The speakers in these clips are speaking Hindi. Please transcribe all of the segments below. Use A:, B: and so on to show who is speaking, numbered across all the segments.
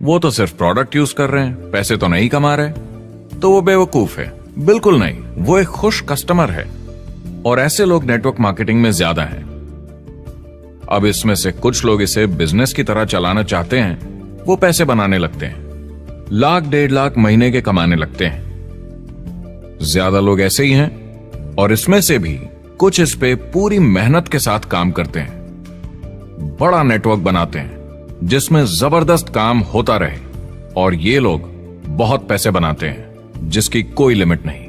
A: वो तो सिर्फ प्रोडक्ट यूज कर रहे हैं, पैसे तो नहीं कमा रहे। तो वो बेवकूफ है? बिल्कुल नहीं, वो एक खुश कस्टमर है। और ऐसे लोग नेटवर्क मार्केटिंग में ज्यादा हैं। अब इसमें से कुछ लोग इसे बिजनेस की तरह चलाना चाहते हैं, वो पैसे बनाने लगते हैं, लाख 1.5 लाख महीने के कमाने लगते हैं। ज्यादा लोग ऐसे ही हैं, और इसमें से भी कुछ इस पे पूरी मेहनत के साथ काम करते हैं, बड़ा नेटवर्क बनाते हैं जिसमें जबरदस्त काम होता रहे, और ये लोग बहुत पैसे बनाते हैं जिसकी कोई लिमिट नहीं।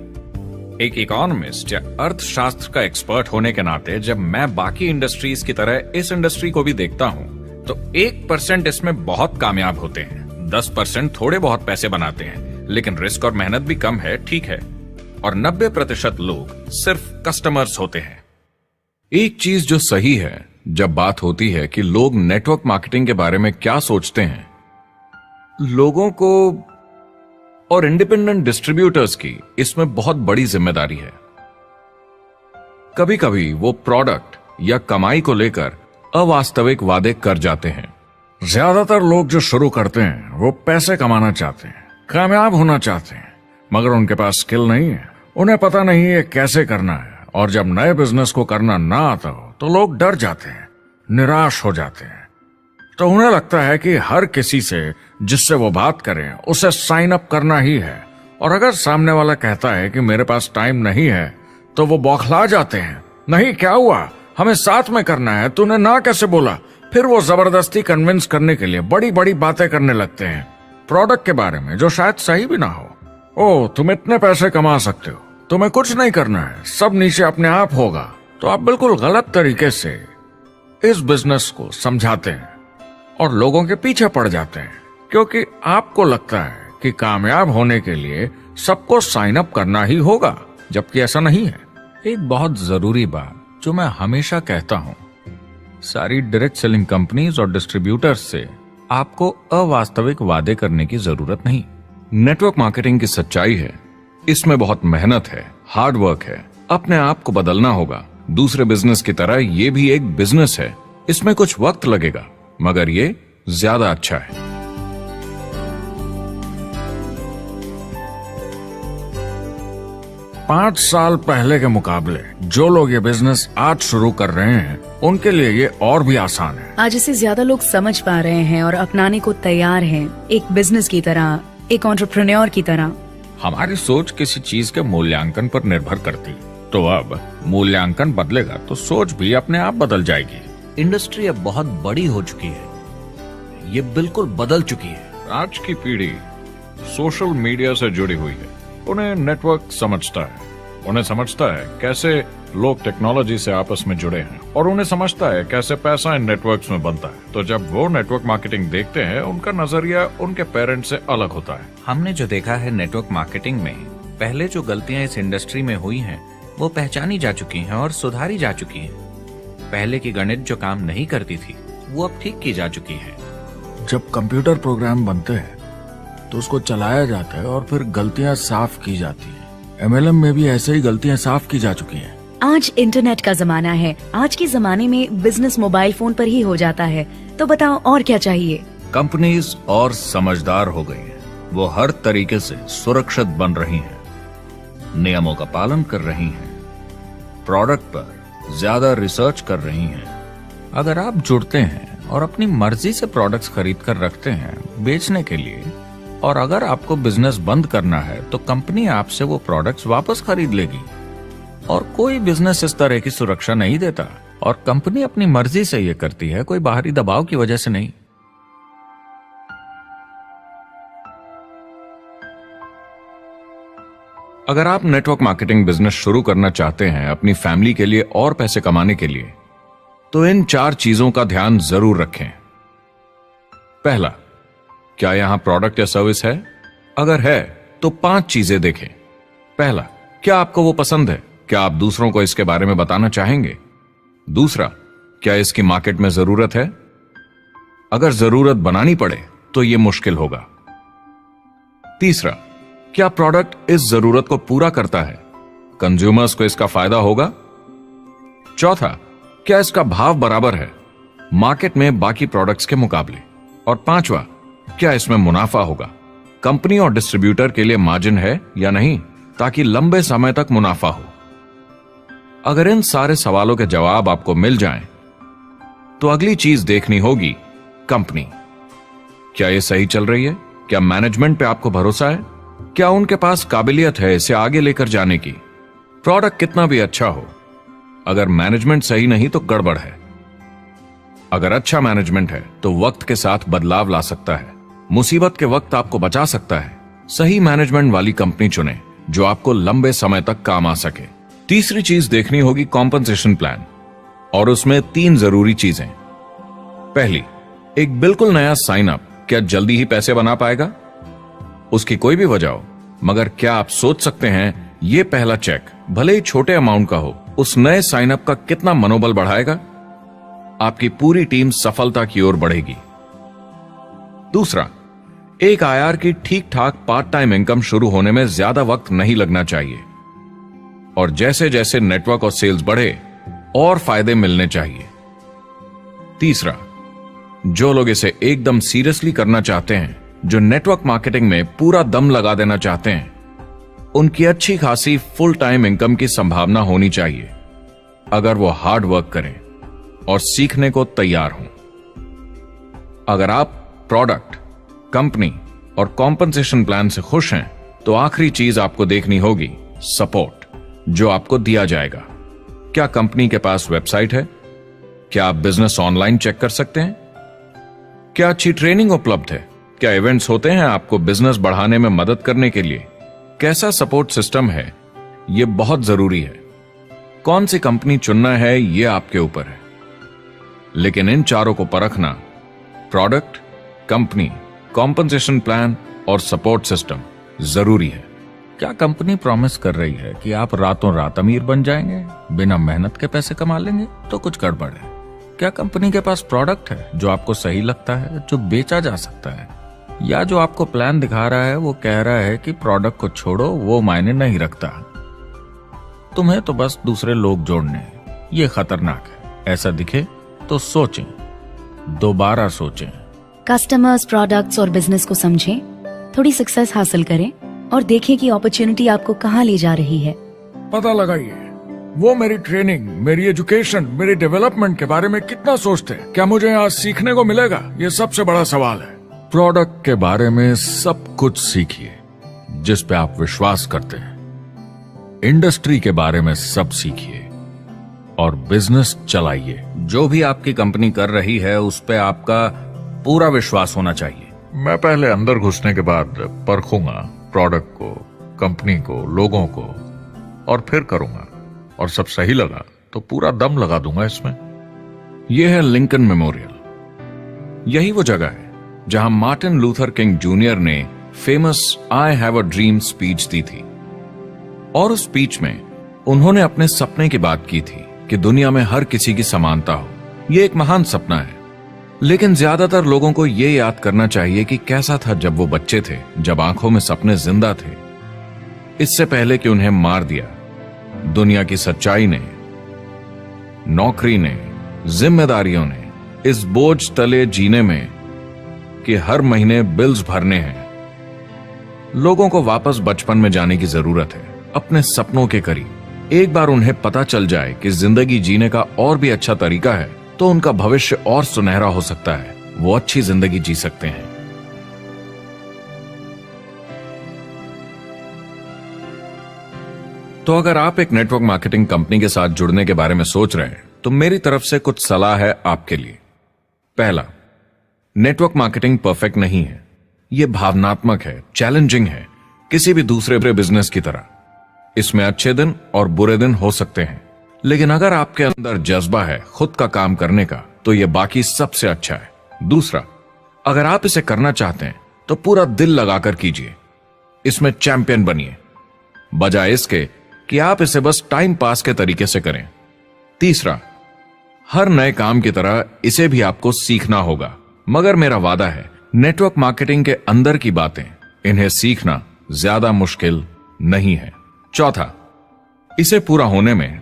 A: एक इकोनॉमिस्ट या अर्थशास्त्र का एक्सपर्ट होने के नाते जब मैं बाकी इंडस्ट्रीज की तरह इस इंडस्ट्री को भी देखता हूं, तो 1% इसमें बहुत कामयाब होते हैं, 10% थोड़े बहुत पैसे बनाते हैं, लेकिन रिस्क और मेहनत भी कम है, ठीक है, और 90% लोग सिर्फ कस्टमर्स होते हैं। एक चीज जो सही है जब बात होती है कि लोग नेटवर्क मार्केटिंग के बारे में क्या सोचते हैं, लोगों को और इंडिपेंडेंट डिस्ट्रीब्यूटर्स की इसमें बहुत बड़ी जिम्मेदारी है। कभी कभी वो प्रोडक्ट या कमाई को लेकर अवास्तविक वादे कर जाते हैं। ज्यादातर लोग जो शुरू करते हैं वो पैसे कमाना चाहते हैं, कामयाब होना चाहते हैं, मगर उनके पास स्किल नहीं है, उन्हें पता नहीं है कैसे करना है। और जब नए बिजनेस को करना ना आता हो तो लोग डर जाते हैं, निराश हो जाते हैं। तो उन्हें लगता है कि हर किसी से जिससे वो बात करें उसे साइन अप करना ही है, और अगर सामने वाला कहता है कि मेरे पास टाइम नहीं है तो वो बौखला जाते हैं। नहीं, क्या हुआ, हमें साथ में करना है, तूने ना कैसे बोला? फिर वो जबरदस्ती कन्विंस करने के लिए बड़ी बड़ी बातें करने लगते हैं प्रोडक्ट के बारे में जो शायद सही भी ना हो। ओ, तुम इतने पैसे कमा सकते हो, तुम्हें कुछ नहीं करना है, सब नीचे अपने आप होगा। तो आप बिल्कुल गलत तरीके से इस बिजनेस को समझाते हैं और लोगों के पीछे पड़ जाते हैं, क्योंकि आपको लगता है कि कामयाब होने के लिए सबको साइन अप करना ही होगा, जबकि ऐसा नहीं है। एक बहुत जरूरी बात जो मैं हमेशा कहता हूं, सारी डायरेक्ट सेलिंग कंपनीज और डिस्ट्रीब्यूटर्स से आपको अवास्तविक वादे करने की जरूरत नहीं। नेटवर्क मार्केटिंग की सच्चाई है, इसमें बहुत मेहनत है, हार्ड वर्क है, अपने आप को बदलना होगा। दूसरे बिजनेस की तरह ये भी एक बिजनेस है, इसमें कुछ वक्त लगेगा, मगर ये ज्यादा अच्छा है। 5 साल पहले के मुकाबले जो लोग ये बिजनेस आज शुरू कर रहे हैं उनके लिए ये और भी आसान है।
B: आज इसे ज्यादा लोग समझ पा रहे हैं और अपनाने को तैयार हैं, एक बिजनेस की तरह, एक एंटरप्रेन्योर की तरह।
A: हमारी सोच किसी चीज के मूल्यांकन पर निर्भर करती है, तो अब मूल्यांकन बदलेगा तो सोच भी अपने आप बदल जाएगी।
C: इंडस्ट्री अब बहुत बड़ी हो चुकी है, ये बिल्कुल बदल चुकी है।
A: आज की पीढ़ी सोशल मीडिया से जुड़ी हुई है, उन्हें नेटवर्क समझता है, उन्हें समझता है कैसे लोग टेक्नोलॉजी से आपस में जुड़े हैं, और उन्हें समझता है कैसे पैसा इन नेटवर्क्स में बनता है। तो जब वो नेटवर्क मार्केटिंग देखते हैं, उनका नजरिया उनके पेरेंट्स से अलग होता है।
C: हमने जो देखा है नेटवर्क मार्केटिंग में, पहले जो गलतियां इस इंडस्ट्री में हुई हैं, वो पहचानी जा चुकी हैं और सुधारी जा चुकी हैं। पहले की गणित जो काम नहीं करती थी, वो अब ठीक की जा चुकी है।
D: जब कंप्यूटर प्रोग्राम बनते हैं तो उसको चलाया जाता है और फिर गलतियां साफ की जाती है। MLM में भी ऐसे ही गलतियां साफ की जा चुकी हैं।
B: आज इंटरनेट का जमाना है, आज के जमाने में बिजनेस मोबाइल फोन पर ही हो जाता है। तो बताओ और क्या चाहिए?
A: कंपनीज और समझदार हो गई हैं, वो हर तरीके से सुरक्षित बन रही हैं, नियमों का पालन कर रही हैं, प्रोडक्ट पर ज्यादा रिसर्च कर रही हैं। अगर आप जुड़ते हैं और अपनी मर्जी से प्रोडक्ट्स खरीद कर रखते हैं बेचने के लिए, और अगर आपको बिजनेस बंद करना है तो कंपनी आपसे वो प्रोडक्ट्स वापस खरीद लेगी। और कोई बिजनेस इस तरह की सुरक्षा नहीं देता, और कंपनी अपनी मर्जी से ये करती है, कोई बाहरी दबाव की वजह से नहीं। अगर आप नेटवर्क मार्केटिंग बिजनेस शुरू करना चाहते हैं अपनी फैमिली के लिए और पैसे कमाने के लिए, तो इन 4 चीजों का ध्यान जरूर रखें। पहला, क्या यहां प्रोडक्ट या सर्विस है? अगर है तो 5 चीजें देखें। पहला, क्या आपको वो पसंद है? क्या आप दूसरों को इसके बारे में बताना चाहेंगे? दूसरा, क्या इसकी मार्केट में जरूरत है? अगर जरूरत बनानी पड़े तो यह मुश्किल होगा। तीसरा, क्या प्रोडक्ट इस जरूरत को पूरा करता है? कंज्यूमर्स को इसका फायदा होगा? चौथा, क्या इसका भाव बराबर है मार्केट में बाकी प्रोडक्ट्स के मुकाबले? और 5वां, क्या इसमें मुनाफा होगा? कंपनी और डिस्ट्रीब्यूटर के लिए मार्जिन है या नहीं, ताकि लंबे समय तक मुनाफा हो? अगर इन सारे सवालों के जवाब आपको मिल जाएं, तो अगली चीज देखनी होगी कंपनी। क्या ये सही चल रही है? क्या मैनेजमेंट पे आपको भरोसा है? क्या उनके पास काबिलियत है इसे आगे लेकर जाने की? प्रोडक्ट कितना भी अच्छा हो, अगर मैनेजमेंट सही नहीं तो गड़बड़ है। अगर अच्छा मैनेजमेंट है तो वक्त के साथ बदलाव ला सकता है, मुसीबत के वक्त आपको बचा सकता है। सही मैनेजमेंट वाली कंपनी चुने जो आपको लंबे समय तक काम आ सके। तीसरी चीज देखनी होगी कॉम्पनसेशन प्लान, और उसमें 3 जरूरी चीजें। पहली, एक बिल्कुल नया साइन अप क्या जल्दी ही पैसे बना पाएगा? उसकी कोई भी वजह हो, मगर क्या आप सोच सकते हैं ये पहला चेक, भले ही छोटे अमाउंट का हो, उस नए साइन अप का कितना मनोबल बढ़ाएगा? आपकी पूरी टीम सफलता की ओर बढ़ेगी। दूसरा, एक आईआर की ठीक ठाक पार्ट टाइम इनकम शुरू होने में ज्यादा वक्त नहीं लगना चाहिए, और जैसे जैसे नेटवर्क और सेल्स बढ़े और फायदे मिलने चाहिए। तीसरा, जो लोग इसे एकदम सीरियसली करना चाहते हैं, जो नेटवर्क मार्केटिंग में पूरा दम लगा देना चाहते हैं, उनकी अच्छी खासी फुल टाइम इनकम की संभावना होनी चाहिए, अगर वो हार्ड वर्क करें और सीखने को तैयार हों। अगर आप प्रोडक्ट, कंपनी और कॉम्पनसेशन प्लान से खुश हैं, तो आखिरी चीज आपको देखनी होगी सपोर्ट, जो आपको दिया जाएगा। क्या कंपनी के पास वेबसाइट है? क्या आप बिजनेस ऑनलाइन चेक कर सकते हैं? क्या अच्छी ट्रेनिंग उपलब्ध है? क्या इवेंट्स होते हैं आपको बिजनेस बढ़ाने में मदद करने के लिए? कैसा सपोर्ट सिस्टम है? यह बहुत जरूरी है। कौन सी कंपनी चुनना है यह आपके ऊपर है, लेकिन इन चारों को परखना, प्रोडक्ट, कंपनी, कॉम्पनसेशन प्लान और सपोर्ट सिस्टम, जरूरी है।
D: क्या कंपनी प्रॉमिस कर रही है कि आप रातों रात अमीर बन जाएंगे, बिना मेहनत के पैसे कमा लेंगे? तो कुछ गड़बड़ है। क्या कंपनी के पास प्रोडक्ट है जो आपको सही लगता है, जो बेचा जा सकता है? या जो आपको प्लान दिखा रहा है वो कह रहा है कि प्रोडक्ट को छोड़ो, वो मायने नहीं रखता, तुम्हें तो बस दूसरे लोग जोड़ने हैं? ये खतरनाक है। ऐसा दिखे तो सोचें, दोबारा सोचें।
B: कस्टमर्स, प्रोडक्ट्स और बिजनेस को समझें, थोड़ी सक्सेस हासिल करें और देखें कि अपॉर्चुनिटी आपको कहाँ ले जा रही है।
D: पता लगाइए वो मेरी ट्रेनिंग, मेरी एजुकेशन, मेरी डेवलपमेंट के बारे में कितना सोचते हैं। क्या मुझे यहाँ सीखने को मिलेगा? ये सबसे बड़ा सवाल है। प्रोडक्ट के बारे में सब कुछ सीखिए जिस पे आप विश्वास करते हैं। इंडस्ट्री के बारे में सब सीखिए और बिजनेस चलाइए।
C: जो भी आपकी कंपनी कर रही है उस पे आपका पूरा विश्वास होना चाहिए।
D: मैं पहले अंदर घुसने के बाद परखूंगा प्रोडक्ट को, कंपनी को, लोगों को, और फिर करूंगा, और सब सही लगा तो पूरा दम लगा दूंगा इसमें।
A: यह है लिंकन मेमोरियल। यही वो जगह है जहां मार्टिन लूथर किंग जूनियर ने famous I have a dream speech दी थी, और उस स्पीच में उन्होंने अपने सपने की बात की थी कि दुनिया में हर किसी की समानता हो। यह एक महान सपना है, लेकिन ज्यादातर लोगों को यह याद करना चाहिए कि कैसा था जब वो बच्चे थे, जब आंखों में सपने जिंदा थे, इससे पहले कि उन्हें मार दिया दुनिया की सच्चाई ने, नौकरी ने, जिम्मेदारियों ने, इस बोझ तले जीने में कि हर महीने बिल्स भरने हैं। लोगों को वापस बचपन में जाने की जरूरत है, अपने सपनों के करीब। एक बार उन्हें पता चल जाए कि जिंदगी जीने का और भी अच्छा तरीका है, तो उनका भविष्य और सुनहरा हो सकता है, वो अच्छी जिंदगी जी सकते हैं। तो अगर आप एक नेटवर्क मार्केटिंग कंपनी के साथ जुड़ने के बारे में सोच रहे हैं, तो मेरी तरफ से कुछ सलाह है आपके लिए। पहला, नेटवर्क मार्केटिंग परफेक्ट नहीं है। यह भावनात्मक है, चैलेंजिंग है, किसी भी दूसरे बिजनेस की तरह। इसमें अच्छे दिन और बुरे दिन हो सकते हैं, लेकिन अगर आपके अंदर जज्बा है खुद का काम करने का, तो यह बाकी सबसे अच्छा है। दूसरा, अगर आप इसे करना चाहते हैं तो पूरा दिल लगाकर कीजिए, इसमें चैंपियन बनिए, बजाय इसके कि आप इसे बस टाइम पास के तरीके से करें। तीसरा, हर नए काम की तरह इसे भी आपको सीखना होगा, मगर मेरा वादा है नेटवर्क मार्केटिंग के अंदर की बातें, इन्हें सीखना ज्यादा मुश्किल नहीं है। चौथा, इसे पूरा होने में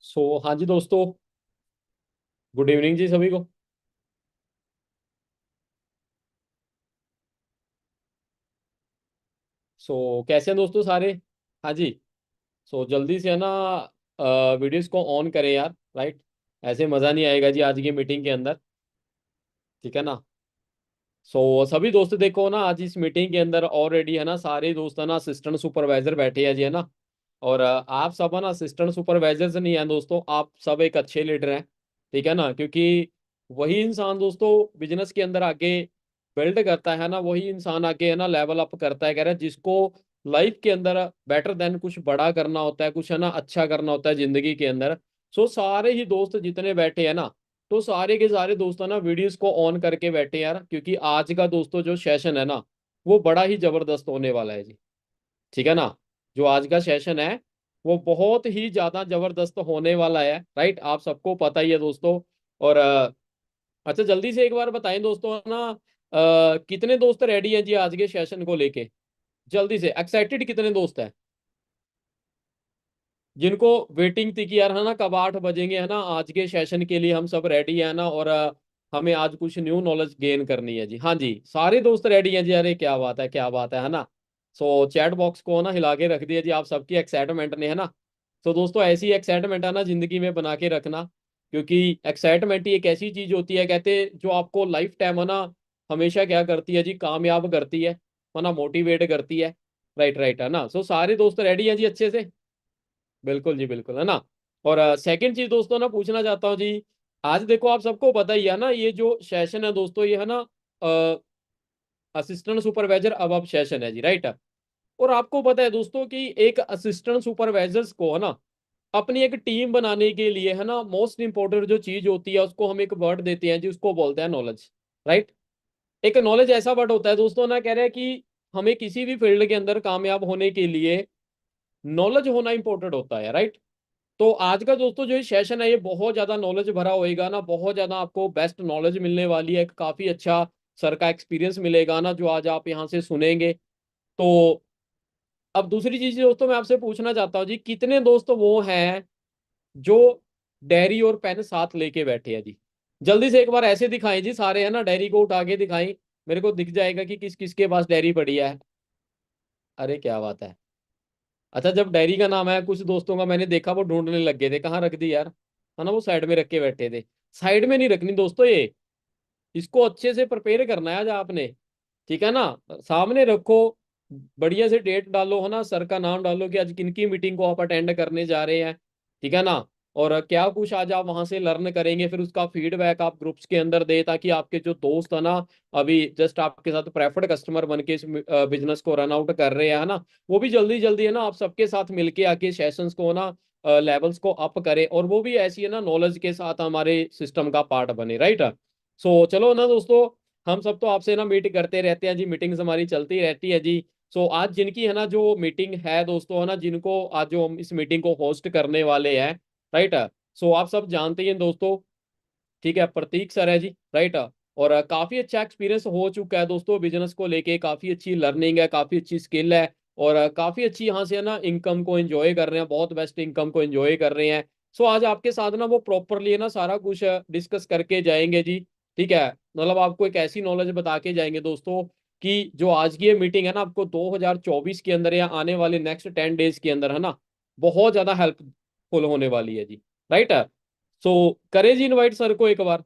E: हाँ जी दोस्तों, गुड इवनिंग जी सभी को। कैसे हैं दोस्तों सारे? हाँ जी। जल्दी से है ना, वीडियोस को ऑन करें यार, राइट। ऐसे मज़ा नहीं आएगा जी आज की मीटिंग के अंदर, ठीक है ना। सभी दोस्त देखो ना, आज इस मीटिंग के अंदर ऑलरेडी है ना सारे दोस्त है ना असिस्टेंट सुपरवाइजर बैठे हैं जी, है ना। और आप सब है ना असिस्टेंट सुपरवाइजर नहीं है दोस्तों, आप सब एक अच्छे लीडर हैं, ठीक है ना। क्योंकि वही इंसान दोस्तों बिजनेस के अंदर आगे बिल्ड करता है ना, वही इंसान आगे है ना लेवल अप करता है, कह रहे हैं जिसको लाइफ के अंदर बेटर देन कुछ बड़ा करना होता है, कुछ है ना अच्छा करना होता है जिंदगी के अंदर। सारे ही दोस्त जितने बैठे हैं ना, तो सारे के सारे दोस्तों ना वीडियोस को ऑन करके बैठे यार, क्योंकि आज का दोस्तों जो सेशन है ना, वो बड़ा ही जबरदस्त होने वाला है जी, ठीक है ना। जो आज का सेशन है वो बहुत ही ज्यादा जबरदस्त होने वाला है, राइट। आप सबको पता ही है दोस्तों। और अच्छा जल्दी से एक बार बताएं दोस्तों ना, कितने दोस्त रेडी हैं जी आज के सेशन को लेके? जल्दी से एक्साइटेड कितने दोस्त हैं जिनको वेटिंग थी कि यार है ना कब 8 बजेंगे, है ना आज के सेशन के लिए हम सब रेडी है ना। और हमें आज कुछ न्यू नॉलेज गेन करनी है जी। हाँ जी, सारे दोस्त रेडी हैं जी। अरे क्या बात है, क्या बात है ना। चैट बॉक्स को ना हिला के रख दिया जी आप सबकी एक्साइटमेंट ने, है ना। दोस्तों ऐसी एक्साइटमेंट है ना जिंदगी में बना के रखना, क्योंकि एक्साइटमेंट ही एक ऐसी चीज होती है, कहते जो आपको लाइफ टाइम है ना हमेशा क्या करती है जी, कामयाब करती है ना, मोटिवेट करती है। राइट राइट, है ना। सारे दोस्त रेडी हैं जी अच्छे से? बिल्कुल जी बिल्कुल, है ना। और सेकंड चीज दोस्तों ना पूछना चाहता हूँ जी, आज देखो आप सबको पता ही है ना, ये जो सेशन है दोस्तों ये है ना असिस्टेंट सुपरवाइजर अब आप सेशन है जी, राइट। और आपको पता है दोस्तों कि एक असिस्टेंट सुपरवाइजर्स को है ना अपनी एक टीम बनाने के लिए है ना मोस्ट इंपॉर्टेंट जो चीज होती है उसको हम एक वर्ड देते हैं जी, उसको बोलते हैं नॉलेज, राइट। एक नॉलेज ऐसा वर्ड होता है दोस्तों ना, कह रहे हैं कि हमें किसी भी फील्ड के अंदर कामयाब होने के लिए नॉलेज होना इंपॉर्टेंट होता है, राइट। तो आज का दोस्तों जो ये सेशन है ये बहुत ज्यादा नॉलेज भरा होएगा ना, बहुत ज्यादा आपको बेस्ट नॉलेज मिलने वाली है, काफी अच्छा सर का एक्सपीरियंस मिलेगा ना जो आज आप यहाँ से सुनेंगे। तो अब दूसरी चीज दोस्तों मैं आपसे पूछना चाहता हूँ जी, कितने दोस्त वो हैं जो डायरी और पेन साथ लेके बैठे हैं जी? जल्दी से एक बार ऐसे दिखाएं जी सारे, है ना, डायरी को उठा के दिखाएं, मेरे को दिख जाएगा कि किस किस के पास डायरी पड़ी है। अरे क्या बात है। अच्छा, जब डायरी का नाम है कुछ दोस्तों का मैंने देखा वो ढूंढने लग गए थे, कहाँ रख दी यार, है ना, वो साइड में रख के बैठे थे। साइड में नहीं रखनी दोस्तों ये, इसको अच्छे से प्रिपेयर करना है आज आपने, ठीक है ना। सामने रखो, बढ़िया से डेट डालो, है ना, सर का नाम डालो कि आज किन की मीटिंग को आप अटेंड करने जा रहे हैं, ठीक है ना। और क्या कुछ आज आप वहां से लर्न करेंगे, फिर उसका फीडबैक आप ग्रुप्स के अंदर दे, ताकि आपके जो दोस्त है ना अभी जस्ट आपके साथ प्रेफर्ड कस्टमर बन के इस बिजनेस को रन आउट कर रहे हैं ना, वो भी जल्दी जल्दी है ना आप सबके साथ मिलके आके सेशंस को ना लेवल्स को अप करें, और वो भी ऐसी है ना नॉलेज के साथ हमारे सिस्टम का पार्ट बने, राइट। चलो ना दोस्तों, हम सब तो आपसे ना मीट करते रहते हैं जी, मीटिंग्स हमारी चलती रहती है जी। आज जिनकी है ना जो मीटिंग है दोस्तों, है ना, जिनको आज जो हम इस मीटिंग को होस्ट करने वाले हैं, राइट। आप सब जानते हैं दोस्तों, ठीक है, प्रतीक सर है जी, राइट। और काफी अच्छा एक्सपीरियंस हो चुका है दोस्तों बिजनेस को लेके, काफी अच्छी लर्निंग है, काफी अच्छी स्किल है, और काफी अच्छी यहाँ से है ना इनकम को एंजॉय कर रहे हैं, बहुत बेस्ट इनकम को एंजॉय कर रहे हैं। आज आपके साथ ना वो प्रॉपरली है ना सारा कुछ डिस्कस करके जाएंगे जी, ठीक है। मतलब आपको एक ऐसी नॉलेज बता के जाएंगे दोस्तों कि जो आज की ये मीटिंग है ना आपको 2024 के अंदर या आने वाले नेक्स्ट 10 डेज के अंदर है ना बहुत ज्यादा हेल्पफुल होने वाली है जी, राइट। करें जी इनवाइट सर को एक बार?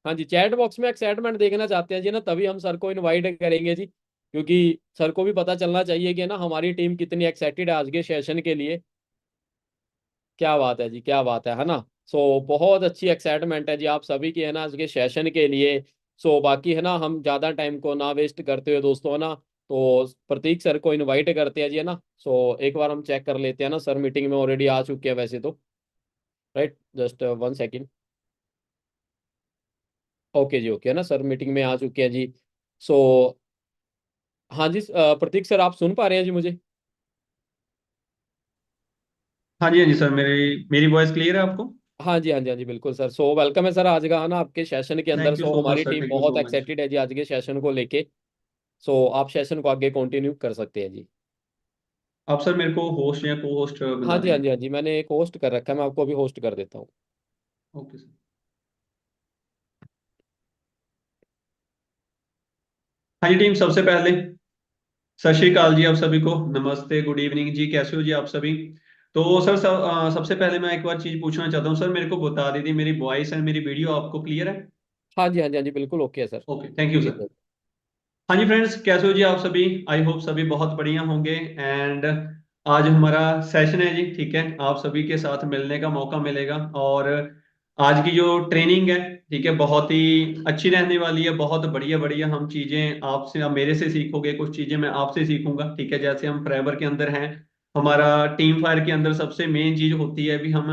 E: हाँ जी, चैट बॉक्स में एक्साइटमेंट देखना चाहते हैं जी ना, तभी हम सर को इनवाइट करेंगे जी, क्योंकि सर को भी पता चलना चाहिए कि ना हमारी टीम कितनी एक्साइटेड है आज के सेशन के लिए। क्या बात है जी, क्या बात है ना। बहुत अच्छी एक्साइटमेंट है जी आप सभी की, है ना, आज के सेशन के लिए। बाकी है ना हम ज्यादा टाइम को ना वेस्ट करते हुए दोस्तों, है ना, तो प्रतीक सर को इनवाइट करते हैं जी, है ना। एक बार हम चेक कर लेते हैं ना, सर मीटिंग में ऑलरेडी आ चुके हैं वैसे तो, right, just 1 second. Okay ji, okay, है ना, सर मीटिंग में आ चुके हैं जी। सो हाँ जी, प्रतीक सर आप सुन पा रहे हैं जी मुझे?
F: हाँ जी सर, मेरी मेरी वॉइस क्लियर है आपको?
E: हाँ जी, हाँ जी, हाँ जी, बिल्कुल सर। वेलकम है सर आज का, है ना, आपके सेशन के अंदर।
F: थैंक यू सो मच
E: हमारी
F: सर,
E: टीम
F: थैंक यू
E: बहुत
F: सो मच।
E: एक्साइटेड है जी आज के सेशन को लेके। आप सेशन को आगे कंटिन्यू कर सकते हैं जी।
F: आप सर मेरे को होस्ट या को होस्ट
E: हाँ
F: बना
E: जी हाँ
F: देंगे।
E: जी हाँ जी, मैंने एक होस्ट कर रखा है, मैं आपको अभी होस्ट कर देता हूँ।
F: Okay sir. हाँ जी टीम, सबसे पहले सत श्री अकाल जी आप सभी को, नमस्ते, गुड इवनिंग जी, कैसे हो जी आप सभी। तो सर सबसे पहले मैं एक बार चीज पूछना चाहता हूँ सर, मेरे को बता दीजिए मेरी वॉइस एंड मेरी वीडियो आपको क्लियर है।
E: हाँ जी हाँ जी हाँ जी, बिल्कुल ओके है सर।
F: ओके, थैंक यू
E: जी
F: सर।
E: सर।
F: हाँ जी फ्रेंड्स, कैसे हो जी आप सभी। आई होप सभी बहुत बढ़िया होंगे। एंड आज हमारा सेशन है जी, ठीक है, आप सभी के साथ मिलने का मौका मिलेगा। और आज की जो ट्रेनिंग है, ठीक है, बहुत ही अच्छी रहने वाली है, बहुत बढ़िया बढ़िया हम चीजें आपसे, आप मेरे से सीखोगे, कुछ चीजें मैं आपसे सीखूंगा, ठीक है। जैसे हम फ्रेवर के अंदर हैं, हमारा टीम फायर के अंदर सबसे मेन चीज होती है भी हम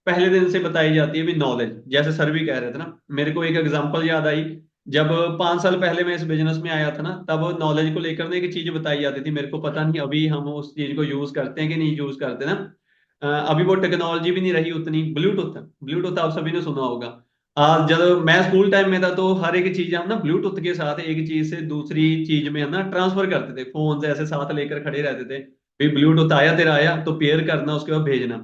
F: पहले दिन से बताई जाती है भी नॉलेज। जैसे सर भी कह रहे थे ना, मेरे को एक एग्जांपल याद आई। जब 5 साल पहले मैं इस बिजनेस में आया था ना, तब नॉलेज को लेकर ना एक चीज बताई जाती थी, मेरे को पता नहीं अभी हम उस चीज को यूज करते हैं कि नहीं यूज करते ना। अभी वो टेक्नोलॉजी भी नहीं रही उतनी। ब्लूटूथ, ब्लूटूथ आप सभी ने सुना होगा। आज जब मैं स्कूल टाइम में था तो हर एक चीज हम ना ब्लूटूथ के साथ एक चीज से दूसरी चीज में हम ना ट्रांसफर करते थे, फोन से ऐसे साथ लेकर खड़े रहते थे। भाई ब्लूटूथ आया, तेरा आया तो पेयर करना, उसके बाद भेजना।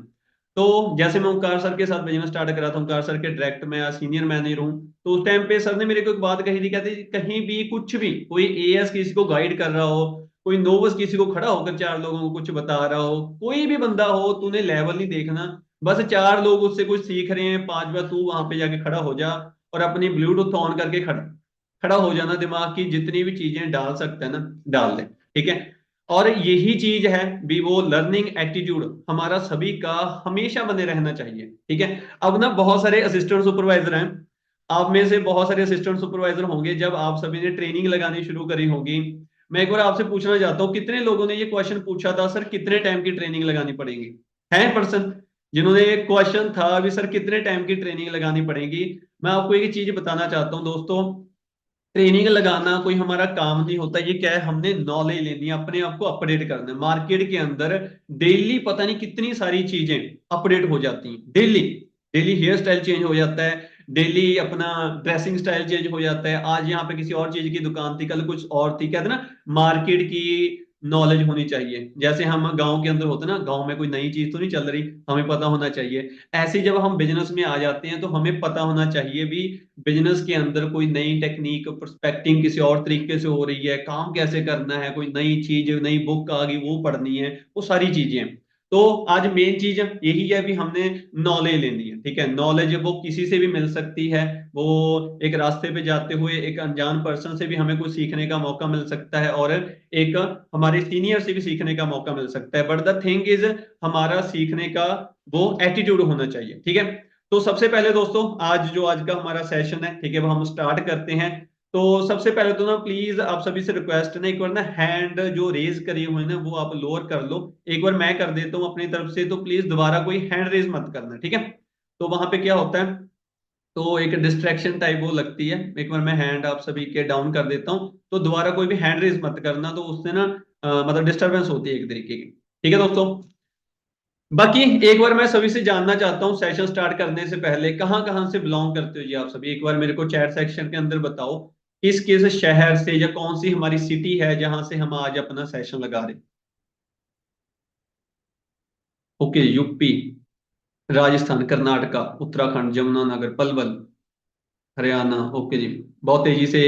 F: तो जैसे मैं ओंकार सर के साथ बिजनेस स्टार्ट करा था, ओंकार सर के डायरेक्ट मैं सीनियर मैनेजर हूँ। तो उस टाइम पे सर ने मेरे को एक बात कही थी, कहते कहीं भी कुछ भी कोई एएस किसी को गाइड कर रहा हो, कोई नोवस किसी को खड़ा होकर 4 लोगों को कुछ बता रहा हो, कोई भी बंदा हो, तूने लेवल नहीं देखना। बस 4 लोग उससे कुछ सीख रहे हैं, 5 बार तू वहां पे जाके खड़ा हो जा और अपनी ब्लूटूथ ऑन करके खड़ा खड़ा हो जाना, दिमाग की जितनी भी चीजें डाल सकते हैं ना डाल दे, ठीक है। और यही चीज है भी, वो लर्निंग एटीट्यूड हमारा सभी का हमेशा बने रहना चाहिए, ठीक है। अब ना बहुत सारे असिस्टेंट सुपरवाइजर हैं, आप में से बहुत सारे असिस्टेंट सुपरवाइजर होंगे, जब आप सभी ने ट्रेनिंग लगानी शुरू करी होगी। मैं एक बार आपसे पूछना चाहता हूँ, कितने लोगों ने ये क्वेश्चन पूछा था, सर कितने टाइम की ट्रेनिंग लगानी पड़ेगी। है पर्सन जिन्होंने ये क्वेश्चन था अभी, सर कितने टाइम की ट्रेनिंग लगानी पड़ेगी। मैं आपको एक चीज बताना चाहता हूँ दोस्तों, ट्रेनिंग लगाना कोई हमारा काम नहीं होता। ये क्या है, हमने नॉलेज लेनी है, अपने आप को अपडेट करना है। मार्केट के अंदर डेली पता नहीं कितनी सारी चीजें अपडेट हो जाती हैं। Daily daily hairstyle change हो जाता है, डेली अपना ड्रेसिंग स्टाइल चेंज हो जाता है। आज यहाँ पे किसी और चीज की दुकान थी, कल कुछ और थी। कहते हैं ना, मार्केट की नॉलेज होनी चाहिए। जैसे हम गांव के अंदर होते हैं ना, गांव में कोई नई चीज तो नहीं चल रही, हमें पता होना चाहिए। ऐसे ही जब हम बिजनेस में आ जाते हैं तो हमें पता होना चाहिए भी, बिजनेस के अंदर कोई नई टेक्निक प्रोस्पेक्टिंग किसी और तरीके से हो रही है, काम कैसे करना है, कोई नई चीज, नई बुक आ गई वो पढ़नी है, वो सारी चीजें। तो आज मेन चीज यही है भी, हमने नॉलेज लेनी है, ठीक है। नॉलेज वो किसी से भी मिल सकती है, वो एक रास्ते पे जाते हुए एक अनजान पर्सन से भी हमें कुछ सीखने का मौका मिल सकता है, और एक हमारे सीनियर से भी सीखने का मौका मिल सकता है। बट द थिंग इज, हमारा सीखने का वो एटीट्यूड होना चाहिए, ठीक है। तो सबसे पहले दोस्तों, आज का हमारा सेशन है, ठीक है, वो हम स्टार्ट करते हैं। तो सबसे पहले तो ना प्लीज आप सभी से रिक्वेस्ट है ना, एक बार ना हैंड जो रेज करे हुए हैं ना वो आप लोअर कर लो। एक बार मैं कर देता हूँ अपनी तरफ से, तो प्लीज दोबारा कोई हैंड रेज मत करना, ठीक है। तो वहां पे क्या होता है, तो एक डिस्ट्रैक्शन टाइप वो लगती है। एक बार मैं हैंड आप सभी के डाउन कर देता हूँ, तो दोबारा कोई भी हैंड रेज मत करना, तो उससे ना मतलब डिस्टरबेंस होती है एक तरीके की, ठीक है दोस्तों। बाकी एक बार मैं सभी से जानना चाहता हूँ, सेशन स्टार्ट करने से पहले, कहाँ कहाँ से बिलोंग करते हो जी आप सभी। एक बार मेरे को चैट सेक्शन के अंदर बताओ, किस किस शहर से या कौन सी हमारी सिटी है जहां से हम आज अपना सेशन लगा रहे हैं। Okay, UP, Rajasthan, Karnataka, Uttarakhand, Jamunanagar, Palwal, Haryana, okay ji, बहुत तेजी से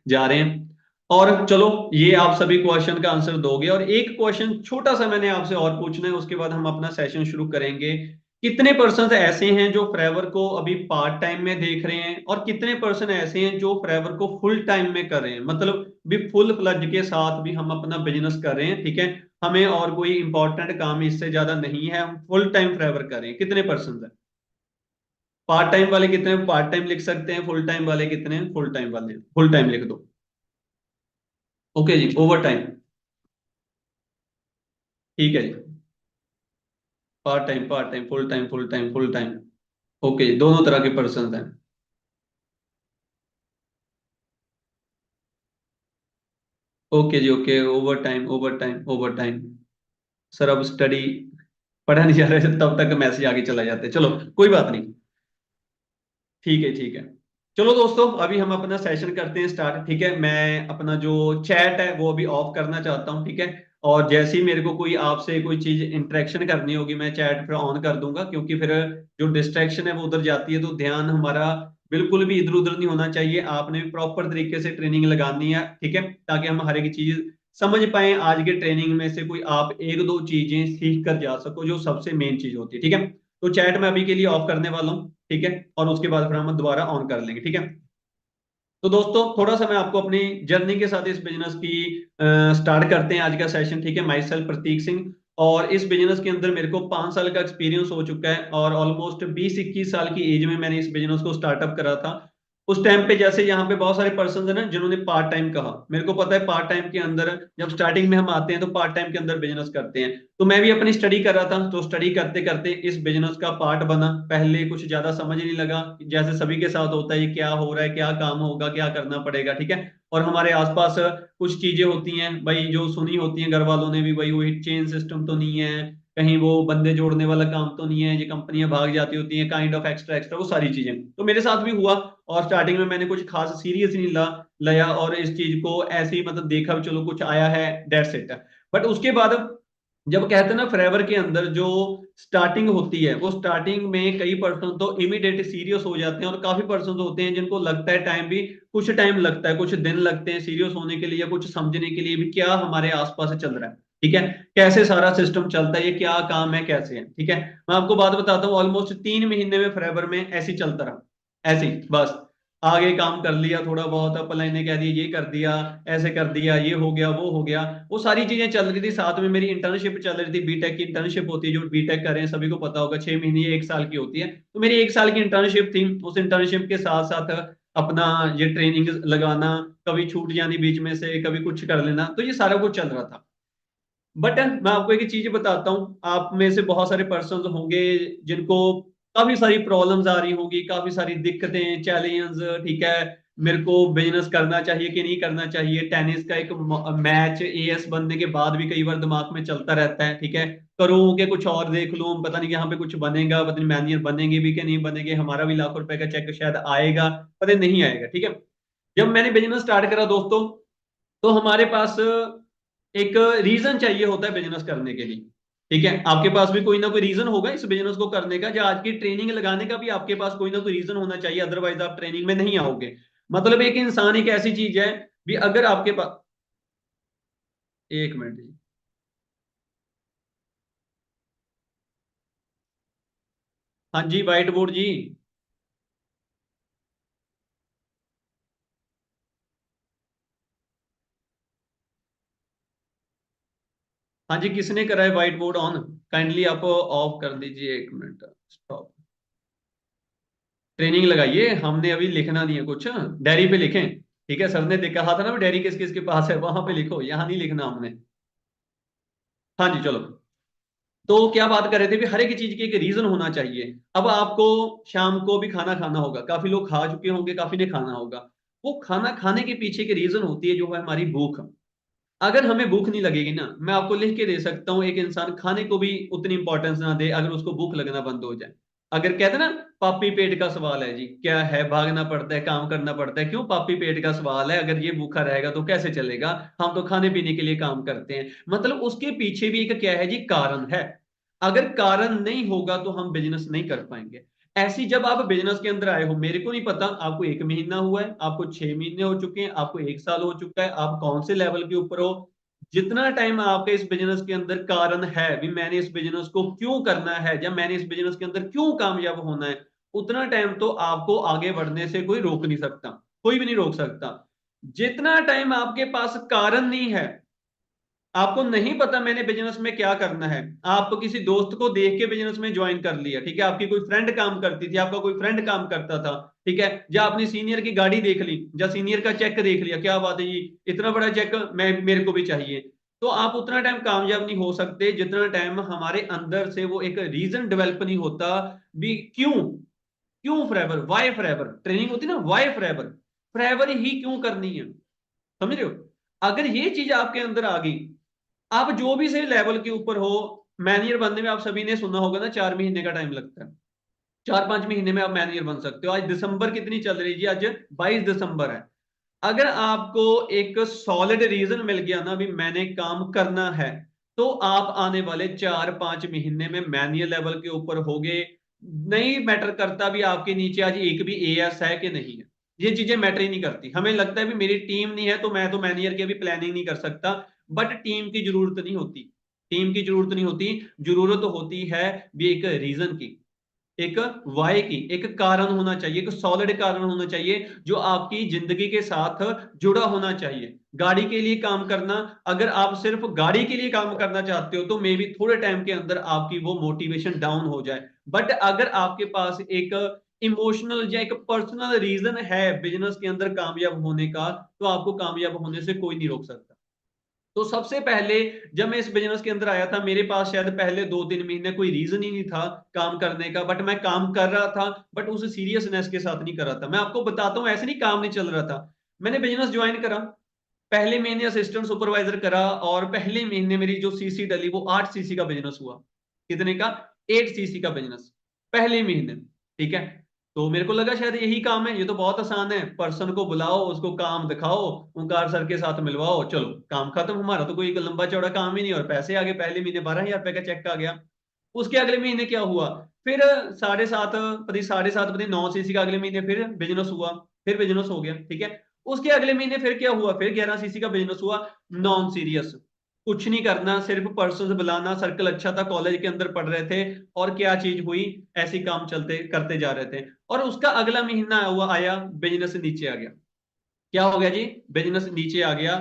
F: जा रहे हैं। और चलो, ये आप सभी क्वेश्चन का आंसर दोगे, और एक क्वेश्चन छोटा सा मैंने आपसे और पूछना है, उसके बाद हम अपना सेशन शुरू करेंगे। कितने पर्सन ऐसे हैं जो फ्रेवर को अभी पार्ट टाइम में देख रहे हैं, और कितने पर्सन ऐसे हैं जो फ्रेवर को फुल टाइम में कर रहे हैं, मतलब भी फुल फ्लज के साथ भी हम अपना बिजनेस कर रहे हैं, ठीक है। हमें और कोई इंपॉर्टेंट काम इससे ज्यादा नहीं है, हम फुल टाइम फ्रेवर कर रहे हैं। कितने पर्सन है, पार्ट टाइम वाले कितने, पार्ट टाइम लिख सकते हैं, फुल टाइम वाले कितने हैं, फुल टाइम वाले, फुल टाइम लिख दो। ओके जी, ओवर टाइम, ठीक है जी। Part time, part time, full time, full time, full time. Okay ji, दोनों तरह के पर्सन हैं। Okay ji, okay, overtime, overtime, overtime. Sir अब स्टडी पढ़ा नहीं जा रहा है, तब तक मैसेज आगे चला जाते हैं, चलो कोई बात नहीं, ठीक है, ठीक है। चलो दोस्तों, अभी हम अपना सेशन करते हैं स्टार्ट, ठीक है। मैं अपना जो चैट है वो अभी ऑफ करना चाहता हूँ, ठीक है। और जैसे ही मेरे को कोई आपसे कोई चीज इंटरेक्शन करनी होगी मैं चैट फिर ऑन कर दूंगा, क्योंकि फिर जो डिस्ट्रैक्शन है वो उधर जाती है, तो ध्यान हमारा बिल्कुल भी इधर उधर नहीं होना चाहिए। आपने भी प्रॉपर तरीके से ट्रेनिंग लगानी है, ठीक है, ताकि हम हर एक चीज समझ पाए। आज के ट्रेनिंग में से कोई आप एक दो चीजें सीख कर जा सको, जो सबसे मेन चीज होती है, ठीक है। तो चैट मैं अभी के लिए ऑफ करने वाला हूँ, ठीक है, और उसके बाद फिर हम दोबारा ऑन कर लेंगे, ठीक है। तो दोस्तों थोड़ा सा मैं आपको अपनी जर्नी के साथ इस बिजनेस की स्टार्ट करते हैं आज का सेशन, ठीक है। माई सेल्फ प्रतीक सिंह, और इस बिजनेस के अंदर मेरे को 5 साल का एक्सपीरियंस हो चुका है, और ऑलमोस्ट 20-21 साल की एज में मैंने इस बिजनेस को स्टार्टअप करा था। उस टाइम पे जैसे यहाँ पे बहुत सारे पर्सन है ना जिन्होंने पार्ट टाइम कहा, मेरे को पता है पार्ट टाइम के अंदर जब स्टार्टिंग में हम आते हैं तो पार्ट टाइम के अंदर बिजनेस करते हैं। तो मैं भी अपनी स्टडी कर रहा था, तो स्टडी करते करते इस बिजनेस का पार्ट बना। पहले कुछ ज्यादा समझ नहीं लगा, जैसे सभी के साथ होता है, ये क्या हो रहा है, क्या काम होगा, क्या करना पड़ेगा, ठीक है। और हमारे आसपास कुछ चीजें होती हैं भाई जो सुनी होती हैं घर वालों ने भी, भाई वही चेन सिस्टम तो नहीं है, कहीं वो बंदे जोड़ने वाला काम तो नहीं है, ये कंपनियां भाग जाती होती हैं, काइंड ऑफ एक्स्ट्रा एक्स्ट्रा वो सारी चीजें तो मेरे साथ भी हुआ। और स्टार्टिंग में मैंने कुछ खास सीरियस नहीं लिया, और इस चीज को ऐसे ही मतलब देखा भी चलो कुछ आया है, दैट्स इट। बट उसके बाद जब कहते हैं ना फॉरएवर के अंदर जो स्टार्टिंग होती है, वो स्टार्टिंग में कई पर्सन तो इमीडिएट सीरियस हो जाते हैं, और काफी पर्सन होते हैं जिनको लगता है टाइम भी, कुछ टाइम लगता है, कुछ दिन लगते हैं सीरियस होने के लिए या कुछ समझने के लिए भी क्या हमारे आसपास चल रहा है, ठीक है, कैसे सारा सिस्टम चलता है, ये क्या काम है, कैसे है, ठीक है। मैं आपको बात बताता हूँ, ऑलमोस्ट 3 महीने में फॉरएवर में ऐसे ही चलता रहा, ऐसे ही बस आगे काम कर लिया, थोड़ा बहुत अपलाइन ने कह दिया ये कर दिया, ऐसे कर दिया, ये हो गया वो हो गया, वो सारी चीजें चल रही थी। साथ में मेरी इंटर्नशिप चल रही थी, बीटेक की इंटर्नशिप होती है, जो बीटेक कर रहे हैं सभी को पता होगा, 6 महीने 1 साल की होती है। तो मेरी 1 साल की इंटर्नशिप थी, उस इंटर्नशिप के साथ साथ अपना ये ट्रेनिंग लगाना, कभी छूट जानी बीच में से, कभी कुछ कर लेना, तो ये सारा कुछ चल रहा था। बट मैं आपको एक चीज बताता हूँ, आप में से बहुत सारे पर्सन होंगे जिनको काफी सारी प्रॉब्लम्स आ रही होंगी, काफी सारी दिक्कतें, चैलेंज, ठीक है, मेरे को बिजनेस करना चाहिए कि नहीं करना चाहिए। टेनिस का एक मैच एएस बनने के बाद भी कई बार दिमाग में चलता रहता है, ठीक है, करूं कि कुछ और देख लूं, पता नहीं यहाँ पे कुछ बनेगा, पता नहीं मैनेजर बनेंगे भी कि नहीं बनेंगे, हमारा भी लाखों रुपए का चेक शायद आएगा, पता नहीं आएगा, ठीक है। जब मैंने बिजनेस स्टार्ट करा दोस्तों, तो हमारे पास एक रीजन चाहिए होता है बिजनेस करने के लिए, ठीक है। आपके पास भी कोई ना कोई रीजन होगा इस बिजनेस को करने का, या आज की ट्रेनिंग लगाने का भी आपके पास कोई ना कोई रीजन होना चाहिए, अदरवाइज आप ट्रेनिंग में नहीं आओगे। मतलब एक इंसान एक ऐसी चीज है भी, अगर आपके पास, एक मिनट जी, हाँ जी व्हाइट बोर्ड जी, हाँ जी, किसने करा है व्हाइट बोर्ड ऑन? काइंडली आप ऑफ कर दीजिए, एक मिनट, स्टॉप। ट्रेनिंग लगाइए, हमने अभी लिखना नहीं है कुछ, डायरी पे लिखें, ठीक है। सर ने कहा था ना डायरी किस किस के पास है, वहां पे लिखो, यहाँ नहीं लिखना हमने। हाँ जी चलो, तो क्या बात कर रहे थे भी, हर एक चीज की एक रीजन होना चाहिए। अब आपको शाम को भी खाना खाना होगा, काफी लोग खा चुके होंगे, काफी ने खाना होगा। वो खाना खाने के पीछे की रीजन होती है जो है हमारी भूख। अगर हमें भूख नहीं लगेगी ना, मैं आपको लिख के दे सकता हूँ, एक इंसान खाने को भी उतनी इंपॉर्टेंस ना दे अगर उसको भूख लगना बंद हो जाए। अगर कहते हैं ना पापी पेट का सवाल है जी, क्या है, भागना पड़ता है, काम करना पड़ता है, क्यों पापी पेट का सवाल है, अगर ये भूखा रहेगा तो कैसे चलेगा, हम तो खाने पीने के लिए काम करते हैं। मतलब उसके पीछे भी एक क्या है जी, कारण है। अगर कारण नहीं होगा तो हम बिजनेस नहीं कर पाएंगे। ऐसी जब आप बिजनेस के अंदर आए हो, मेरे को नहीं पता आपको 1 महीना हुआ है, आपको 6 महीने हो चुके हैं, आपको 1 साल हो चुका है, आप कौन से लेवल के ऊपर हो। जितना टाइम आपके इस बिजनेस के अंदर कारण है भी, मैंने इस बिजनेस को क्यों करना है, या मैंने इस बिजनेस के अंदर क्यों कामयाब होना है, उतना टाइम तो आपको आगे बढ़ने से कोई रोक नहीं सकता, कोई भी नहीं रोक सकता। जितना टाइम आपके पास कारण नहीं है, आपको नहीं पता मैंने बिजनेस में क्या करना है, आप किसी दोस्त को देख के बिजनेस में ज्वाइन कर लिया, ठीक है, आपकी कोई फ्रेंड काम करती थी, आपका कोई फ्रेंड काम करता था, ठीक है, या आपने सीनियर की गाड़ी देख ली, या सीनियर का चेक देख लिया, क्या बात है जी, इतना बड़ा चेक मैं मेरे को भी चाहिए। तो आप उतना टाइम कामयाब नहीं हो सकते जितना टाइम हमारे अंदर से वो एक रीजन डेवलप नहीं होता भी, क्यों, क्यों फॉरएवर, व्हाई फॉरएवर, ट्रेनिंग होती है ना, व्हाई फॉरएवर, फॉरएवर ही क्यों करनी है, समझ रहे हो। अगर ये चीज आपके अंदर आ गई, आप जो भी सही लेवल के ऊपर हो, मैनेजर बनने में आप सभी ने सुना होगा ना 4 महीने का टाइम लगता है, 4-5 महीने में आप मैनेजर बन सकते हो। आज दिसंबर कितनी चल रही है जी, आज 22 दिसंबर है। अगर आपको एक सॉलिड रीजन मिल गया ना भी मैंने काम करना है, तो आप आने वाले 4-5 महीने में मैनुअल लेवल के ऊपर होगे। नहीं मैटर करता भी आपके नीचे आज एक भी एएस है कि नहीं है, ये चीजें मैटर ही नहीं करती। हमें लगता है भी मेरी टीम नहीं है तो मैं तो मैनेजर की भी प्लानिंग नहीं कर सकता, बट टीम की जरूरत नहीं होती। टीम की जरूरत नहीं होती, जरूरत होती है भी एक रीजन की, एक वाई की, एक कारण होना चाहिए, एक सॉलिड कारण होना चाहिए जो आपकी जिंदगी के साथ जुड़ा होना चाहिए। गाड़ी के लिए काम करना, अगर आप सिर्फ गाड़ी के लिए काम करना चाहते हो तो मे बी थोड़े टाइम के अंदर आपकी वो मोटिवेशन डाउन हो जाए, बट अगर आपके पास एक इमोशनल या एक पर्सनल रीजन है बिजनेस के अंदर कामयाब होने का, तो आपको कामयाब होने से कोई नहीं रोक सकता। तो सबसे पहले जब मैं इस बिजनेस के अंदर आया था, मेरे पास शायद पहले 2-3 महीने कोई रीजन ही नहीं था काम करने का, बट मैं काम कर रहा था, बट उस सीरियसनेस के साथ नहीं कर रहा था। मैं आपको बताता हूँ, ऐसे नहीं काम नहीं चल रहा था। मैंने बिजनेस ज्वाइन करा, पहले महीने असिस्टेंट सुपरवाइजर करा, और पहले महीने मेरी जो सीसी डली वो 8 सीसी का बिजनेस हुआ। कितने का? 8 सीसी का बिजनेस पहले महीने। ठीक है, तो मेरे को लगा शायद यही काम है, ये तो बहुत आसान है, पर्सन को बुलाओ, उसको काम दिखाओ, ओंकार सर के साथ मिलवाओ, चलो काम खत्म। हमारा तो कोई लंबा चौड़ा काम ही नहीं, और पैसे आ गए। पहले महीने 12,000 रुपए का चेक आ गया। उसके अगले महीने क्या हुआ, फिर 9 सीसी का अगले महीने फिर बिजनेस हुआ, फिर बिजनेस हो गया। ठीक है, उसके अगले महीने फिर क्या हुआ, फिर 11 सीसी का बिजनेस हुआ। नॉन सीरियस, कुछ नहीं करना, सिर्फ पर्सन बुलाना, सर्कल अच्छा था, कॉलेज के अंदर पढ़ रहे थे, और क्या चीज हुई, ऐसे काम चलते करते जा रहे थे। और उसका अगला महीना हुआ, आया, बिजनेस नीचे आ गया। क्या हो गया जी? बिजनेस नीचे आ गया।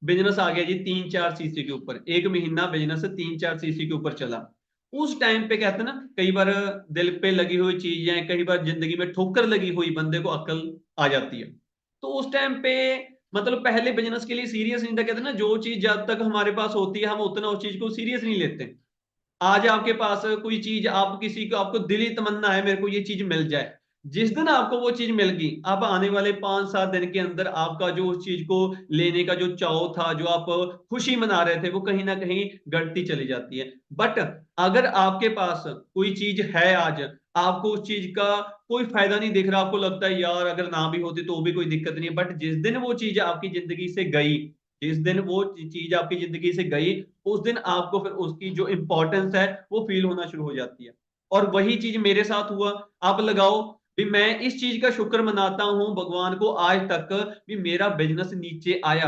F: बिजनेस आ गया जी 3-4 सीसी के ऊपर। एक महीना बिजनेस 3-4 सीसी के ऊपर चला। उस टाइम पे कहते हैं ना, कई बार दिल पे लगी हुई चीजें, कई बार जिंदगी में ठोकर लगी हुई, बंदे को अकल आ जाती है। तो उस टाइम पे मतलब पहले बिजनेस के लिए सीरियस नहीं था। कहते हैं ना, जो चीज जब तक हमारे पास होती है हम उतना उस चीज को सीरियस नहीं लेते। आज आपके पास कोई चीज, आप किसी को, आपको दिली तमन्ना है मेरे को ये चीज मिल जाए, जिस दिन आपको वो चीज मिल गई, आप आने वाले 5-7 दिन के अंदर आपका जो उस चीज को लेने का जो चाव था, जो आप खुशी मना रहे थे, वो कहीं ना कहीं घटती चली जाती है। बट अगर आपके पास कोई चीज है आज, आपको उस चीज का कोई फायदा नहीं दिख रहा, आपको लगता है यार अगर ना भी होती तो भी कोई दिक्कत नहीं, बट जिस दिन वो चीज आपकी जिंदगी से गई, जिस दिन वो चीज आपकी जिंदगी से गई, उस दिन आपको फिर उसकी जो इंपॉर्टेंस है वो फील होना शुरू हो जाती है। और वही चीज मेरे साथ हुआ। आप लगाओ भी, मैं इस चीज का शुक्र मनाता हूं भगवान को आज तक भी मेरा बिजनेस नीचे आया।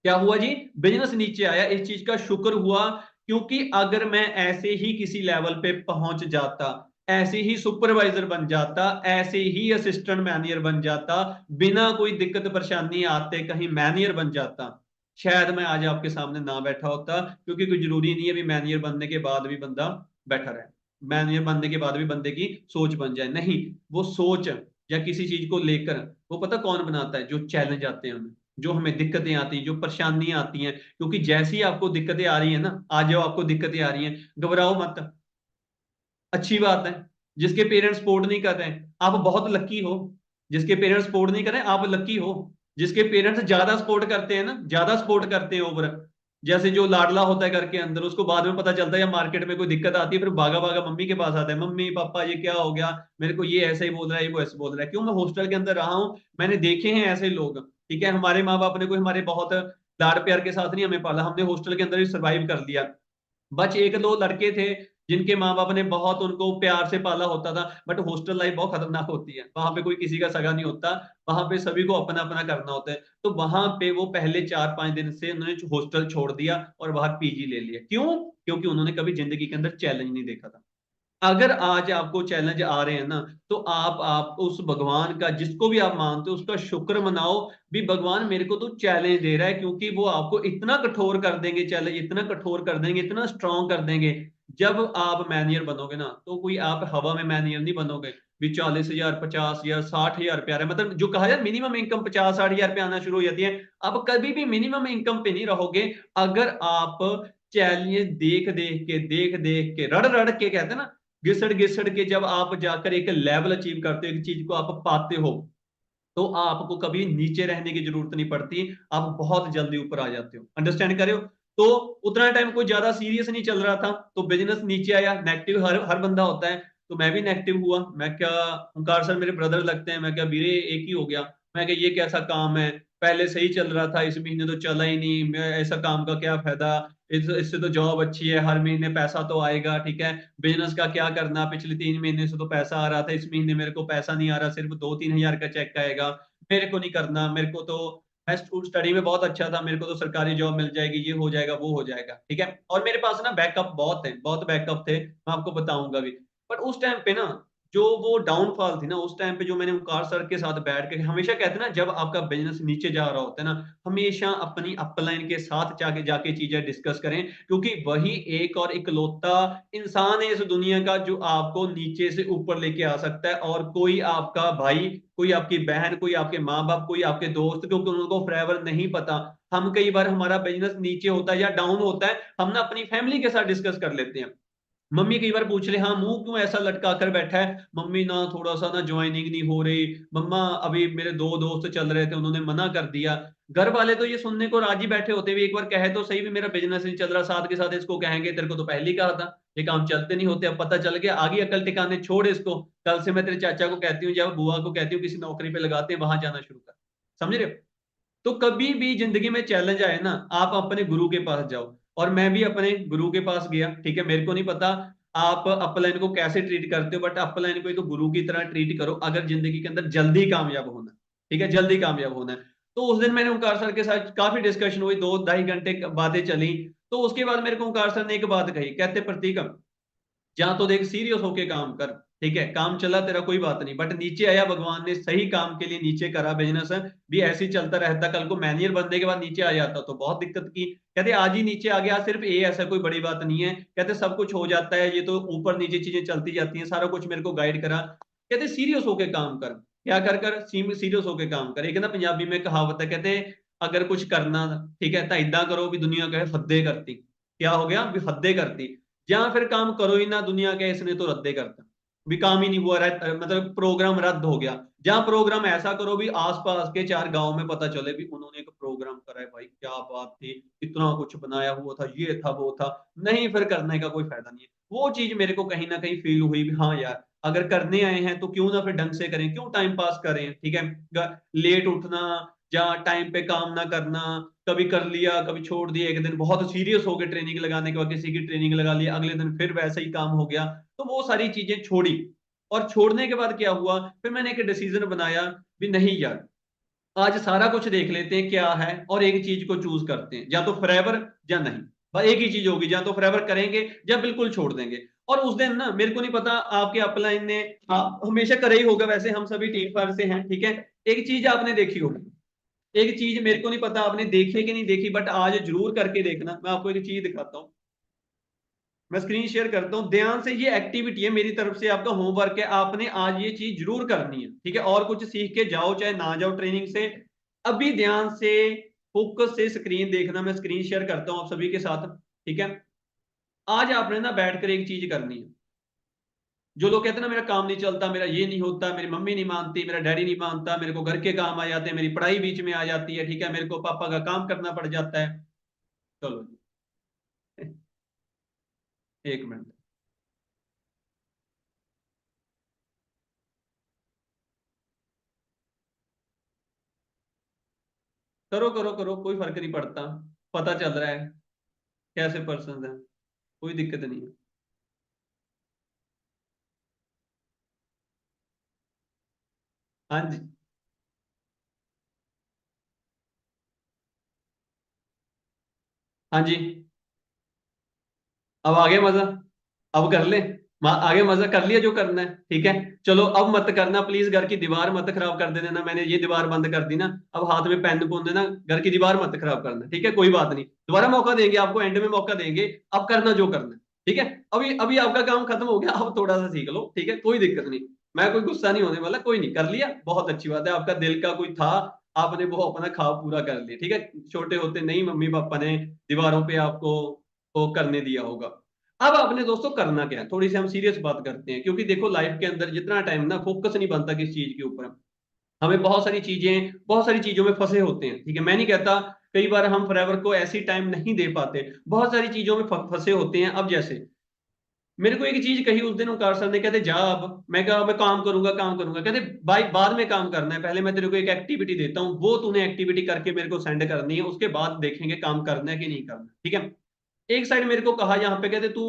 F: क्या हुआ जी? बिजनेस नीचे आया, इस चीज का शुक्र हुआ। क्योंकि अगर मैं ऐसे ही किसी लेवल पे पहुंच जाता, ऐसे ही सुपरवाइजर बन जाता, ऐसे ही असिस्टेंट मैनेजर बन जाता, बिना कोई दिक्कत परेशानी आते कहीं मैनेजर बन जाता, शायद मैं आज आपके सामने ना बैठा होता। क्योंकि कोई जरूरी नहीं है भी मैनेजर बनने के बाद भी बंदा बैठा रहे, मैनेजर बनने के बाद भी बंदे की सोच बन जाए। नहीं, वो सोच या किसी चीज को लेकर वो पता कौन बनाता है? जो चैलेंज आते हैं हमें, जो हमें दिक्कतें आती हैं, जो परेशानियां आती हैं। क्योंकि जैसी आपको दिक्कतें आ रही है ना, आज जो आपको दिक्कतें आ रही हैं, घबराओ मत, अच्छी बात है। जिसके पेरेंट्स सपोर्ट नहीं कर रहे हैं, आप बहुत लकी हो। जिसके पेरेंट्स सपोर्ट नहीं कर रहे हैं, आप लकी हो। जिसके पेरेंट्स ज्यादा सपोर्ट करते हैं ना, ज्यादा सपोर्ट करते हैं ओवर, जैसे जो लाडला होता है घर के अंदर, उसको बाद में पता चलता है या मार्केट में कोई दिक्कत आती है, फिर भागा भागा मम्मी के पास आता है, मम्मी पापा ये क्या हो गया, मेरे को ये ऐसे ही बोल रहा है, ये वो ऐसे बोल रहा है। क्यों? मैं हॉस्टल के अंदर रहा हूं, मैंने देखे हैं ऐसे लोग। ठीक है, हमारे माँ बाप ने कोई हमारे बहुत लाड प्यार के साथ नहीं हमें पाला, हमने हॉस्टल के अंदर ही सर्वाइव कर लिया। बस एक दो लड़के थे जिनके माँ बाप ने बहुत उनको प्यार से पाला होता था। बट हॉस्टल लाइफ बहुत खतरनाक होती है, वहां पे कोई किसी का सगा नहीं होता, वहां पे सभी को अपना अपना करना होता है। तो वहां पे वो पहले 4-5 दिन से उन्होंने हॉस्टल छोड़ दिया और बाहर पीजी ले लिया। क्यों? क्योंकि उन्होंने कभी जिंदगी के अंदर चैलेंज नहीं देखा था। अगर आज आपको चैलेंज आ रहे हैं ना, तो आप उस भगवान का, जिसको भी आप मानते हो, उसका शुक्र मनाओ भी भगवान मेरे को तो चैलेंज दे रहा है। क्योंकि वो आपको इतना कठोर कर देंगे, चैलेंज इतना कठोर कर देंगे, इतना स्ट्रांग कर देंगे। जब आप मैनेजर बनोगे ना, तो कोई आप हवा में मैनेजर नहीं बनोगे भी 40,000 50,000 60,000 रुपया है, मतलब जो कहा जाए मिनिमम इनकम 50-60,000 रुपया आना शुरू हो जाती है। आप कभी भी मिनिमम इनकम पे नहीं रहोगे। अगर आप चैलेंज देख देख के रड़ रड़ के, कहते हैं ना, घिसड़ घिसड़ के जब आप जाकर एक लेवल अचीव करते हो, एक चीज को आप पाते हो, तो आपको कभी नीचे रहने की जरूरत नहीं पड़ती, आप बहुत जल्दी ऊपर आ जाते हो। अंडरस्टैंड करे हो? तो उतना टाइम कोई ज्यादा सीरियस नहीं चल रहा था, तो बिजनेस नीचे आया। नेगेटिव हर हर बंदा होता है, तो मैं भी नेगेटिव हुआ। मैं क्या, ओंकार सर मेरे ब्रदर लगते हैं, मैं क्या वीरे एक ही हो गया। मैं कि ये कैसा काम है, पहले सही चल रहा था, इस महीने तो चला ही नहीं, मैं ऐसा काम का क्या फायदा, इससे तो जॉब अच्छी है, हर महीने पैसा तो आएगा, ठीक है, बिजनेस का क्या करना, पिछले 3 महीने से तो पैसा आ रहा था, इस महीने मेरे को पैसा नहीं आ रहा, सिर्फ 2-3 हजार का चेक आएगा, मेरे को नहीं करना, मेरे को तो मैं स्टडी में बहुत अच्छा था, मेरे को तो सरकारी जॉब मिल जाएगी, ये हो जाएगा वो हो जाएगा, ठीक है। और मेरे पास ना बैकअप बहुत है, बहुत बैकअप थे, मैं आपको बताऊंगा भी। बट उस टाइम पे ना जो वो डाउनफॉल थी ना, उस टाइम पे जो मैंने ओमकार सर के साथ बैठ के, हमेशा कहते हैं ना जब आपका बिजनेस नीचे जा रहा होता है ना, हमेशा अपनी अपलाइन के साथ जाके जाके चीजें डिस्कस करें, क्योंकि वही एक और इकलौता इंसान है इस दुनिया का जो आपको नीचे से ऊपर लेके आ सकता है। और कोई आपका भाई, कोई आपकी बहन, कोई आपके माँ बाप, कोई आपके दोस्त, क्योंकि उनको फॉरएवर नहीं पता। हम कई बार हमारा बिजनेस नीचे होता है या डाउन होता है, हम ना अपनी फैमिली के साथ डिस्कस कर लेते हैं। मम्मी कई बार पूछ रहे, हाँ मुंह क्यों ऐसा लटका कर बैठा है, मम्मी ना थोड़ा सा ना ज्वाइनिंग नहीं हो रही, मम्मा अभी मेरे 2 दोस्त चल रहे थे उन्होंने मना कर दिया। घर वाले तो ये सुनने को राजी बैठे होते हुए, एक बार कहे तो सही भी मेरा बिजनेस नहीं चल रहा, साथ के साथ इसको कहेंगे तेरे को तो पहले ही कहा था ये काम चलते नहीं होते, अब पता चल गया, आगे अकल टिकाने, छोड़ इसको, कल से मैं तेरे चाचा को कहती हूँ, जब बुआ को कहती हूँ किसी नौकरी पे लगाते हैं वहां जाना शुरू कर। समझ रहे हो? तो कभी भी जिंदगी में चैलेंज आए ना, आप अपने गुरु के पास जाओ। और मैं भी अपने गुरु के पास गया, ठीक है। मेरे को नहीं पता आप अपलाइन को कैसे ट्रीट करते हो, बट अपलाइन को तो गुरु की तरह ट्रीट करो अगर जिंदगी के अंदर जल्दी कामयाब होना है, ठीक है, जल्दी कामयाब होना है। तो उस दिन मैंने ओंकार सर के साथ काफी डिस्कशन हुई, 2-2.5 घंटे बातें चली। तो उसके बाद मेरे को ओंकार सर ने एक बात कही, कहते प्रतीक जहां तो देख सीरियस होके काम कर, ठीक है, काम चला तेरा कोई बात नहीं, बट नीचे आया भगवान ने सही काम के लिए नीचे करा, बिजनेस भी ऐसे ही चलता रहता, कल को मैनेजर बनने के बाद नीचे आ जाता तो बहुत दिक्कत की। कहते आज ही नीचे आ गया, सिर्फ ये ऐसा कोई बड़ी बात नहीं है, कहते सब कुछ हो जाता है, ये तो ऊपर नीचे चीजें चलती जाती हैं, सारा कुछ मेरे को गाइड करा। कहते सीरियस होके काम कर, क्या कर कर सीरियस होके काम कर। एक ना पंजाबी में कहावत है, कहते अगर कुछ करना, ठीक है, तो इदा करो भी दुनिया कहे हद्दे करती, क्या हो गया भी हद्दे करती, या फिर काम करो ही ना, दुनिया के इसने तो रद्दे करता, भी काम ही नहीं हुआ, मतलब प्रोग्राम रद्द हो गया। जहां प्रोग्राम ऐसा करो भी आसपास के 4 गांव में पता चले भी उन्होंने एक प्रोग्राम करा है, भाई क्या बात थी, इतना कुछ बनाया हुआ था, ये था वो था, नहीं फिर करने का कोई फायदा नहीं है। वो चीज मेरे को कहीं ना कहीं फील हुई भी हाँ यार, अगर करने आए हैं तो क्यों ना फिर ढंग से करें, क्यों टाइम पास करें, ठीक है। लेट उठना या टाइम पे काम ना करना, कभी कर लिया कभी छोड़ दिया, एक दिन बहुत सीरियस हो गए ट्रेनिंग लगाने के बाद किसी की ट्रेनिंग लगा लिया, अगले दिन फिर वैसा ही काम हो गया, तो वो सारी चीजें छोड़ी। और छोड़ने के बाद क्या हुआ, फिर मैंने एक डिसीजन बनाया भी नहीं यार, आज सारा कुछ देख लेते हैं क्या है, और एक चीज को चूज करते हैं, या तो फॉरएवर या नहीं, बस एक ही चीज होगी, या तो फॉरएवर करेंगे या बिल्कुल छोड़ देंगे। और उस दिन ना मेरे को नहीं पता आपके अपलाइन ने, आप हमेशा करे ही होगा, वैसे हम सभी टीम पर से हैं, ठीक है। एक चीज आपने देखी होगी, एक चीज मेरे को नहीं पता आपने देखी कि नहीं देखी, बट आज जरूर करके देखना। मैं आपको एक चीज दिखाता हूँ, मैं स्क्रीन शेयर करता हूँ ध्यान से, ये एक्टिविटी है मेरी तरफ से, आपका होमवर्क है, आपने आज ये चीज जरूर करनी है, ठीक है। और कुछ सीख के जाओ चाहे ना जाओ ट्रेनिंग से, अभी ध्यान से फोकस से स्क्रीन देखना। मैं स्क्रीन शेयर करता हूँ आप सभी के साथ, ठीक है। आज आपने ना बैठकर एक चीज करनी है। जो लोग कहते हैं ना मेरा काम नहीं चलता, मेरा ये नहीं होता, मेरी मम्मी नहीं मानती, मेरा डैडी नहीं मानता, मेरे को घर के काम आ जाते हैं, मेरी पढ़ाई बीच में आ जाती है, ठीक है, मेरे को पापा का काम करना पड़ जाता है। चलो जी, एक मिनट, करो करो करो, कोई फर्क नहीं पड़ता, पता चल रहा है कैसे पर्सन है, कोई दिक्कत नहीं है। हाँ जी, हाँ जी, अब आगे मजा, अब कर ले, आगे मजा कर लिया जो करना है, ठीक है। चलो अब मत करना प्लीज, घर की दीवार मत खराब कर देना, मैंने ये दीवार बंद कर दी ना, अब हाथ में पेन पोन देना, घर की दीवार मत खराब करना, ठीक है, कोई बात नहीं, दोबारा मौका देंगे आपको, एंड में मौका देंगे, अब करना जो करना है, ठीक है। अभी अभी आपका काम खत्म हो गया, अब थोड़ा सा सीख लो, ठीक है, कोई दिक्कत नहीं, मैं कोई गुस्सा नहीं होने वाला, कोई नहीं, कर लिया बहुत अच्छी बात है, आपका दिल का कोई था, आपने वो अपना ख्वाब पूरा कर लिया, ठीक है। छोटे होते नहीं मम्मी पापा ने दीवारों पे आपको वो करने दिया होगा। अब आपने दोस्तों करना क्या है, थोड़ी सी हम सीरियस बात करते हैं, क्योंकि देखो लाइफ के अंदर जितना टाइम ना फोकस नहीं बनता किस चीज के ऊपर, हमें बहुत सारी चीजों में फंसे होते हैं, ठीक है। मैं नहीं कहता कई बार हम फॉरएवर को ऐसी टाइम नहीं दे पाते, बहुत सारी चीजों में फंसे होते हैं। अब जैसे मेरे को एक चीज कही उस दिन ओंकार सर ने, कहते जा अब। मैं कहा मैं काम करूंगा काम करूंगा। कहते भाई बाद में काम करना है, पहले मैं तेरे को एक एक्टिविटी देता हूँ, वो तूने एक्टिविटी करके मेरे को सेंड करनी है, उसके बाद देखेंगे काम करना है कि नहीं करना, ठीक है। एक साइड मेरे को कहा यहाँ पे, कहते तू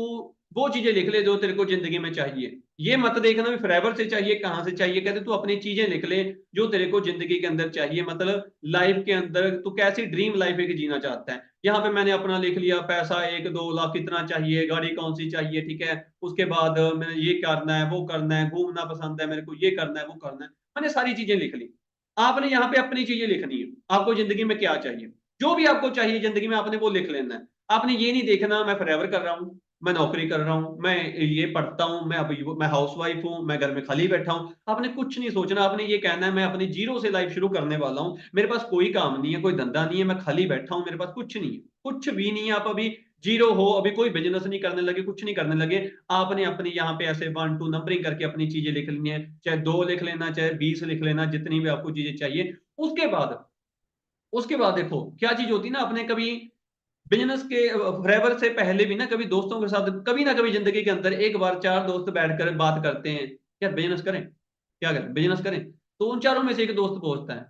F: वो चीजें लिख ले जो तेरे को जिंदगी में चाहिए, ये मत देखना भी फॉरएवर से चाहिए कहाँ से चाहिए। कहते तू अपनी चीजें लिख ले जो तेरे को जिंदगी के अंदर चाहिए, मतलब लाइफ के अंदर तू कैसी ड्रीम लाइफ एक जीना चाहता है। यहाँ पे मैंने अपना लिख लिया, पैसा 1-2 लाख कितना चाहिए, गाड़ी कौन सी चाहिए, ठीक है। उसके बाद मैंने ये करना है वो करना है, घूमना पसंद है मेरे को, ये करना है वो करना है, मैंने सारी चीजें लिख ली। आपने यहाँ पे अपनी चीजें लिखनी है, आपको जिंदगी में क्या चाहिए, जो भी आपको चाहिए जिंदगी में आपने वो लिख लेना है। आपने ये नहीं देखना मैं फॉरएवर कर रहा हूँ, मैं नौकरी कर रहा हूँ, मैं ये पढ़ता हूँ, मैं हाउसवाइफ हूँ, मैं घर में खाली बैठा हूँ। आपने कुछ नहीं सोचना, आपने ये कहना है मैं अपनी जीरो से लाइफ शुरू करने वाला हूँ, मेरे पास कोई काम नहीं है, कोई धंधा नहीं है, मैं खाली बैठा हूँ, मेरे पास कुछ नहीं है, कुछ भी नहीं है। आप अभी जीरो हो, अभी कोई बिजनेस नहीं करने लगे, कुछ नहीं करने लगे। आपने अपनी यहाँ पे ऐसे 1-2 नंबरिंग करके अपनी चीजें लिख लेनी है, चाहे 2 लिख लेना, चाहे 20 लिख लेना, जितनी भी आपको चीजें चाहिए। उसके बाद देखो क्या चीज होती है ना, अपने कभी बिजनेस के फॉरएवर से पहले भी ना कभी दोस्तों के साथ कभी ना कभी जिंदगी के अंदर एक बार 4 दोस्त बैठकर बात करते हैं, यार बिजनेस करें, क्या करें, बिजनेस करें। तो उन चारों में से एक दोस्त पूछता है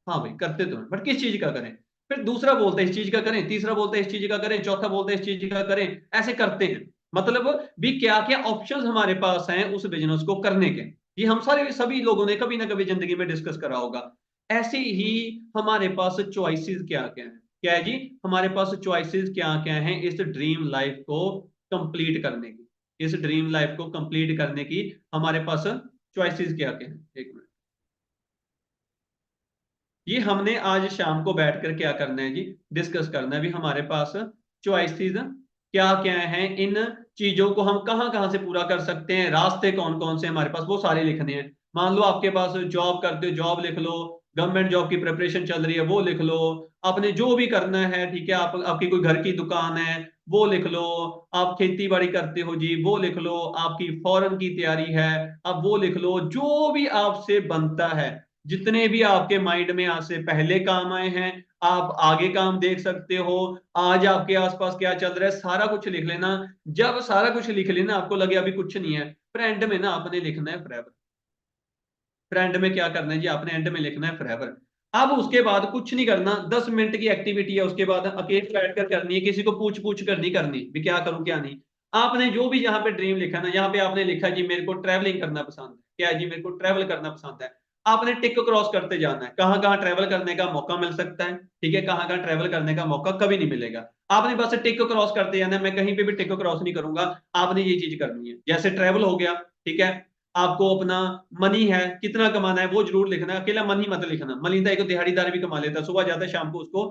F: हाँ भाई करते तो हैं बट किस चीज का करें। फिर दूसरा बोलता है इस चीज का करें, तीसरा बोलता है इस चीज का करें, चौथा बोलता है इस चीज का करें। ऐसे करते हैं, मतलब भी क्या क्या ऑप्शंस हमारे पास हैं उस बिजनेस को करने के। ये हम सारे सभी लोगों ने कभी ना कभी जिंदगी में डिस्कस करा होगा। ऐसे ही हमारे पास चॉइसेस क्या क्या है, क्या है जी, हमारे पास चॉइसेस क्या क्या हैं इस ड्रीम लाइफ को कंप्लीट करने की, इस ड्रीम लाइफ को कंप्लीट करने की हमारे पास चॉइसेस क्या क्या हैं। एक मिनट, ये हमने आज शाम को बैठकर क्या करना है जी, डिस्कस करना है भी हमारे पास चॉइसेस क्या क्या हैं, इन चीजों को हम कहां कहां से पूरा कर सकते हैं, रास्ते कौन कौन से हमारे पास, वो सारे लिखने हैं। मान लो आपके पास जॉब करते हो, जॉब लिख लो, गवर्नमेंट जॉब की प्रिपरेशन चल रही है वो लिख लो, आपने जो भी करना है, ठीक है, आप आपकी कोई घर की दुकान है वो लिख लो, आप खेती बाड़ी करते हो जी वो लिख लो, आपकी फॉरेन की तैयारी है आप वो लिख लो, जो भी आपसे बनता है, जितने भी आपके माइंड में आज से पहले काम आए हैं, आप आगे काम देख सकते हो, आज आपके आसपास क्या चल रहा है सारा कुछ लिख लेना। जब सारा कुछ लिख लेना आपको लगे अभी कुछ नहीं है, फिर एंड में ना आपने लिखना है फॉरएवर। फिर एंड में क्या करना है जी, आपने एंड में लिखना है फॉरएवर। अब उसके बाद कुछ नहीं करना, 10 मिनट की एक्टिविटी है, उसके बाद अकेले बैठकर करनी है, किसी को पूछ पूछ कर नहीं करनी भी क्या करूं क्या नहीं। आपने जो भी यहाँ पे ड्रीम लिखा ना, यहाँ पे आपने लिखा जी मेरे को ट्रैवलिंग करना पसंद है, क्या है जी मेरे को ट्रैवल करना पसंद है। आपने टिक क्रॉस करते जाना है, कहाँ कहाँ ट्रैवल करने का मौका मिल सकता है, ठीक है, कहाँ कहाँ ट्रैवल करने का मौका कभी नहीं मिलेगा। आपने बस टिक क्रॉस करते जाना है, मैं कहीं पे भी टिक क्रॉस नहीं करूंगा, आपने ये चीज करनी है। जैसे ट्रैवल हो गया, ठीक है, आपको अपना मनी है कितना कमाना है वो जरूर लिखना है, अकेला मनी मत लिखना, मलिंदा एक दिहाड़ीदार भी कमा लेता है, सुबह जाता है शाम को उसको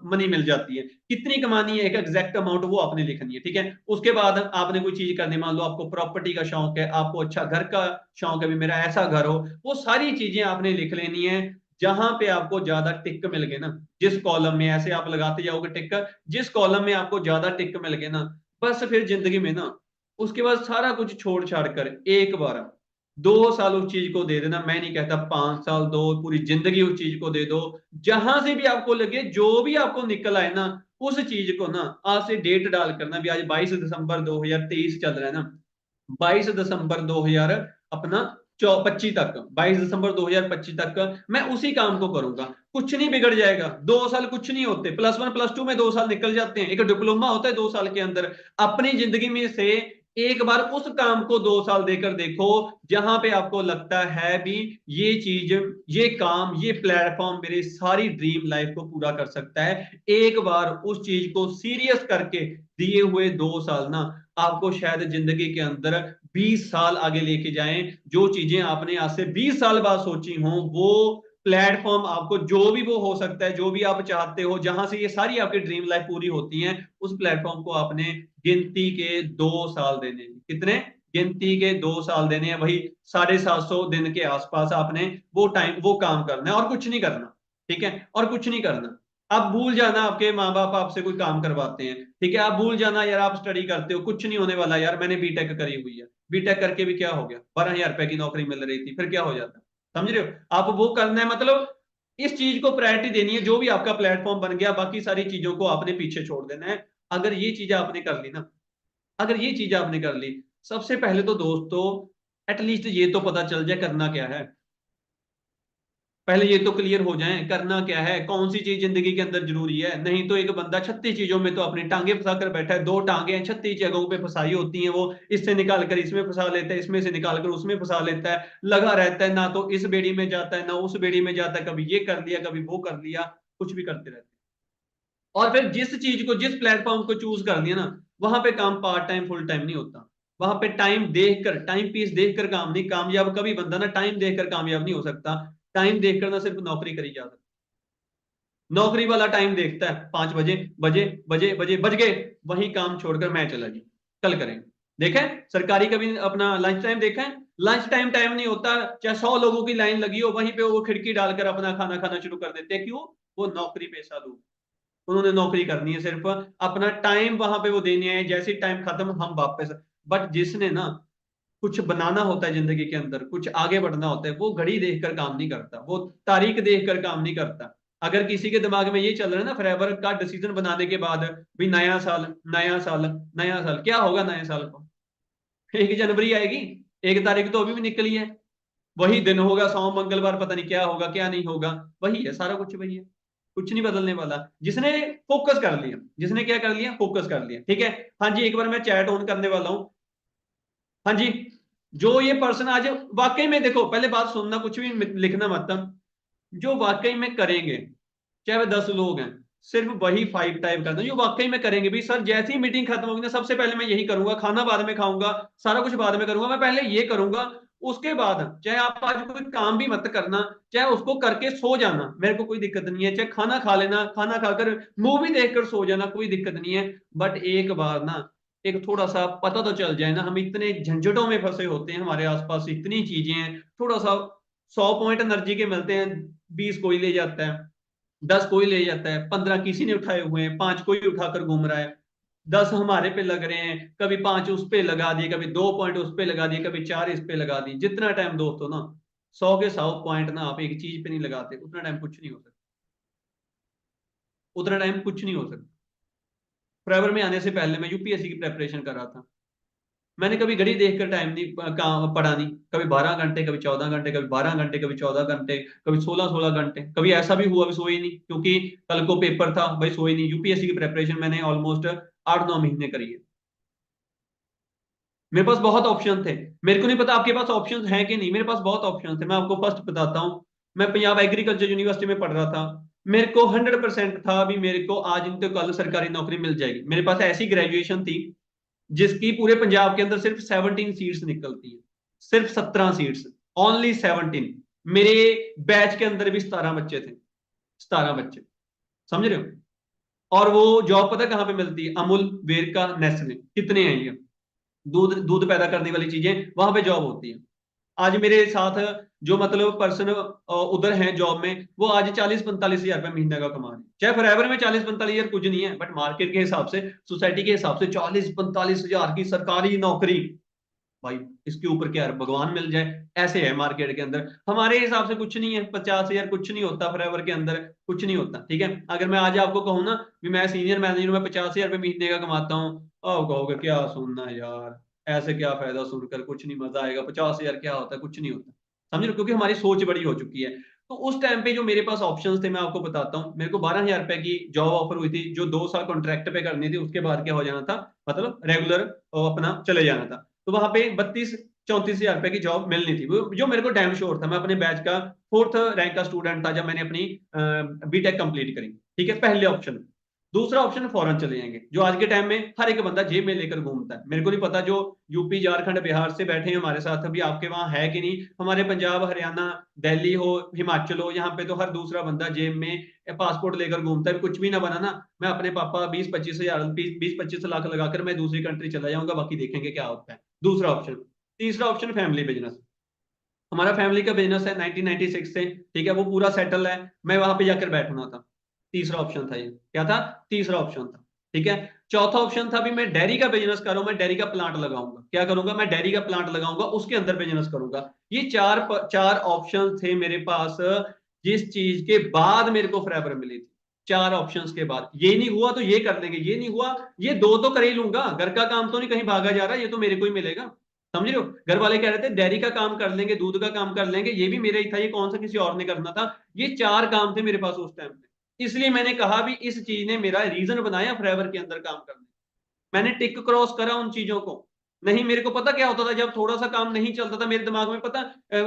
F: मनी मिल जाती है, कितनी कमानी है एक एग्जैक्ट अमाउंट वो आपने लिखनी है, ठीक है। उसके बाद आपने कोई चीज करनी, मान लो आपको प्रॉपर्टी का शौक है, आपको अच्छा घर का शौक है भी मेरा ऐसा घर हो, वो सारी चीजें आपने लिख लेनी है। जहां पे आपको ज्यादा टिक मिल गए ना, जिस कॉलम में ऐसे आप लगाते जाओगे टिक, जिस कॉलम में आपको ज्यादा टिक मिल गए ना, बस फिर जिंदगी में ना उसके बाद सारा कुछ छोड़ छाड़ कर एक बार 2 साल उस चीज को दे देना, मैं नहीं कहता 5 साल दो, पूरी जिंदगी उस चीज को दे दो। जहां से भी आपको लगे, जो भी आपको निकल आए ना, उस चीज को ना आज से डेट डाल करना भी, आज 22 दिसंबर 2023 चल रहा है ना, 22 दिसंबर 2000 अपना 25 तक, 22 दिसंबर 2025 तक मैं उसी काम को करूंगा, कुछ नहीं बिगड़ जाएगा। 2 साल कुछ नहीं होते, +1 +2 में 2 साल निकल जाते हैं, एक डिप्लोमा होता है 2 साल के अंदर। अपनी जिंदगी में से एक बार उस काम को 2 साल देकर देखो, जहां पे आपको लगता है भी ये चीज, ये काम, ये प्लेटफॉर्म मेरी सारी ड्रीम लाइफ को पूरा कर सकता है। एक बार उस चीज को सीरियस करके दिए हुए 2 साल ना आपको शायद जिंदगी के अंदर 20 साल आगे लेके जाएं। जो चीजें आपने आज से 20 साल बाद सोची हों, वो प्लेटफॉर्म आपको जो भी वो हो सकता है, जो भी आप चाहते हो, जहां से ये सारी आपकी ड्रीम लाइफ पूरी होती है, उस प्लेटफॉर्म को आपने गिनती के 2 साल देने हैं। कितने? गिनती के 2 साल देने हैं, वही 750 दिन के आसपास आपने वो टाइम वो काम करना है और कुछ नहीं करना, ठीक है, और कुछ नहीं करना। आप भूल जाना आपके माँ बाप आपसे कोई काम करवाते हैं, ठीक है, आप भूल जाना यार आप स्टडी करते हो, कुछ नहीं होने वाला यार, मैंने बीटेक करी हुई है, बीटेक करके भी क्या हो गया, 12,000 रुपए की नौकरी मिल रही थी, फिर क्या हो जाता, समझ रहे हो। आप वो करना है, मतलब इस चीज को प्रायोरिटी देनी है, जो भी आपका प्लेटफॉर्म बन गया बाकी सारी चीजों को आपने पीछे छोड़ देना है। अगर ये चीज आपने कर ली ना, अगर ये चीज आपने कर ली, सबसे पहले तो दोस्तों एटलीस्ट ये तो पता चल जाए करना क्या है, पहले ये तो क्लियर हो जाए करना क्या है, कौन सी चीज जिंदगी के अंदर जरूरी है। नहीं तो एक बंदा 36 चीजों में तो अपनी टांगे फंसा कर बैठा है, दो टांगे हैं 36 जगहों पे फंसाई होती हैं, वो इससे निकाल कर इसमें फंसा लेता है, इसमें से निकाल कर उसमें फंसा लेता है, लगा रहता है, ना तो इस बेड़ी में जाता है ना उस बेड़ी में जाता है, कभी ये कर लिया कभी वो कर लिया, कुछ भी करते रहते हैं। और फिर जिस चीज को जिस प्लेटफॉर्म को चूज कर दिया ना, वहां पे काम पार्ट टाइम फुल टाइम नहीं होता, वहां पे टाइम देखकर टाइम पीस देखकर काम नहीं, कामयाब कभी बंदा ना टाइम देखकर कामयाब नहीं हो सकता। टाइम देखकर ना सिर्फ नौकरी करी जा सकती, नौकरी वाला टाइम देखता है 5 बजे बजे बजे बजे बज गए, वही काम छोड़कर मैं चला जी कल करेंगे। देखें सरकारी कभी अपना लंच टाइम देखा है? लंच टाइम टाइम नहीं होता, चाहे 100 लोगों की लाइन लगी हो वहीं पे वो खिड़की डालकर अपना खाना खाना शुरू कर देते हैं। क्यों? वो नौकरी पेशा लोग, उन्होंने नौकरी करनी है, सिर्फ अपना टाइम वहां पे वो देने हैं, जैसे टाइम खत्म हम वापस। बट जिसने ना कुछ बनाना होता है जिंदगी के अंदर, कुछ आगे बढ़ना होता है, वो घड़ी देखकर काम नहीं करता, वो तारीख देखकर काम नहीं करता। अगर किसी के दिमाग में ये चल रहा है ना फॉरएवर का डिसीजन बनाने के बाद भी नया साल नया साल नया साल, क्या होगा नए साल को? 1 जनवरी आएगी, 1 तारीख तो अभी भी निकली है, वही दिन होगा, सोम मंगलवार, पता नहीं क्या होगा क्या नहीं होगा, वही है सारा कुछ वही है, कुछ नहीं बदलने वाला। जिसने फोकस कर लिया, जिसने क्या कर लिया, फोकस कर लिया, ठीक है। हाँ जी, एक बार मैं चैट ऑन करने वाला हूं। हाँ जी, जो ये पर्सन आज वाकई में, देखो पहले बात सुनना, कुछ भी लिखना मत, जो वाकई में करेंगे, चाहे वह 10 लोग हैं, सिर्फ वही 5 टाइप करते हैं जो वाकई में करेंगे। भी सर जैसी ही मीटिंग खत्म होगी ना, सबसे पहले मैं यही करूंगा, खाना बाद में खाऊंगा, सारा कुछ बाद में करूंगा, मैं पहले ये करूंगा, उसके बाद चाहे आप आज कोई काम भी मत करना, चाहे उसको करके सो जाना, मेरे को कोई दिक्कत नहीं है, चाहे खाना खा लेना, खाना खाकर मूवी देखकर सो जाना, कोई दिक्कत नहीं है। बट एक बार ना एक थोड़ा सा पता तो चल जाए ना, हम इतने झंझटों में फंसे होते हैं, हमारे आसपास इतनी चीजें हैं, थोड़ा सा 100 पॉइंट एनर्जी के मिलते हैं, 20 कोई ले जाता है, 10 कोई ले जाता है, 15 किसी ने उठाए हुए हैं, 5 कोई उठाकर घूम रहा है, 10 हमारे पे लग रहे हैं, कभी 5 उस पे लगा दिए, कभी 2 पॉइंट उस पे लगा दिए, कभी 4 इस पे लगा दिए। जितना टाइम दोस्तों ना 100 के 100 पॉइंट ना आप एक चीज पे नहीं लगाते, उतना टाइम कुछ नहीं हो सकता, उतना टाइम कुछ नहीं हो सकता। फॉरएवर में आने से पहले मैं यूपीएससी की प्रेपरेशन कर रहा था, मैंने कभी घड़ी देखकर टाइम नहीं पढ़ा नहीं, कभी 12 घंटे, कभी 14 घंटे, कभी 12 घंटे, कभी 14 घंटे, कभी 16 घंटे, कभी ऐसा भी हुआ भी सोए नहीं, क्योंकि कल को पेपर था भाई, सोए नहीं। यूपीएससी की प्रेपरेशन मैंने ऑलमोस्ट 8-9 महीने करी है, मेरे पास बहुत ऑप्शन थे। मेरे को नहीं पता आपके पास ऑप्शन है कि नहीं, मेरे पास बहुत ऑप्शन थे। मैं आपको फर्स्ट बताता हूँ, मैं पंजाब एग्रीकल्चर यूनिवर्सिटी में पढ़ रहा था, मेरे को 100% था भी मेरे को आज नहीं तो कल सरकारी नौकरी मिल जाएगी। मेरे पास ऐसी ग्रेजुएशन थी जिसकी पूरे पंजाब के अंदर सिर्फ 17 सीट्स निकलती हैं, सिर्फ 17 सीट्स, ओनली 17। मेरे बैच के अंदर भी 17 बच्चे थे, 17 बच्चे, समझ रहे हो? और वो जॉब पता कहाँ पे मिलती है? अमूल, वेरका, नेस्ले, कितने हैं ये दूध दूध पैदा करने वाली चीजें, वहां पे जॉब होती है। आज मेरे साथ जो मतलब पर्सन उधर हैं जॉब में, वो आज 40-45 हजार रुपए महीने का कमा रहे हैं। चाहे फॉरएवर में 40-45 हजार कुछ नहीं है, बट मार्केट के हिसाब से, सोसाइटी के हिसाब से 40-45 हजार की सरकारी नौकरी, भाई इसके ऊपर क्या है, भगवान मिल जाए, ऐसे है मार्केट के अंदर। हमारे हिसाब से कुछ नहीं है, 50 हजार कुछ नहीं होता, फॉरएवर के अंदर कुछ नहीं होता, ठीक है। अगर मैं आज आपको कहूँ ना भी मैं सीनियर मैनेजर, मैं 50 हजार रुपये महीने का कमाता हूँ, और कहोगे क्या सुनना यार, ऐसे क्या फायदा सुनकर, कुछ नहीं मजा आएगा, 50 हजार क्या होता है, कुछ नहीं होता, समझ लो, क्योंकि हमारी सोच बड़ी हो चुकी है। तो उस टाइम पे जो मेरे पास ऑप्शंस थे, मैं आपको बताता हूँ, मेरे को 12 हजार रुपए की जॉब ऑफर हुई थी, जो 2 साल कॉन्ट्रैक्ट पे करनी थी, उसके बाद क्या हो जाना था, मतलब रेगुलर अपना चले जाना था। तो वहां पे 32-34 हजार रुपए की जॉब मिलनी थी, जो मेरे को डैम श्योर था। मैं अपने बैच का 4th रैंक का स्टूडेंट था जब मैंने अपनी बीटेक कंप्लीट करी, ठीक है, पहले ऑप्शन। दूसरा ऑप्शन फॉरेन चले जाएंगे, जो आज के टाइम में हर एक बंदा जेब में लेकर घूमता है। मेरे को नहीं पता जो यूपी, झारखंड, बिहार से बैठे हैं हमारे साथ, अभी आपके वहां है कि नहीं। हमारे पंजाब, हरियाणा, दिल्ली हो, हिमाचल हो, यहाँ पे तो हर दूसरा बंदा जेब में पासपोर्ट लेकर घूमता है। कुछ भी ना बना ना, मैं अपने पापा 20-25 हजार 20-25 लाख लगाकर मैं दूसरी कंट्री चला जाऊंगा, बाकी देखेंगे क्या होता है। दूसरा ऑप्शन। तीसरा ऑप्शन फैमिली बिजनेस, हमारा फैमिली का बिजनेस है 1996 से, ठीक है, वो पूरा सेटल है, मैं वहां पे जाकर बैठना था। तीसरा ऑप्शन था ये, क्या था? तीसरा ऑप्शन था, ठीक है। चौथा ऑप्शन था भी मैं डेयरी का बिजनेस कर रहा हूं, मैं डेयरी का प्लांट लगाऊंगा। क्या करूंगा? मैं डेयरी का प्लांट लगाऊंगा, उसके अंदर बिजनेस करूंगा। ये चार ऑप्शन थे मेरे पास, जिस चीज के बाद मेरे को फॉरएवर मिली थी। 4 ऑप्शंस के बाद। ये नहीं हुआ तो ये कर लेंगे, ये नहीं हुआ ये 2 तो कर ही लूंगा, घर का काम तो नहीं कहीं भागा जा रहा, ये तो मेरे को ही मिलेगा। समझ रहे हो, घर वाले कह रहे थे डेयरी का काम कर लेंगे, दूध का काम कर लेंगे, ये भी मेरा ही था, ये कौन सा किसी और ने करना था। ये 4 काम थे मेरे पास उस टाइम पे, इसलिए मैंने कहा भी इस चीज ने मेरा रीजन बनाया फॉरएवर के अंदर काम करने। मैंने टिक क्रॉस करा उन चीजों को। नहीं, मेरे को पता क्या होता था, जब थोड़ा सा काम नहीं चलता था मेरे दिमाग में, पता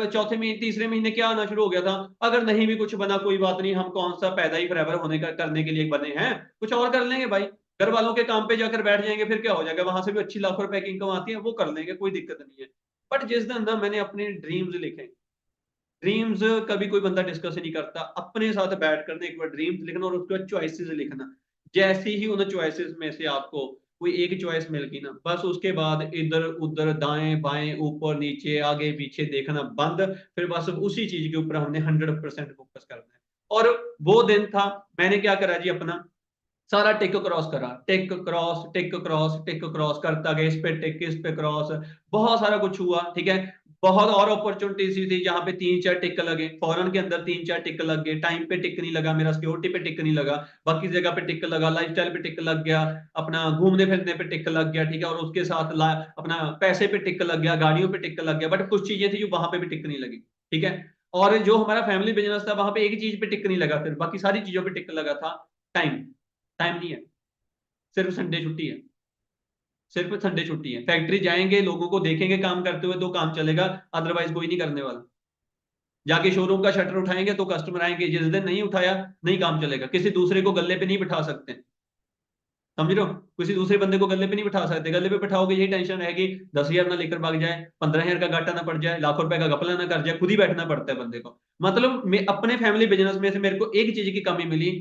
F: चौथे महीने तीसरे महीने क्या आना शुरू हो गया था, अगर नहीं भी कुछ बना कोई बात नहीं, हम कौन सा पैदा ही फॉरएवर होने का करने के लिए बने हैं, कुछ और कर लेंगे भाई, घर वालों के काम पे जाकर बैठ जाएंगे, फिर क्या हो जाएगा, वहां से भी अच्छी लाखों रुपए की इनकम आती है, वो कर लेंगे, कोई दिक्कत नहीं है। बट जिस दिन ना मैंने अपने ड्रीम्स लिखे, ड्रीम्स कभी कोई बंदा डिस्कस नहीं करता, अपने साथ बैठ कर एक बार ड्रीम्स लिखना और उसके बाद चॉइसेस लिखना। जैसे ही उन चॉइसेस में से आपको कोई एक चॉइस मिल गई ना, बस उसके बाद इधर उधर दाएं बाएं ऊपर नीचे आगे पीछे देखना बंद, फिर बस उसी चीज के ऊपर हमने 100% फोकस करना है। और वो दिन था, मैंने क्या करा जी, अपना सारा टिक क्रॉस करा, tick cross tick cross tick cross करता गया, इस पे टिक इस पे क्रॉस, बहुत सारा कुछ हुआ, ठीक है। बहुत और अपॉर्चुनिटीज थी जहां पे 3-4 टिक लगे, फॉरेन के अंदर 3-4 टिक लग गए, टाइम पे टिक नहीं लगा मेरा, सिक्योरिटी पे टिक नहीं लगा, बाकी जगह पे टिक लगा, लाइफस्टाइल पे टिक लग गया, अपना घूमने फिरने पे टिक लग गया, ठीक है, और उसके साथ अपना पैसे पे टिक लग गया, गाड़ियों पे टिक लग गया। बट कुछ चीजें थी जो वहां पे भी टिक नहीं लगी, ठीक है। और जो हमारा फैमिली बिजनेस था वहां पे एक चीज पे टिक नहीं लगा, फिर बाकी सारी चीजों पे टिक लगा था। टाइम, टाइम नहीं है, सिर्फ संडे छुट्टी है, सिर्फ संडे छुट्टी है। फैक्ट्री जाएंगे, लोगों को देखेंगे काम करते हुए तो काम चलेगा, अदरवाइज कोई नहीं करने वाला। जाके शोरूम का शटर उठाएंगे तो कस्टमर आएंगे, जिस दिन नहीं उठाया नहीं काम चलेगा। किसी दूसरे को गले पे नहीं बिठा सकते, समझ रहे हो, किसी दूसरे बंदे को गले पे नहीं बिठा सकते, गले पे बिठाओगे यही टेंशन रहेगी 10,000 ना लेकर भाग जाए, 15,000 का घाटा ना पड़ जाए, लाखों रुपए का घपला ना कर जाए, खुद ही बैठना पड़ता है बंदे को। मतलब मैं अपने फैमिली बिजनेस में से मेरे को एक चीज की कमी मिली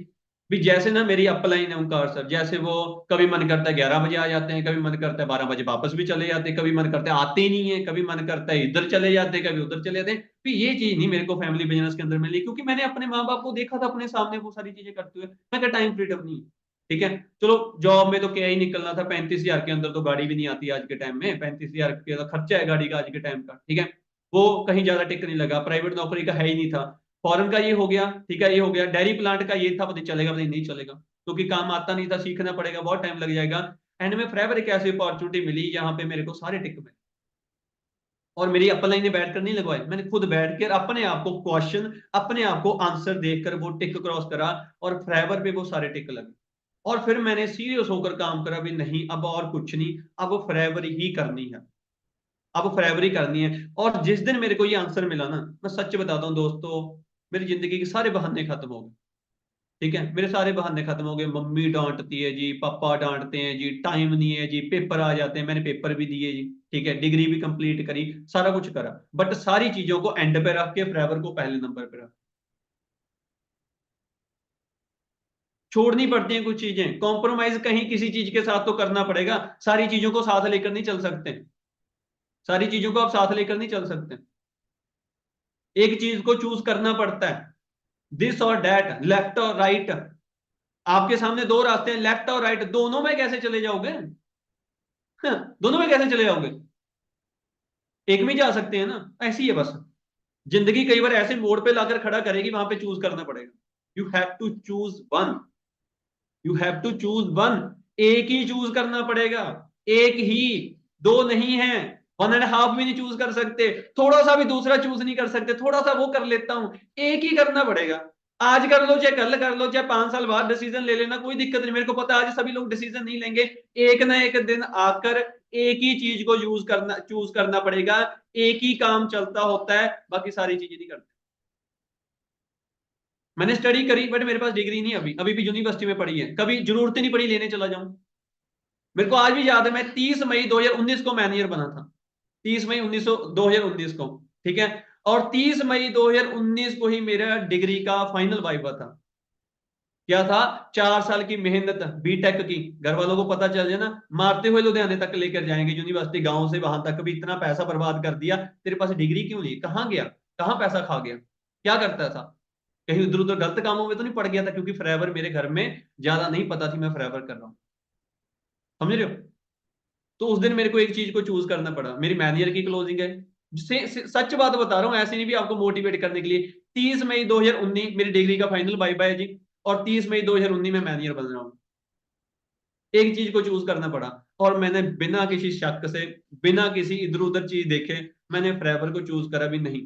F: भी, जैसे ना मेरी अपलाइन है ओंकार सर, जैसे वो कभी मन करता है 11 बजे आ जाते हैं, कभी मन करता है 12 बजे वापस भी चले जाते हैं, कभी मन करता है आते ही नहीं है, कभी मन करता है इधर चले जाते हैं, कभी उधर चले जाते हैं। तो ये चीज नहीं मेरे को फैमिली बिजनेस के अंदर मिली, क्योंकि मैंने अपने माँ बाप को देखा था अपने सामने वो सारी चीजें करते हुए। मैं क्या टाइम फ्रीडम नहीं है, ठीक है। चलो जॉब में तो क्या ही निकलना था, 35,000 के अंदर तो गाड़ी भी नहीं आती आज के टाइम में, 35,000 के खर्चा है गाड़ी का आज के टाइम का, ठीक है। वो कहीं ज्यादा टिक नहीं लगा, प्राइवेट नौकरी का है ही नहीं था। फॉरेन का ये हो गया, ठीक है, ये हो गया। डेयरी प्लांट का ये था, पता चलेगा पता नहीं चलेगा, क्योंकि काम आता नहीं था, सीखना पड़ेगा, बहुत टाइम लग जाएगा। एंड में फॉरएवर एक ऐसी अपॉर्चुनिटी मिली जहां पे मेरे को सारे टिक मिले, और मेरी अपलाइन ने बैठ कर नहीं लगवाए, मैंने खुद बैठ कर अपने आप को क्वेश्चन, अपने आप को आंसर देखकर वो टिक क्रॉस करा, और फॉरएवर पे वो सारे टिक लगे। और फिर मैंने सीरियस होकर काम करा भी, नहीं अब और कुछ नहीं, अब फॉरएवर ही करनी है, अब फॉरएवर ही करनी है। और जिस दिन मेरे को ये आंसर मिला ना, मैं सच बताता हूँ दोस्तों, मेरी जिंदगी के सारे बहाने खत्म हो गए, ठीक है, मेरे सारे बहाने खत्म हो गए। मम्मी डांटती है जी, पापा डांटते हैं जी, टाइम नहीं है जी, पेपर आ जाते हैं, मैंने पेपर भी दिए जी, ठीक है, डिग्री भी कंप्लीट करी, सारा कुछ करा, बट सारी चीजों को एंड पे रख के फॉरएवर को पहले नंबर पे रख, छोड़नी पड़ती हैं कुछ चीजें, कॉम्प्रोमाइज कहीं किसी चीज के साथ तो करना पड़ेगा, सारी चीजों को साथ लेकर नहीं चल सकते, सारी चीजों को आप साथ लेकर नहीं चल सकते, एक चीज को चूज करना पड़ता है, दिस और दैट, लेफ्ट और राइट। आपके सामने 2 रास्ते हैं, लेफ्ट और राइट, दोनों में कैसे चले जाओगे? दोनों में कैसे चले जाओगे? एक में जा सकते हैं ना, ऐसी है बस जिंदगी। कई बार ऐसे मोड़ पे लाकर खड़ा करेगी, वहां पे चूज करना पड़ेगा। You have to choose one, you have to choose one, एक ही चूज करना पड़ेगा, एक ही, 2 नहीं है, 1.5 भी नहीं चूज कर सकते, थोड़ा सा भी दूसरा चूज नहीं कर सकते, थोड़ा सा वो कर लेता हूं, एक ही करना पड़ेगा। आज कर लो चाहे कल कर लो, चाहे 5 साल बाद डिसीजन ले लेना, कोई दिक्कत नहीं, मेरे को पता है आज सभी लोग डिसीजन नहीं लेंगे, एक ना एक दिन आकर एक ही चीज को चूज करना पड़ेगा, एक ही काम चलता होता है, बाकी सारी चीजें नहीं करते। मैंने स्टडी करी, बट मेरे पास डिग्री नहीं, अभी भी यूनिवर्सिटी में पढ़ी है, कभी जरूरत ही नहीं पड़ी लेने चला जाऊं। मेरे को आज भी याद है, मैं 30 मई 2019 को मैनेजर बना था, 30 मई 2019 को, ठीक है। और 30 मई 2019 को ही मेरा डिग्री का फाइनल वाइवा था। क्या था? 4 साल की मेहनत बीटेक की, घर वालों को पता चल जाए ना, मारते हुए लुधियाने तक लेकर जाएंगे, यूनिवर्सिटी गांव से वहां तक भी इतना पैसा बर्बाद कर दिया, तेरे पास डिग्री क्यों नहीं, कहां गया, कहां पैसा खा गया, क्या करता था, कहीं इधर उधर गलत कामों में तो नहीं पड़ गया था? क्योंकि फॉरएवर मेरे घर में ज्यादा नहीं पता थी मैं फॉरएवर कर रहा हूं, समझ रहे हो। तो उस दिन मेरे को एक चीज को चूज करना पड़ा, मेरी मैनेजर की क्लोजिंग है, सच बात बता रहा हूं, ऐसे नहीं भी आपको मोटिवेट करने के लिए। 30 मई 2019 मेरी डिग्री का फाइनल बाय बाय जी, और 30 मई 2019 में मैनेजर बन रहा हूँ। एक चीज को चूज करना पड़ा और मैंने बिना किसी शक से, बिना किसी इधर उधर चीज देखे मैंने फॉरएवर को चूज करा भी नहीं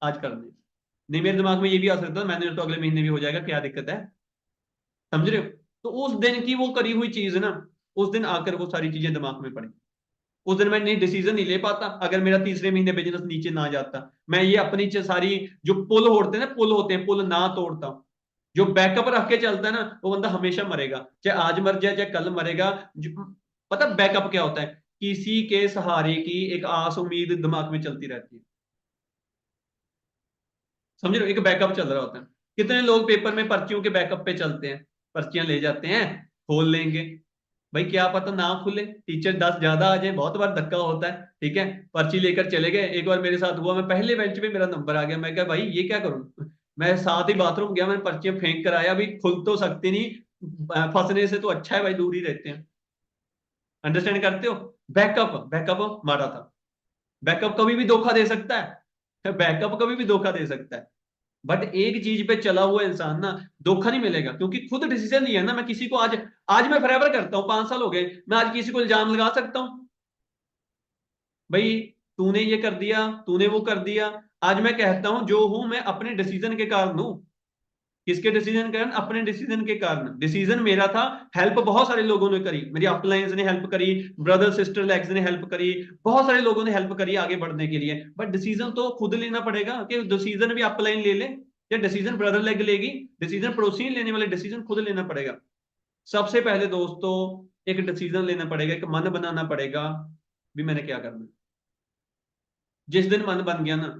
F: आज करने। नहीं, मेरे दिमाग में ये भी आ सकता था मैनेजर तो अगले महीने भी हो जाएगा, क्या दिक्कत है, समझ रहे हो। तो उस दिन की वो करी हुई चीज ना, उस दिन आकर वो सारी चीजें दिमाग में पड़ी। उस दिन मैं डिसीजन नहीं ले पाता अगर मेरा तीसरे महीने बिजनेस नीचे ना जाता। मैं ये अपनी सारी जो पुल होते हैं ना, पुल होते हैं, पुल ना तोड़ता। जो बैकअप रख के चलता है ना, वो बंदा हमेशा मरेगा, चाहे आज मर जाए चाहे कल मरेगा। पता बैकअप क्या होता है? किसी के सहारे की एक आस उम्मीद दिमाग में चलती रहती है, समझ रहे हो, एक बैकअप चल रहा होता है। कितने लोग पेपर में पर्चियों के बैकअप पे चलते हैं, पर्चियां ले जाते हैं, खोल लेंगे, भाई क्या पता ना खुले, टीचर 10 ज्यादा आ जाए, बहुत बार धक्का होता है, ठीक है, पर्ची लेकर चले गए। एक बार मेरे साथ हुआ, मैं पहले बेंच पे मेरा नंबर आ गया, मैं क्या भाई ये क्या करूं, मैं साथ ही बाथरूम गया, मैंने पर्चियां फेंक कर आया, अभी खुल तो सकती नहीं, फंसने से तो अच्छा है भाई दूर ही रहते हैं। अंडरस्टैंड करते हो? बैकअप, बैकअप मारा था। बैकअप कभी भी धोखा दे सकता है, बैकअप कभी भी धोखा दे सकता है, बट एक चीज पे चला हुआ इंसान ना धोखा नहीं मिलेगा, क्योंकि खुद डिसीजन लिया ना। मैं किसी को आज आज मैं फॉरएवर करता हूं, 5 साल हो गए, मैं आज किसी को इल्जाम लगा सकता हूं भाई तूने ये कर दिया, तूने वो कर दिया। आज मैं कहता हूं जो हूं मैं अपने डिसीजन के कारण हूं। किसके डिसीजन के कारण? अपने डिसीजन के कारण। डिसीजन मेरा था, हेल्प बहुत सारे लोगों ने करी, मेरी अपलाइंस ने हेल्प करी, ब्रदर सिस्टर लेग्स ने हेल्प करी, बहुत सारे लोगों ने हेल्प करी आगे बढ़ने के लिए, बट डिसीजन तो खुद लेना पड़ेगा। कि डिसीजन भी अपलाइन ले ले या डिसीजन ब्रदर लेग लेगी, डिसीजन पड़ोसी लेने वाले, डिसीजन खुद लेना पड़ेगा। सबसे पहले दोस्तों एक डिसीजन लेना पड़ेगा, एक मन बनाना पड़ेगा भी मैंने क्या करना है। जिस दिन मन बन गया ना,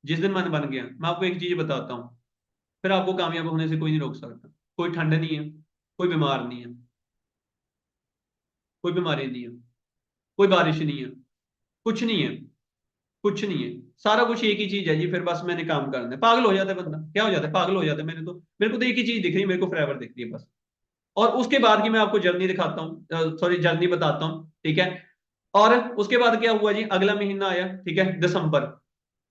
F: जिस दिन मन बन गया, मैं आपको एक चीज बताता हूँ, फिर आपको कामयाब होने से कोई नहीं रोक सकता। कोई ठंड नहीं है, कोई बीमार नहीं है, कोई बीमारी नहीं है, कोई बारिश नहीं है, कुछ नहीं है, कुछ नहीं है। सारा कुछ एक ही चीज है जी, फिर बस मैंने काम करना है। पागल हो जाता है बंदा, क्या हो जाता है, पागल हो जाता है। मेरे को तो एक ही चीज दिख रही है, मेरे को फॉरएवर दिख रही है बस। और उसके बाद की मैं आपको जर्नी दिखाता हूँ, सॉरी जर्नी बताता हूँ, ठीक है। और उसके बाद क्या हुआ जी, अगला महीना आया, ठीक है, दिसंबर।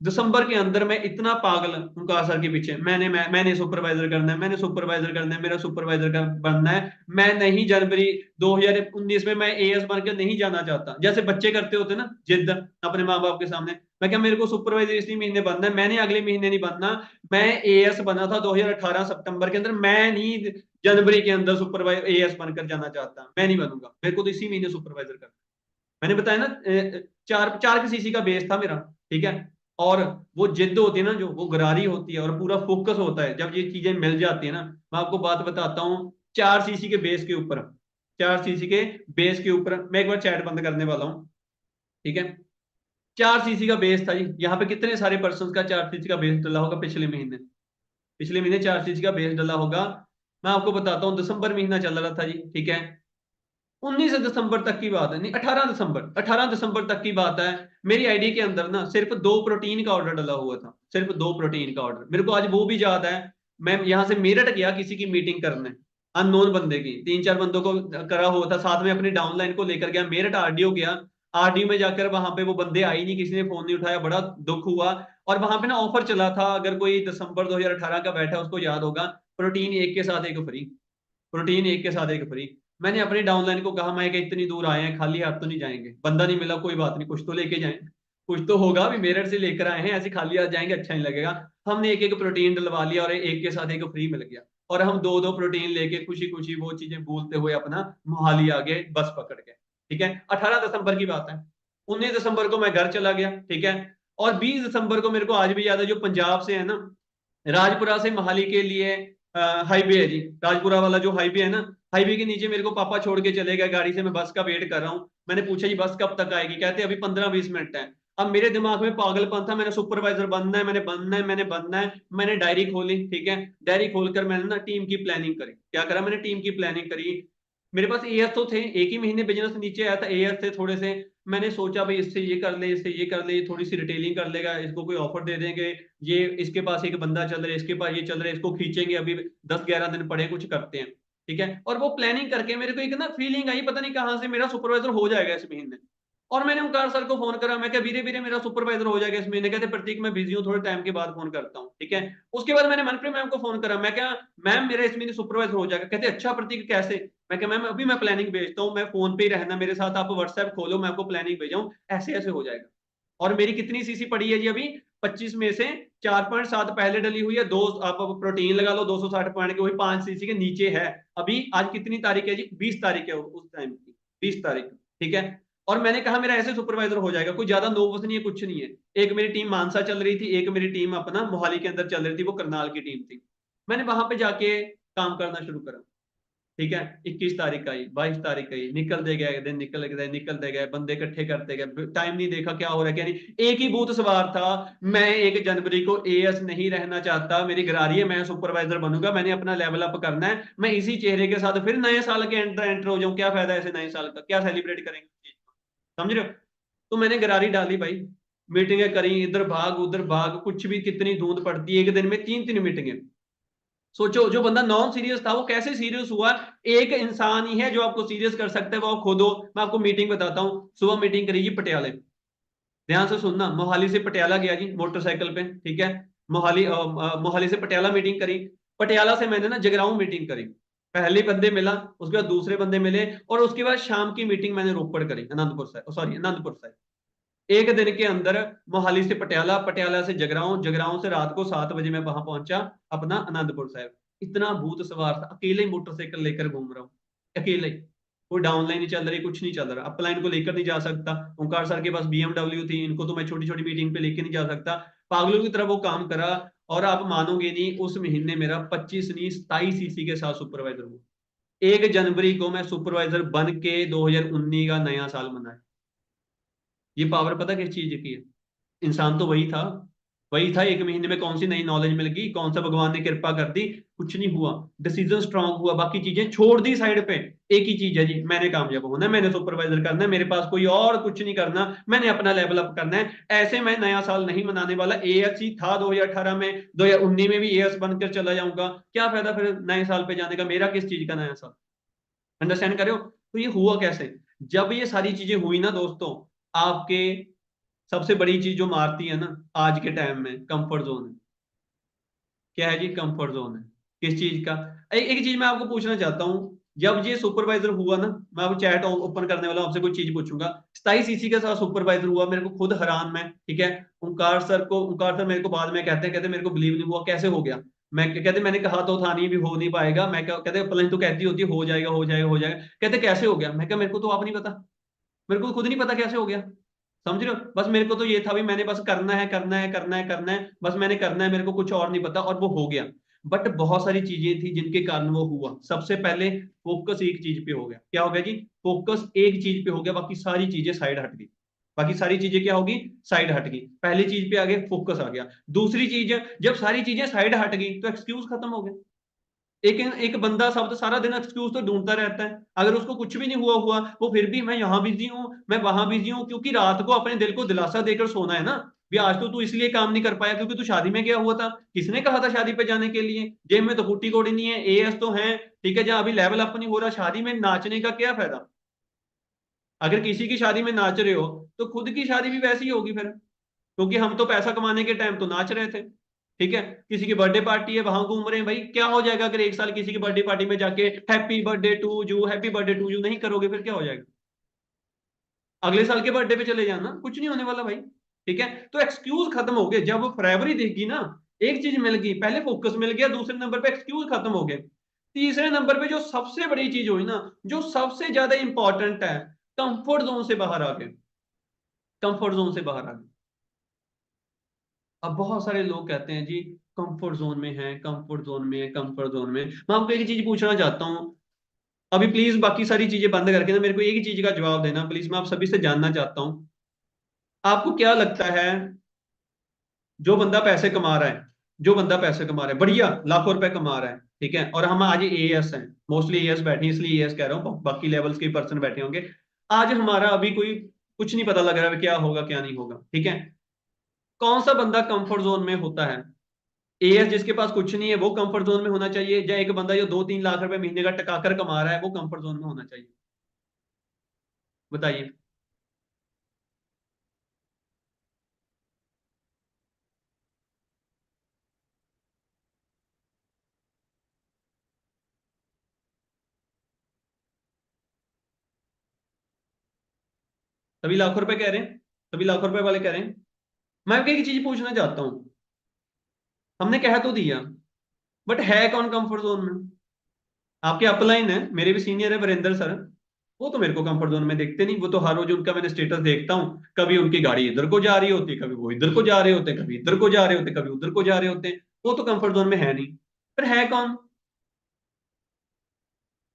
F: दिसंबर के अंदर मैं इतना पागल उनका सर के पीछे, मैंने सुपरवाइजर करना है, मैंने सुपरवाइजर करना है, मेरा सुपरवाइजर का बनना है। मैं नहीं जनवरी 2019 में मैं एएस बनकर नहीं जाना चाहता, जैसे बच्चे करते होते ना जिद अपने माँ बाप के सामने। मैं क्या, मेरे को सुपरवाइजर इसी महीने बनना है, मैंने अगले महीने नहीं बनना। मैं एएस बना था 2018 सितंबर के अंदर, मैं नहीं जनवरी के अंदर सुपरवाइजर एएस बनकर जाना चाहता, मैं नहीं बनूंगा, मेरे को तो इसी महीने सुपरवाइजर करना। मैंने बताया ना, 4 4 सीसी का बेस था मेरा, ठीक है। और वो जिद होती है ना, जो वो गरारी होती है और पूरा फोकस होता है, जब ये चीजें मिल जाती है ना, मैं आपको बात बताता हूँ। 4 सीसी के बेस के ऊपर, 4 सीसी के बेस के ऊपर, मैं एक बार चैट बंद करने वाला हूँ, ठीक है। 4 सीसी का बेस था जी। यहाँ पे कितने सारे पर्सन का 4 सीसी का बेस डला होगा पिछले महीने? पिछले महीने 4 सीसी का बेस डला होगा। मैं आपको बताता हूँ, दिसंबर महीना चल रहा था जी, ठीक है। 19 दिसंबर तक की बात है, नहीं 18 दिसंबर तक की बात है। मेरी आईडी के अंदर ना सिर्फ 2 प्रोटीन का ऑर्डर डला हुआ था, सिर्फ 2 प्रोटीन का ऑर्डर। मेरे को आज वो भी याद है, मैं यहाँ से मेरठ गया किसी की मीटिंग करने, अननोन बंदे की, 3 4 बंदों को करा हुआ था साथ में, अपनी डाउनलाइन को लेकर गया, मेरठ आरडीओ गया। आरडीओ में जाकर वहां पे वो बंदे आई नहीं, किसी ने फोन नहीं उठाया, बड़ा दुख हुआ। और वहां पे ना ऑफर चला था, अगर कोई दिसंबर 2018 का बैठा उसको याद होगा, प्रोटीन एक के साथ एक फ्री, प्रोटीन एक के साथ एक फ्री। मैंने अपनी डाउनलाइन को कहा, मैं कि इतनी दूर आए हैं, खाली हाथ तो नहीं जाएंगे, बंदा नहीं मिला कोई बात नहीं, कुछ तो लेके जाएं, कुछ तो होगा, भी मेरठ से लेकर आए हैं, ऐसे खाली हाथ जाएंगे अच्छा नहीं लगेगा। हमने एक एक प्रोटीन डलवा लिया और एक के साथ एक फ्री मिल गया, और हम 2 2 प्रोटीन लेके खुशी खुशी वो चीजें भूलते हुए अपना मोहाली आ गए बस पकड़ के, ठीक है। 18 दिसंबर की बात है। 19 दिसंबर को मैं घर चला गया, ठीक है। और 20 दिसंबर को मेरे को आज भी याद है, जो पंजाब से है ना, राजपुरा से मोहाली के लिए हाईवे है जी, राजपुरा वाला जो हाईवे है ना, हाईवे के नीचे मेरे को पापा छोड़ के चले गए गाड़ी से, मैं बस का वेट कर रहा हूँ। मैंने पूछा जी बस कब तक आएगी, कहते अभी 15 20 मिनट है। अब मेरे दिमाग में पागलपन था, मैंने सुपरवाइजर बनना है, मैंने बनना है, मैंने बनना है। मैंने डायरी खोली, ठीक है, डायरी खोलकर मैंने ना टीम की प्लानिंग करी। क्या करा मैंने? टीम की प्लानिंग करी। मेरे पास एएस तो थे, एक ही महीने बिजनेस नीचे आया था, एएस थे थोड़े से। मैंने सोचा भाई इससे ये कर ले, इससे ये कर ले, थोड़ी सी रिटेलिंग कर लेगा, इसको कोई ऑफर दे देंगे, ये इसके पास एक बंदा चल रहा है, इसके पास ये चल रहा है, इसको खींचेंगे, अभी 10 11 दिन पड़े, कुछ करते हैं, ठीक है। और वो प्लानिंग करके मेरे को एक ना फीलिंग आई, पता नहीं कहाँ से, मेरा सुपरवाइजर हो जाएगा इस महीने। और मैंने ओंकार सर को फोन करा, मैं क्या वीरे वीरे मेरा सुपरवाइजर हो जाएगा इस महीने। कहते प्रतीक मैं बिजी हूँ, थोड़े टाइम के बाद फोन करता हूँ, ठीक है। उसके बाद मैंने मनप्रीत मैम को फोन करा, मैं क्या मैम मेरा इस महीने सुपरवाइजर हो जाएगा। कहते अच्छा प्रतीक कैसे। मैं क्या मैम अभी मैं प्लानिंग भेजता हूँ, मैं फोन पे ही रहना मेरे साथ, आप व्हाट्सएप खोलो, मैं आपको प्लानिंग भेजाऊँ, ऐसे ऐसे हो जाएगा। और मेरी कितनी सीसी पड़ी है जी अभी 25 में से 4.7 पहले डली हुई है, दो आप प्रोटीन लगा लो 260 पॉइंट की, वही 5 सीसी के नीचे है। अभी आज कितनी तारीख है जी, 20 तारीख है उस टाइम की, 20 तारीख, ठीक है। और मैंने कहा मेरा ऐसे सुपरवाइजर हो जाएगा, कोई ज्यादा नोवस नहीं है, कुछ नहीं है। एक मेरी टीम मानसा चल रही थी, एक मेरी टीम अपना मोहाली के अंदर चल रही थी, वो करनाल की टीम थी। मैंने वहां पे जाके काम करना शुरू करा, ठीक है। 21 तारीख आई, 22 तारीख आई, निकल दे गए दिन, निकल दे गए, बंदे इकट्ठे करते गए, टाइम नहीं देखा क्या हो रहा है क्या नहीं। एक ही बूथ सवार था, मैं 1 जनवरी को एएस नहीं रहना चाहता, मेरी गरारी है, मैं सुपरवाइजर बनूंगा, मैंने अपना लेवल अप करना है, मैं इसी चेहरे के साथ फिर नए साल के एंटर हो जाऊं। क्या फायदा ऐसे नए साल का, क्या सेलिब्रेट करेंगे, समझ रहे हो। तो मैंने गरारी डाली भाई, मीटिंगें करी, इधर भाग उधर भाग, कुछ भी, कितनी धुंध पड़ती है, एक दिन में 3 मीटिंगें। सोचो जो बंदा नॉन सीरियस था वो कैसे सीरियस हुआ। एक इंसान ही है जो आपको सीरियस कर सकता है, वो आप खुद हो। मैं आपको मीटिंग बताता हूँ, सुबह मीटिंग करी जी पटियाले, ध्यान से सुनना, मोहाली से पटियाला गया जी मोटरसाइकिल पे, ठीक है। मोहाली से पटियाला मीटिंग करी, पटियाला से मैंने ना जगराऊं मीटिंग करी, पहले बंदे मिला, उसके बाद दूसरे बंदे मिले, और उसके बाद शाम की मीटिंग मैंने रोपड़ करी, आनंदपुर साहिब, सॉरी आनंदपुर साहिब। एक दिन के अंदर मोहाली से पटियाला, पटियाला से जगराऊं, जगराऊं से रात को 7 बजे मैं वहां पहुंचा अपना आनंदपुर साहिब। इतना भूत सवार था, अकेले ही मोटरसाइकिल लेकर घूम रहा हूँ, अकेले ही, कोई डाउनलाइन नहीं चल रही, कुछ नहीं चल रहा, अपलाइन को लेकर नहीं जा सकता। ओंकार सर के पास BMW थी, इनको तो मैं छोटी छोटी मीटिंग पे लेकर नहीं जा सकता, पागलों की तरह वो काम करा। और आप मानोगे नहीं, उस महीने मेरा 25 नहीं 27 सीसी के साथ सुपरवाइजर हुआ। 1 जनवरी को मैं सुपरवाइजर बन के 2019 का नया साल मनाया। ये पावर पता किस चीज की है, इंसान तो वही था, वही था। 1 महीने में कौन सी नई नॉलेज मिल गई, कौन सा भगवान ने कृपा कर दी, कुछ नहीं हुआ। डिसीजन स्ट्रांग हुआ, बाकी चीजें छोड़ दी साइड पे। एक ही चीज है जी, मैंने कामयाब होना है, मैंने सुपरवाइजर करना है, मेरे पास कोई और कुछ नहीं करना, मैंने अपना लेवल अप करना है। ऐसे मैं नया साल नहीं मनाने वाला। एएस ही था 2018 में, 2019 में भी एएस बनकर चला जाऊंगा, क्या फायदा फिर नए साल पे जाने का, मेरा किस चीज का नया साल। अंडरस्टैंड करो। तो ये हुआ कैसे, जब ये सारी चीजें हुई ना दोस्तों, आपके सबसे बड़ी चीज जो मारती है ना आज के टाइम में, कंफर्ट जोन है। क्या है जी, कंफर्ट जोन है। किस चीज का, एक चीज मैं आपको पूछना चाहता हूँ, जब ये सुपरवाइजर हुआ ना, मैं अब चैट ओपन करने वाला हूं, आपसे कोई चीज पूछूंगा। 27 सीसी के साथ सुपरवाइजर हुआ, मेरे को खुद हैरान मैं, ठीक है। ओंकार सर मेरे को बाद में कहते मेरे को बिलीव नहीं हुआ कैसे हो गया। मैं कहते मैंने कहा तो था नहीं भी हो नहीं पाएगा, मैं कहते प्लान तो कहती होती हो जाएगा हो जाएगा हो जाएगा, कहते कैसे हो गया। मैं क्या मेरे को तो आप नहीं पता, मेरे को खुद नहीं पता कैसे हो गया, समझ रहे हो। बस मेरे को तो ये था भी मैंने बस करना है करना है करना है करना है, बस मैंने करना है, मेरे को कुछ और नहीं पता, और वो हो गया। बट बहुत सारी चीजें थी जिनके कारण वो हुआ। सबसे पहले फोकस एक चीज पे हो गया, क्या हो गया जी, फोकस एक चीज पे हो गया, बाकी सारी चीजें साइड हट गई। बाकी सारी चीजें क्या होगी, साइड हट गई। पहली चीज पे आगे फोकस आ गया। दूसरी चीज, जब सारी चीजें साइड हट गई तो एक्सक्यूज खत्म हो गए। एक एक बंदा सब सारा दिन एक्सक्यूज तो ढूंढता रहता है, अगर उसको कुछ भी नहीं हुआ हुआ वो फिर भी मैं यहाँ बिजी हूँ, मैं वहां बिजी हूँ, क्योंकि रात को अपने दिल को दिलासा देकर सोना है ना। भी आज तो तू इसलिए काम नहीं कर पाया क्योंकि तू शादी में गया हुआ था। किसने कहा था शादी पे जाने के लिए, जेब में तो फूटी कोड़ी नहीं है, एएस तो है, ठीक है। जहां अभी लेवल अप नहीं हो रहा, शादी में नाचने का क्या फायदा। अगर किसी की शादी में नाच रहे हो तो खुद की शादी भी वैसी ही होगी फिर, क्योंकि हम तो पैसा कमाने के टाइम तो नाच रहे थे, ठीक है। किसी की बर्थडे पार्टी है वहां घूम रहे हैं, भाई क्या हो जाएगा अगर एक साल किसी की बर्थडे पार्टी में जाके happy birthday to you happy birthday to you नहीं करोगे, फिर क्या हो जाएगा। अगले साल के बर्थडे पे चले जाना, कुछ नहीं होने वाला भाई, ठीक है। तो एक्सक्यूज खत्म हो गए, जब फरवरी देगी ना, एक चीज मिल गई, पहले फोकस मिल गया, दूसरे नंबर पे एक्सक्यूज खत्म हो गए। तीसरे नंबर पे जो सबसे बड़ी चीज हुई ना, जो सबसे ज्यादा इंपॉर्टेंट है, कंफर्ट जोन से बाहर आ गए, कंफर्ट जोन से बाहर आ गए। अब बहुत सारे लोग कहते हैं जी कंफर्ट जोन में है, कंफर्ट जोन में है, कंफर्ट जोन में। मैं आपको एक चीज पूछना चाहता हूं, अभी प्लीज बाकी सारी चीजें बंद करके ना मेरे को एक ही चीज का जवाब देना प्लीज, मैं आप सभी से जानना चाहता हूं। आपको क्या लगता है, जो बंदा पैसे कमा रहा है, जो बंदा पैसे कमा रहा है बढ़िया लाखों रुपए कमा रहा है, ठीक है, और हम आज एएस हैं, मोस्टली एएस बैठे हैं, इसलिए एएस कह रहा हूँ, बाकी लेवल्स के पर्सन बैठे होंगे। आज हमारा अभी कोई कुछ नहीं पता लग रहा है क्या होगा क्या नहीं होगा, ठीक है। कौन सा बंदा कंफर्ट जोन में होता है, एएस जिसके पास कुछ नहीं है वो कंफर्ट जोन में होना चाहिए, या एक बंदा जो 2-3 लाख रुपए महीने का टकाकर कमा रहा है वो कंफर्ट जोन में होना चाहिए, बताइए। सभी लाखों रुपए कह रहे हैं, सभी लाखों रुपए वाले कह रहे हैं। मैं आपको एक चीज पूछना चाहता हूं, हमने कह तो दिया, बट है कौन कंफर्ट जोन में? आपके अपलाइन है, मेरे भी सीनियर है वीरेंद्र सर, वो तो मेरे को कंफर्ट जोन में देखते नहीं। वो तो हर रोज उनका मैंने स्टेटस देखता हूँ, कभी उनकी गाड़ी इधर को जा रही होती है, कभी वो इधर को जा रहे होते, कभी इधर को जा रहे होते, कभी उधर को जा रहे होते हैं। वो तो कंफर्ट जोन में है नहीं। पर है कौन?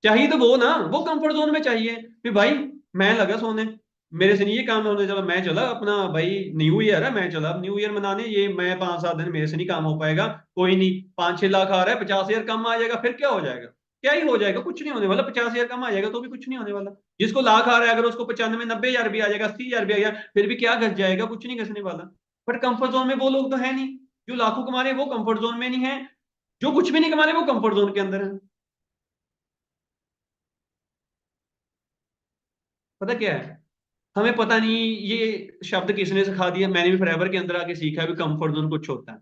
F: चाहिए तो वो ना, वो कंफर्ट जोन में चाहिए कि भाई मैं लगा सोने, मेरे से नहीं ये काम होने, चला मैं चला अपना, भाई न्यू ईयर है, मैं चला अब न्यू ईयर मनाने, ये मैं 5-7 दिन मेरे से नहीं काम हो पाएगा। कोई नहीं, 5-6 लाख आ रहा है, 50,000 कम आ जाएगा, फिर क्या हो जाएगा? क्या ही हो जाएगा? कुछ नहीं होने वाला। 50,000 कम आ जाएगा तो भी कुछ नहीं होने वाला। जिसको लाख आ रहा है, अगर उसको 95-90,000 भी आ जाएगा, 80,000 भी आ जाएगा, फिर भी क्या घस जाएगा? कुछ नहीं घसने वाला। बट कंफर्ट जोन में वो लोग तो है नहीं। जो लाखों कमा रहे हैं वो कंफर्ट जोन में नहीं है, जो कुछ भी नहीं कमा रहे वो कंफर्ट जोन के अंदर है। पता क्या है, हमें पता नहीं ये शब्द किसने सिखा दिया। मैंने भी फॉरएवर के अंदर आके सीखा है भी कंफर्ट जोन कुछ होता है,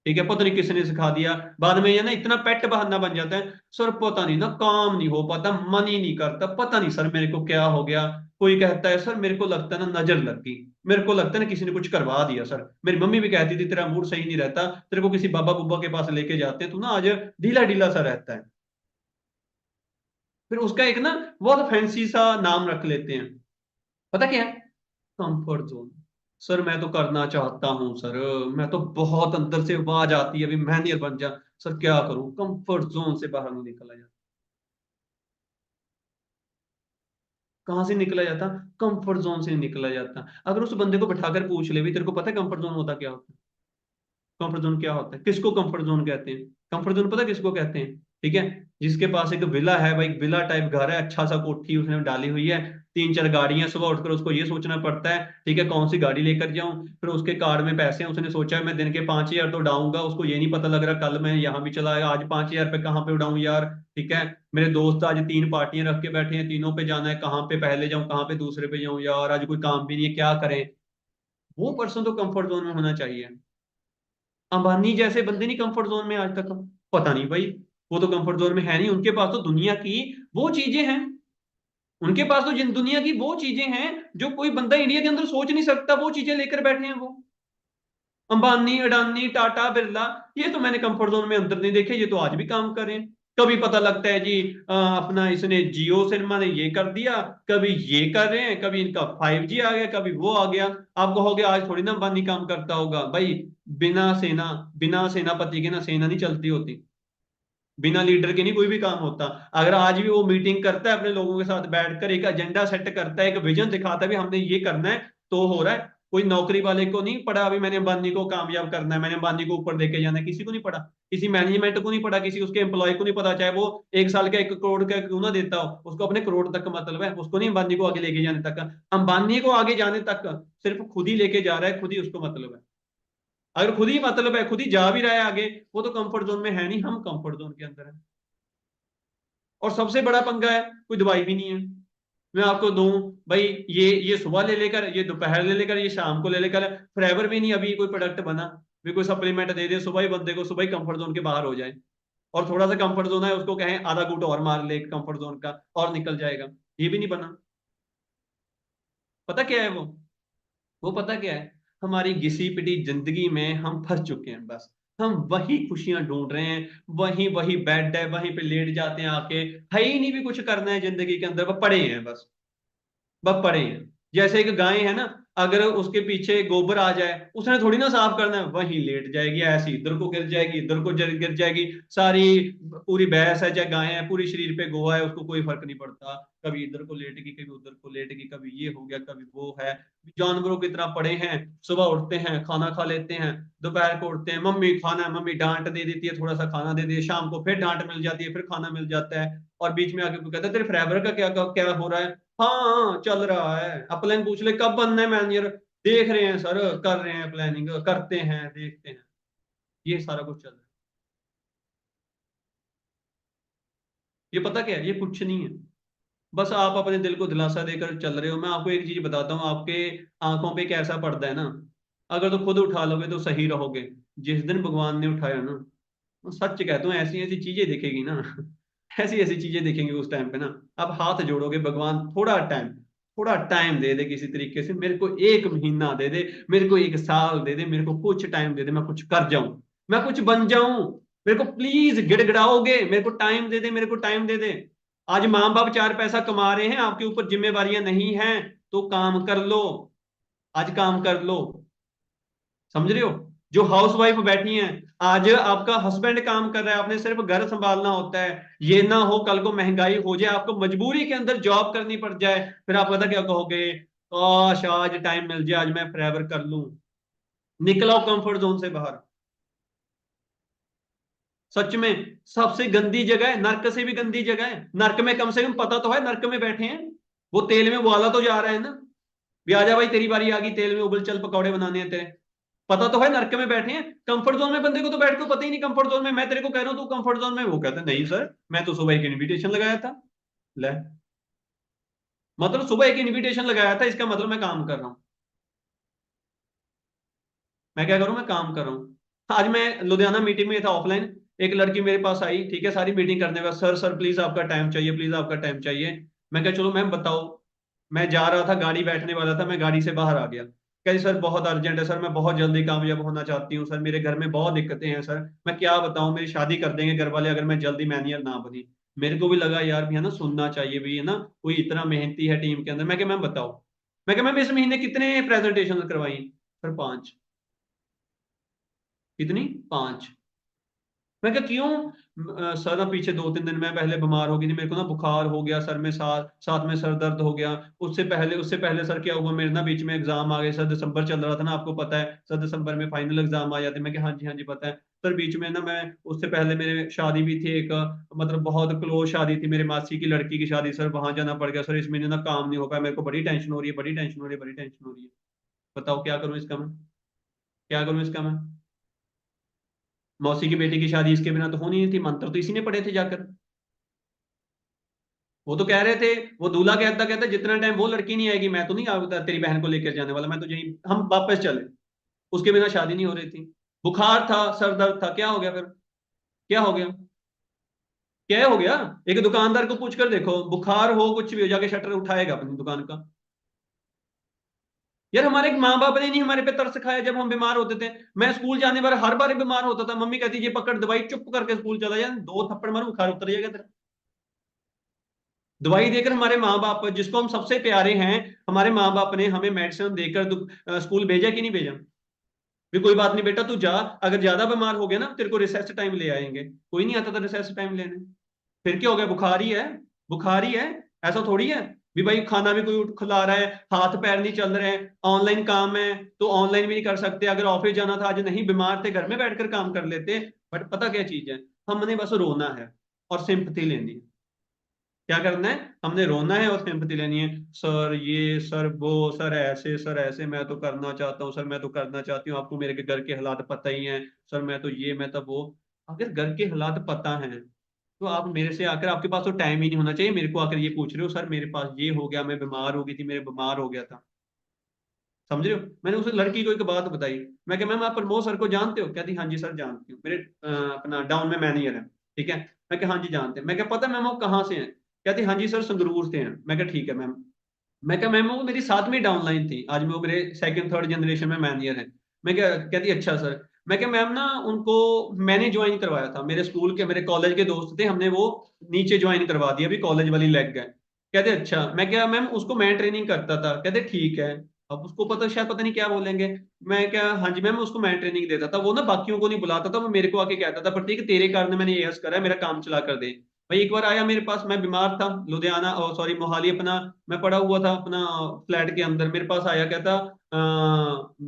F: ठीक है? पता नहीं किसने सिखा दिया। बाद में ये ना इतना पेट बहाना बन जाता है, सर पता नहीं ना काम नहीं हो पाता, मन ही नहीं करता, पता नहीं सर मेरे को क्या हो गया। कोई कहता है सर मेरे को लगता है ना नजर लग गई, मेरे को लगता है ना किसी ने कुछ करवा दिया सर। मेरी मम्मी भी कहती थी तेरा मूड सही नहीं रहता, तेरे को किसी बाबा बुब्बा के पास लेके जाते हैं, तू ना आज ढीला ढीला सा रहता है। फिर उसका एक ना बहुत फैंसी सा नाम रख लेते हैं। पता क्या है? Comfort zone. सर मैं तो करना चाहता हूं सर, मैं तो बहुत अंदर से आवाज आती है अभी मैनेजर बन जा, सर क्या करूं? कंफर्ट जोन से बाहर नहीं निकला जाता। कहां से निकला जाता? कंफर्ट जोन से नहीं निकला जाता। अगर उस बंदे को बैठाकर पूछ ले भी तेरे को पता है कंफर्ट जोन होता क्या होता है? कंफर्ट जोन क्या होता है? किसको कंफर्ट जोन कहते हैं? कंफर्ट जोन पता है किसको कहते हैं? ठीक है, जिसके पास एक विला है भाई, विला टाइप घर है, अच्छा सा कोठी उसने डाली हुई है, 3-4 गाड़ियां, सुबह उठकर उसको ये सोचना पड़ता है ठीक है कौन सी गाड़ी लेकर जाऊं। फिर उसके कार्ड में पैसे हैं, उसने सोचा है मैं दिन के 5,000 तो उड़ाऊंगा, उसको ये नहीं पता लग रहा कल मैं यहाँ भी चला आया, आज 5,000 रुपये कहाँ पे उड़ाऊं यार। ठीक है, मेरे दोस्त आज 3 पार्टियां रख के बैठे हैं, तीनों पे जाना है, कहाँ पे पहले जाऊं कहाँ पे दूसरे पे जाऊं यार, आज कोई काम भी नहीं है क्या करें। वो पर्सन तो कंफर्ट जोन में होना चाहिए। अंबानी जैसे बंदे नहीं कंफर्ट जोन में आज तक, पता नहीं भाई, वो तो कंफर्ट जोन में है नहीं। उनके पास तो दुनिया की वो चीजें हैं, उनके पास तो जिन दुनिया की वो चीजें हैं जो कोई बंदा इंडिया के अंदर सोच नहीं सकता, वो चीजें लेकर बैठे हैं वो। अंबानी, अडानी, टाटा, बिरला, ये तो मैंने कंफर्ट जोन में अंदर नहीं देखे, ये तो आज भी काम कर रहे हैं। कभी पता लगता है जी अपना इसने जियो सिनेमा ने ये कर दिया, कभी ये कर रहे हैं, कभी इनका 5G आ गया, कभी वो आ गया। आप कहोगे आज थोड़ी ना अंबानी काम करता होगा भाई। बिना सेना, बिना सेनापति के ना सेना नहीं चलती होती, बिना लीडर के नहीं कोई भी काम होता। अगर आज भी वो मीटिंग करता है अपने लोगों के साथ बैठकर, एक एजेंडा सेट करता है, एक विजन दिखाता है भी हमने ये करना है, तो हो रहा है। कोई नौकरी वाले को नहीं पड़ा अभी मैंने अंबानी को कामयाब करना है, मैंने अंबानी को ऊपर लेके जाना है, किसी को नहीं पड़ा। किसी मैनेजमेंट को नहीं पड़ा, किसी उसके एम्प्लॉय को नहीं पता, चाहे वो 1 साल का 1 करोड़ का क्यों ना देता हो, उसको अपने करोड़ तक का मतलब है, उसको नहीं अंबानी को आगे लेके जाने तक। अंबानी को आगे जाने तक सिर्फ खुद ही लेके जा रहा है, खुद ही उसको मतलब है। अगर खुद ही मतलब है, खुद ही जा भी रहा है आगे, वो तो कंफर्ट जोन में है नहीं, हम कंफर्ट जोन के अंदर है। और सबसे बड़ा पंगा है, कोई दवाई भी नहीं है। मैं आपको दूं भाई, ये सुबह ले लेकर, ये दोपहर ले लेकर, ये शाम को ले लेकर, फॉरएवर भी नहीं अभी कोई प्रोडक्ट बना भी कोई सप्लीमेंट दे दे सुबह ही बंदे को, सुबह ही कंफर्ट जोन के बाहर हो जाए। और थोड़ा सा कंफर्ट जोन है उसको कहें आधा घूंट और मार ले कंफर्ट जोन का और निकल जाएगा, ये भी नहीं बना। पता क्या है वो पता क्या है, हमारी घिसी पिटी जिंदगी में हम फंस चुके हैं बस। हम वही खुशियां ढूंढ रहे हैं, वही वही बेड है, वहीं पे लेट जाते हैं आके, है ही नहीं भी कुछ करना है जिंदगी के अंदर, वो पड़े हैं बस, बस पड़े हैं। जैसे एक गाय है ना, अगर उसके पीछे गोबर आ जाए, उसने थोड़ी ना साफ करना है, वहीं लेट जाएगी, ऐसी इधर को गिर जाएगी, इधर को गिर जाएगी सारी। पूरी भैंस है चाहे गाय है, पूरी शरीर पे गोहा है, उसको कोई फर्क नहीं पड़ता, कभी इधर को लेटेगी, कभी उधर को लेटेगी, कभी ये हो गया, कभी वो है। जानवरों की तरह पड़े हैं, सुबह उठते हैं खाना खा लेते हैं, दोपहर को उठते हैं मम्मी खाना है, मम्मी डांट दे देती है, थोड़ा सा खाना दे दी, शाम को फिर डांट मिल जाती है, फिर खाना मिल जाता है। और बीच में आके कोई कहता है तेरे फॉरएवर का क्या क्या हो रहा है? हाँ चल रहा है। अपलाइन पूछ ले कब बनना है मैनेजर, देख रहे हैं सर, कर रहे हैं प्लानिंग, करते हैं, देखते हैं, ये सारा कुछ चल रहा है। ये पता क्या है, ये कुछ नहीं है, बस आप अपने दिल को दिलासा देकर चल रहे हो। मैं आपको एक चीज बताता हूँ, आपके आंखों पे एक ऐसा पर्दा है ना, अगर तो खुद उठा लोगे तो सही रहोगे। जिस दिन भगवान ने उठाया ना, तो सच कहता हूँ ऐसी ऐसी चीजें दिखेगी ना ऐसी ऐसी चीजें दिखेंगी उस टाइम पे ना, आप हाथ जोड़ोगे भगवान थोड़ा टाइम, थोड़ा टाइम दे दे किसी तरीके से, मेरे को 1 महीना दे दे, मेरे को 1 साल दे दे, मेरे को कुछ टाइम दे दे, मैं कुछ कर जाऊं, मैं कुछ बन जाऊं, मेरे को प्लीज गिड़गिड़ाओगे, मेरे को टाइम दे दे, मेरे को टाइम दे दे। आज माँ बाप 4 पैसा कमा रहे हैं, आपके ऊपर जिम्मेवारियां नहीं हैं, तो काम कर लो, आज काम कर लो। समझ रहे हो? जो हाउस वाइफ बैठी हैं, आज आपका हस्बैंड काम कर रहा है, आपने सिर्फ घर संभालना होता है, ये ना हो कल को महंगाई हो जाए, आपको मजबूरी के अंदर जॉब करनी पड़ जाए, फिर आप पता क्या कहोगे, काश आज टाइम मिल जाए, आज मैं फॉरएवर कर लूं। निकलाओ कंफर्ट जोन से बाहर। सच में सबसे गंदी जगह है, नर्क से भी गंदी जगह है। नर्क में कम से कम पता तो है नर्क में बैठे हैं, वो तेल में उबाला तो जा रहा है ना, भी आजा भाई तेरी बारी आ गई, तेल में उबल चल, पकौड़े बनाने हैं तेरे, पता तो है नर्क में बैठे हैं। कंफर्ट जोन में बंदे को तो बैठ के पता ही नहीं कंफर्ट जोन में, मैं तेरे को कह रहा हूं तू कंफर्ट जोन में, वो कहता है नहीं सर मैं तो सुबह एक इन्विटेशन लगाया था। ले, मतलब सुबह एक इन्विटेशन लगाया था, इसका मतलब मैं काम कर रहा हूं। मैं क्या करूं, मैं काम कर रहा हूं। आज मैं लुधियाना मीटिंग में था ऑफलाइन, एक लड़की मेरे पास आई, ठीक है, सारी मीटिंग करने का, सर सर प्लीज आपका टाइम चाहिए, प्लीज आपका टाइम चाहिए। मैं क्या चलो मैम बताओ। मैं जा रहा था, गाड़ी बैठने वाला था, मैं गाड़ी से बाहर आ गया, कहती सर बहुत अर्जेंट है सर, मैं बहुत जल्दी कामयाब होना चाहती हूँ सर, मेरे घर में बहुत दिक्कतें हैं सर, मैं क्या बताऊं, मेरी शादी कर देंगे घर वाले अगर मैं जल्दी मैनेजर ना बनी। मेरे को भी लगा यार भी है ना, सुनना चाहिए भी है ना, कोई इतना मेहनती है टीम के अंदर। मैं क्या मैम बताओ, मैं क्या मैम इस महीने कितने प्रेजेंटेशन करवाई, सर 5। कितनी, 5। मैं क्या क्यों, सर ना पीछे 2-3 दिन में पहले बीमार हो गई थी, मेरे को ना बुखार हो गया सर में, साथ साथ में सर दर्द हो गया। उससे पहले सर क्या हुआ, मेरे ना बीच में एग्जाम आ गए सर, दिसंबर चल रहा था ना, आपको पता है सर दिसंबर में फाइनल एग्जाम आ जाते। मैं क्या हाँ जी पता है सर, बीच में ना मैं उससे पहले मेरे शादी भी थी एक, मतलब बहुत क्लोज शादी थी, मेरे मासी की लड़की की शादी सर, वहां जाना पड़ गया सर, इस महीने ना काम नहीं हो पाया, मेरे को बड़ी टेंशन हो रही है, बड़ी टेंशन हो रही है, बड़ी टेंशन हो रही है। बताओ क्या करूं इसका मैं, क्या करूं इसका मैं। मौसी की बेटी की शादी इसके बिना तो होनी नहीं थी, मंत्र तो इसी ने पढ़े थे जाकर। वो तो कह रहे थे, वो दूल्हा कहता कहता जितना टाइम वो लड़की नहीं आएगी मैं तो नहीं आता तेरी बहन को लेकर जाने वाला, मैं तो यही, हम वापस चले। उसके बिना शादी नहीं हो रही थी, बुखार था, सर दर्द था, क्या हो गया फिर, क्या हो गया, क्या हो गया। एक दुकानदार को पूछ कर देखो, बुखार हो कुछ भी हो, जाके शटर उठाएगा अपनी दुकान का। यार हमारे माँ बाप ने नहीं हमारे पे तरस खाया जब हम बीमार होते थे। मैं स्कूल जाने पर हर बार बीमार होता था, मम्मी कहती ये पकड़ दवाई, चुप करके स्कूल चला जा, 2 थप्पड़ मारू बुखार उतर जाएगा तेरा। दवाई देकर हमारे माँ बाप, जिसको हम सबसे प्यारे हैं, हमारे माँ बाप ने हमें मेडिसिन देकर स्कूल भेजा कि नहीं भेजा। भी कोई बात नहीं बेटा तू जा, अगर ज्यादा बीमार हो गया ना तेरे को रिसेस टाइम ले आएंगे, कोई नहीं आता था रिसेस टाइम लेने। फिर क्या हो गया, बुखार ही है, बुखार ही है, ऐसा थोड़ी है। भी भाई खाना भी कोई उठ खिला रहा है, हाथ पैर नहीं चल रहे हैं, ऑनलाइन काम है तो ऑनलाइन भी नहीं कर सकते, अगर ऑफिस जाना था आज नहीं, बीमार थे घर में बैठकर काम कर लेते। बट पता क्या चीज है, हमने बस रोना है और सिंपथी लेनी है। क्या करना है, हमने रोना है और सिंपैथी लेनी है, सर ये सर वो सर ऐसे मैं तो करना चाहता हूँ सर, मैं तो करना चाहती हूँ, आपको मेरे के घर के हालात पता ही हैं सर, मैं तो ये मैं तो वो। अगर घर के हालात पता हैं तो आप मेरे से आकर, आपके पास तो टाइम ही नहीं होना चाहिए, मेरे को आकर ये पूछ रहे हो सर मेरे पास ये हो गया, मैं बीमार हो गई थी, मेरे बीमार हो गया था। समझ रहे हो? मैंने उस लड़की को एक बात बताई, मैं क्या मैम आप प्रमोद सर को जानते हो, कहती हाँ जी सर जानती हूँ, मेरे अपना डाउन में मैनेजर है, ठीक है। मैं क्या हाँ जी जानते हैं, मैं क्या पता मैम आप कहाँ से हैं, कहती हाँ जी सर संगरूर से हैं। मैं क्या ठीक है मैम। मैं क्या मैम वो मेरी साथ में डाउनलाइन थी, आज वो मेरे सेकंड थर्ड जनरेशन में मैनेजर है। मैं क्या, कहती अच्छा सर। मैं क्या मैम ना उनको मैंने ज्वाइन करवाया था, मेरे स्कूल के मेरे कॉलेज के दोस्त थे, हमने वो नीचे ज्वाइन करवा दिया, अभी कॉलेज वाली लग गए। कहते अच्छा। मैं क्या मैम उसको मैं ट्रेनिंग करता था, कहते ठीक है। अब उसको पता शायद पता नहीं क्या बोलेंगे। मैं क्या हाँ जी मैम उसको मैं ट्रेनिंग देता था, वो ना बाकियों को नहीं बुलाता था, वो मेरे को आके कहता था प्रतीक तेरे कारण मैंने ये करा है, मेरा काम चला कर दे। भाई एक बार आया मेरे पास, मैं बीमार था लुधियाना सॉरी मोहाली अपना, मैं पड़ा हुआ था अपना फ्लैट के अंदर, मेरे पास आया कहता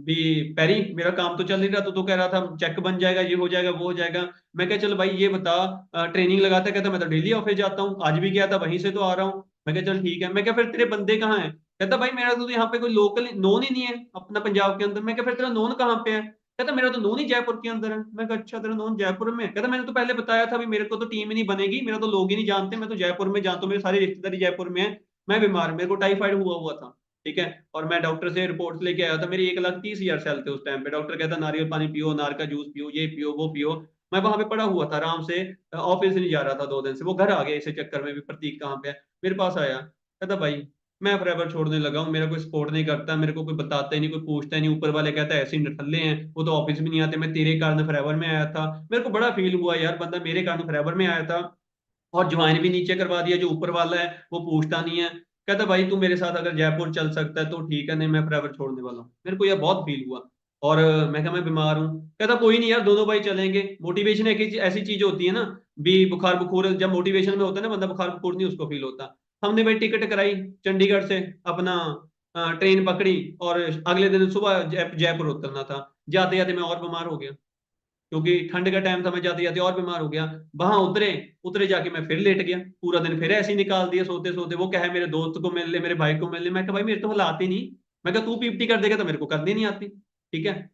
F: भी पैरी मेरा काम तो चल नहीं रहा, तो कह रहा था चेक बन जाएगा, ये हो जाएगा वो हो जाएगा। मैं क्या चल भाई ये बता ट्रेनिंग लगाता, कहता मैं तो डेली ऑफिस जाता हूँ, आज भी गया था वहीं से तो आ रहा हूँ। मैं क्या चल ठीक है। मैं क्या फिर तेरे बंदे कहाँ हैं, कहता भाई मेरा तो यहाँ पे कोई लोकल नोन ही नहीं है अपना पंजाब के अंदर। मैं क्या फिर तेरा नोन कहाँ पे है, कहता मेरा तो नोन ही जयपुर के अंदर है। मैं कहा अच्छा तेरा नोन जयपुर में है? कहता मैंने तो पहले बताया था भी मेरे को तो टीम ही नहीं बनेगी, मेरा तो लोग ही नहीं जानते, मैं तो जयपुर में जानता हूँ, मेरे सारी रिश्तेदारी जयपुर में है। मैं बीमार, मेरे को टाइफाइड हुआ हुआ था, ठीक है, और मैं डॉक्टर से रिपोर्ट लेके आया था, मेरी 1,30,000 सेल थे उस टाइम पे। डॉक्टर कहता नारियल पानी पियो, अनार का जूस पियो, ये पियो वो पियो। मैं वहां पे पड़ा हुआ था आराम से, ऑफिस नहीं जा रहा था 2 दिन से, वो घर आ गया इसे चक्कर में भी प्रतीक कहाँ पे है, मेरे पास आया कहता भाई मैं फॉरएवर छोड़ने लगा हूँ, मेरा कोई सपोर्ट नहीं करता, मेरे को कोई बताता ही नहीं, कोई पूछता ही नहीं, ऊपर वाले कहता है ऐसे ही निठल्ले हैं, वो तो ऑफिस भी नहीं आते, मैं तेरे कारण फॉरएवर में आया था। मेरे को बड़ा फील हुआ यार, बंदा मेरे कारण फॉरएवर में आया था और ज्वाइन भी नीचे करवा दिया, जो ऊपर वाला है वो पूछता नहीं है। कहता भाई तू मेरे साथ अगर जयपुर चल सकता है तो ठीक है, नहीं मैं फॉरएवर छोड़ने वाला हूँ। मेरे को यह बहुत फील हुआ। और मैं कहा मैं बीमार हूँ। कहता कोई नहीं यार, दोनों भाई चलेंगे। मोटिवेशन एक ऐसी चीज होती है ना, भी बुखार बुखूर जब मोटिवेशन में होता है ना बंदा, बुखार बुखूर नहीं उसको फील होता। हमने भाई टिकट कराई चंडीगढ़ से, अपना ट्रेन पकड़ी और अगले दिन सुबह जयपुर उतरना था। जाते जाते मैं और बीमार हो गया, क्योंकि ठंड का टाइम था, मैं जाते जाते और बीमार हो गया। वहां उतरे उतरे जाके मैं फिर लेट गया, पूरा दिन फिर ऐसे ही निकाल दिया सोते सोते। वो क्या है, मेरे दोस्त को मिल ले, मेरे भाई को मिल ले। मैं कहा भाई मेरे तो हालात ही नहीं। मैं कहा तू पीपीटी कर देगा तो मेरे को करनी नहीं आती, ठीक है।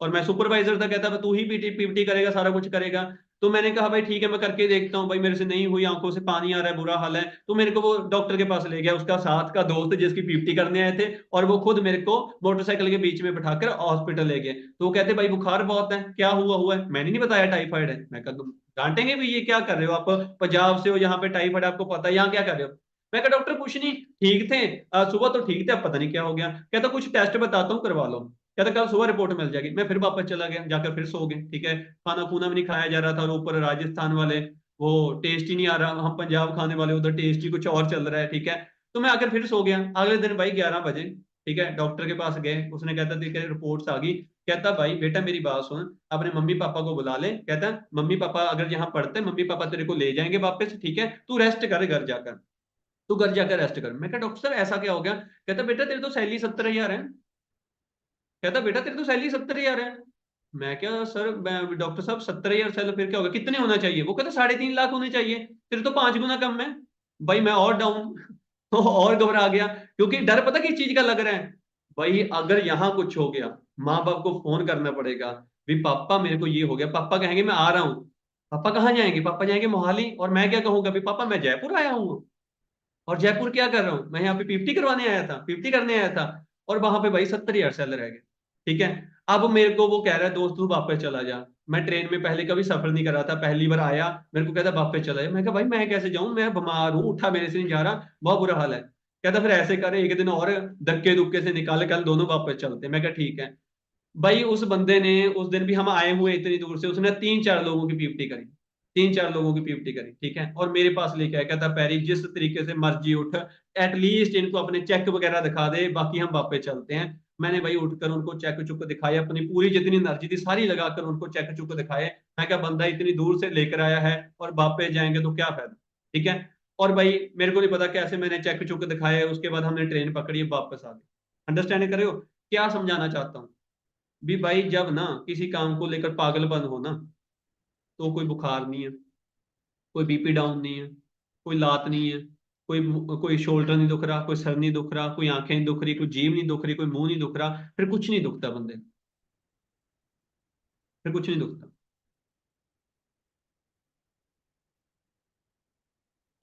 F: और मैं सुपरवाइजर था, कहता तू ही पीटी पीपीटी करेगा, सारा कुछ करेगा। तो मैंने कहा भाई ठीक है मैं करके देखता हूँ, भाई मेरे से नहीं हुई, आंखों से पानी आ रहा है, बुरा हाल है। तो मेरे को वो डॉक्टर के पास ले गया, उसका साथ का दोस्त जिसकी पीपीटी करने आए थे, और वो खुद मेरे को मोटरसाइकिल के बीच में बिठाकर हॉस्पिटल ले गए। तो वो कहते भाई बुखार बहुत है, क्या हुआ हुआ है? मैंने नहीं बताया टाइफाइड है। मैं कहा तुम डांटेंगे भी, ये क्या कर रहे हो आप, पंजाब से हो, यहाँ पे टाइफाइड आपको पता है, यहाँ क्या कर रहे हो? मैं कहा डॉक्टर कुछ नहीं, ठीक थे, सुबह तो ठीक थे, अब पता नहीं क्या हो गया। कहता कुछ टेस्ट बताता हूँ करवा लो। कहता कल सुबह रिपोर्ट मिल जाएगी। मैं फिर वापस चला गया, जाकर फिर सो गए, ठीक है। खाना खूना भी नहीं खाया जा रहा था, और ऊपर राजस्थान वाले वो टेस्ट ही नहीं आ रहा, हम पंजाब खाने वाले उधर टेस्ट ही कुछ और चल रहा है, ठीक है। तो मैं आकर फिर सो गया। अगले दिन भाई 11 बजे, ठीक है, डॉक्टर के पास गए। उसने कहता तेरी रिपोर्ट्स आ गई। कहता भाई बेटा मेरी बात सुन, अपने मम्मी पापा को बुला ले। कहता मम्मी पापा अगर यहाँ पढ़ते, मम्मी पापा तेरे को ले जाएंगे वापस, ठीक है, तू रेस्ट कर घर जाकर, तू घर जाकर रेस्ट कर। मैं कहा डॉक्टर साहब ऐसा क्या हो गया? कहता बेटा तेरी तो सैलरी 70,000 है। कहता बेटा तेरी तो सैलरी 70,000 है। मैं क्या सर, मैं डॉक्टर साहब 70,000 सैलरी फिर क्या होगा, कितने होना चाहिए? वो कहता 3.5 लाख होने चाहिए, तेरे तो 5 गुना कम है। भाई मैं और डाउन और घबरा गया, क्योंकि डर पता किस चीज का लग रहा है? भाई अगर यहाँ कुछ हो गया, माँ बाप को फोन करना पड़ेगा, भी पापा मेरे को ये हो गया। पापा कहेंगे मैं आ रहा हूँ। पापा कहाँ जाएंगे? पापा जाएंगे मोहाली। और मैं क्या कहूंगा, भी पापा मैं जयपुर आया हूँ। और जयपुर क्या कर रहा हूँ मैं? यहाँ पे पीपीटी करवाने आया था, पीपीटी करने आया था। और वहां पे भाई 70,000 सैलरी रह गए, ठीक है। अब मेरे को वो कह रहा है दोस्त तू वापस चला जा। मैं ट्रेन में पहले कभी सफर नहीं करा था, पहली बार आया। मेरे को कहता वापस चला जा। मैं कहा भाई मैं कैसे जाऊं, मैं बीमार हूँ, उठा मेरे से नहीं जा रहा, बहुत बुरा हाल है। कहता फिर ऐसे करे, एक दिन और धक्के दुक्के से निकाल, कल दोनों वापस चलते। मैं कहा ठीक है। भाई उस बंदे ने उस दिन भी, हम आए हुए इतनी दूर से, उसने 3-4 लोगों की पीपीटी करी, 3-4 लोगों की पीपीटी करी, ठीक है। और मेरे पास लेके आया, कहता पैरी जिस तरीके से मर्जी उठ, एटलीस्ट इनको अपने चेक वगैरह दिखा दे, बाकी हम वापस चलते हैं। मैंने भाई उठकर उनको चेक चुक दिखाया, अपनी पूरी जितनी एनर्जी थी सारी लगाकर उनको चेक चुक दिखाए। मैं क्या, बंदा इतनी दूर से लेकर आया है और वापस जाएंगे तो क्या फायदा, ठीक है। और भाई मेरे को नहीं पता कैसे मैंने चेक चुक दिखाया, उसके बाद हमने ट्रेन पकड़ी, वापस आ गए। अंडरस्टैंड कर रहे हो क्या समझाना चाहता हूँ? भी भाई जब ना किसी काम को लेकर पागलपन हो ना, तो कोई बुखार नहीं है, कोई बीपी डाउन नहीं है, कोई लात नहीं है, कोई कोई शोल्डर नहीं दुख रहा, कोई सर नहीं दुख रहा, कोई आंखें नहीं दुख रही, कोई जीभ नहीं दुख रही, कोई मुंह नहीं दुख रहा, फिर कुछ नहीं दुखता बंदे को, फिर कुछ नहीं दुखता।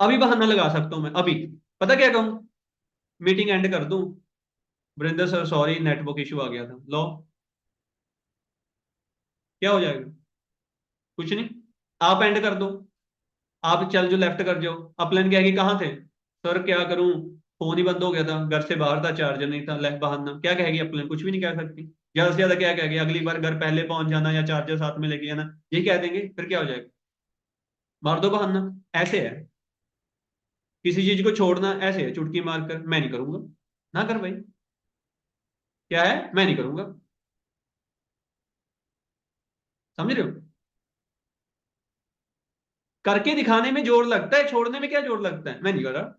F: अभी बहाना लगा सकता हूं मैं, अभी पता क्या कहूं, मीटिंग एंड कर दूं, Varinder sir sorry network issue आ गया था, लो क्या हो जाएगा? कुछ नहीं, आप एंड कर दो, आप चल जो लेफ्ट कर जाओ। अपलाइन कहेगी कहाँ थे सर, क्या करूं, फोन ही बंद हो गया था, घर से बाहर था, चार्जर नहीं था, लेफ्ट बहाना। क्या कहेगी अपलाइन? कुछ भी नहीं कह सकती। ज्यादा से ज्यादा क्या कहेगी, अगली बार घर पहले पहुंच जाना या चार्जर साथ में लेके आना, यही कह देंगे। फिर क्या हो जाएगा? मार दो बहाना। ऐसे है, किसी चीज को छोड़ना ऐसे है, चुटकी मारकर। मैं नहीं करूंगा, ना कर भाई, क्या है, मैं नहीं करूंगा। समझ रहे हो? करके दिखाने में जोर लगता है, छोड़ने में क्या जोर लगता है? मैं नहीं कर रहा।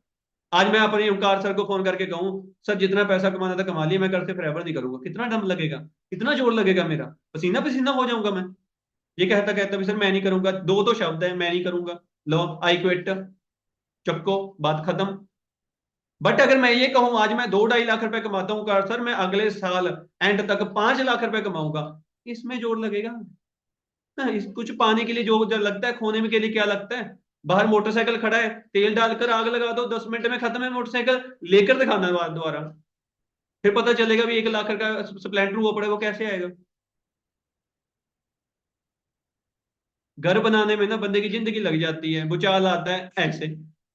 F: आज मैं अपने ओमकार सर को फोन करके कहूं सर जितना पैसा कमाना था कमा लिया, मैं घर से फॉरएवर नहीं करूंगा, कितना दम लगेगा, कितना जोर लगेगा मेरा, पसीना पसीना हो जाऊंगा मैं। ये कहता कहता भी सर मैं नहीं करूंगा, दो तो शब्द है, मैं नहीं करूंगा, लो आई क्विट, चक्को, बात खत्म। बट अगर मैं ये कहूं आज मैं 2-2.5 लाख रुपए कमाता हूँ कार सर, मैं अगले साल एंड तक 5 लाख रुपए कमाऊंगा, इसमें जोर लगेगा ना। इस कुछ पाने के लिए जो जो लगता है, खोने में के लिए क्या लगता है? बाहर मोटरसाइकिल खड़ा है, तेल डालकर आग लगा दो, 10 मिनट में खत्म है मोटरसाइकिल, लेकर दिखाना दोबारा, फिर पता चलेगा भी 1 लाख का स्प्लेंडर हुआ पड़े, वो कैसे आएगा? घर बनाने में ना बंदे की जिंदगी लग जाती है, भूचाल आता है ऐसे,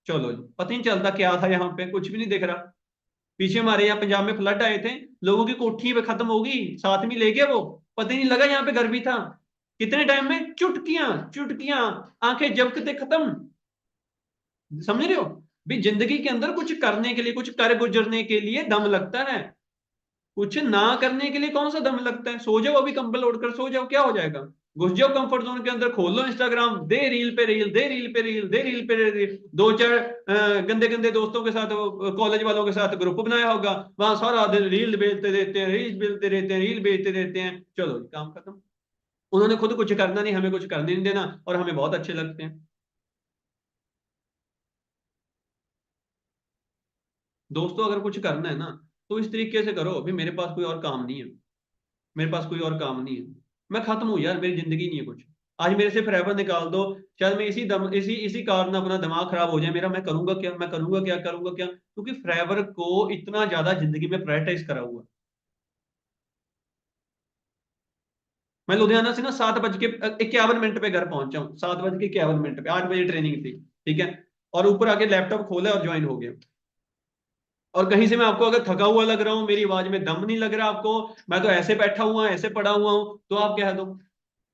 F: चलो जी, पता नहीं चलता क्या था यहाँ पे, कुछ भी नहीं दिख रहा। पीछे हमारे यहाँ पंजाब में फ्लड आए थे, लोगों की कोठी पे खत्म होगी, साथ में ले गया वो, पता ही नहीं लगा यहाँ पे घर भी था। कितने टाइम में? चुटकियां चुटकियां, आंखें झपकते खत्म। समझ रहे हो भी? जिंदगी के अंदर कुछ करने के लिए, कुछ कर गुजरने के लिए दम लगता है, कुछ ना करने के लिए कौन सा दम लगता है? सो जाओ, अभी कंबल ओढ़कर सो जाओ, क्या हो जाएगा? घुस जाओ कंफर्ट जोन के अंदर, खोल लो इंस्टाग्राम, दे रील पे रील, दे रील पे रील, दे रील पे रील, दो चार गंदे गंदे दोस्तों के साथ, कॉलेज वालों के साथ ग्रुप बनाया होगा, वहां सारा दिन रील भेजते रहते हैं, रील भेजते रहते हैं, रील भेजते रहते हैं, चलो जी, काम खत्म। उन्होंने खुद कुछ करना नहीं, हमें कुछ करने नहीं देना, और हमें बहुत अच्छे लगते हैं। दोस्तों अगर कुछ करना है ना, तो इस तरीके से करो, अभी मेरे पास कोई और काम नहीं है, मेरे पास कोई और काम नहीं है, मैं खत्म हूं यार, मेरी जिंदगी नहीं है कुछ, आज मेरे से फॉरएवर निकाल दो, शायद मैं इसी कारण अपना दिमाग खराब हो जाए मेरा, मैं करूंगा क्या, मैं करूंगा क्या, करूंगा क्या? क्योंकि फॉरएवर को इतना ज्यादा जिंदगी में प्रायोरिटाइज करा हुआ। मैं लुधियाना से ना 7:51 पे घर पहुंचा हूँ, 7:51 पे, 8 बजे ट्रेनिंग थी, ठीक है, और ऊपर आके लैपटॉप खोला और ज्वाइन हो गया। और कहीं से मैं आपको अगर थका हुआ लग रहा हूं, मेरी आवाज में दम नहीं लग रहा आपको, मैं तो ऐसे बैठा हुआ, ऐसे पड़ा हुआ हूं, तो आप कह दो।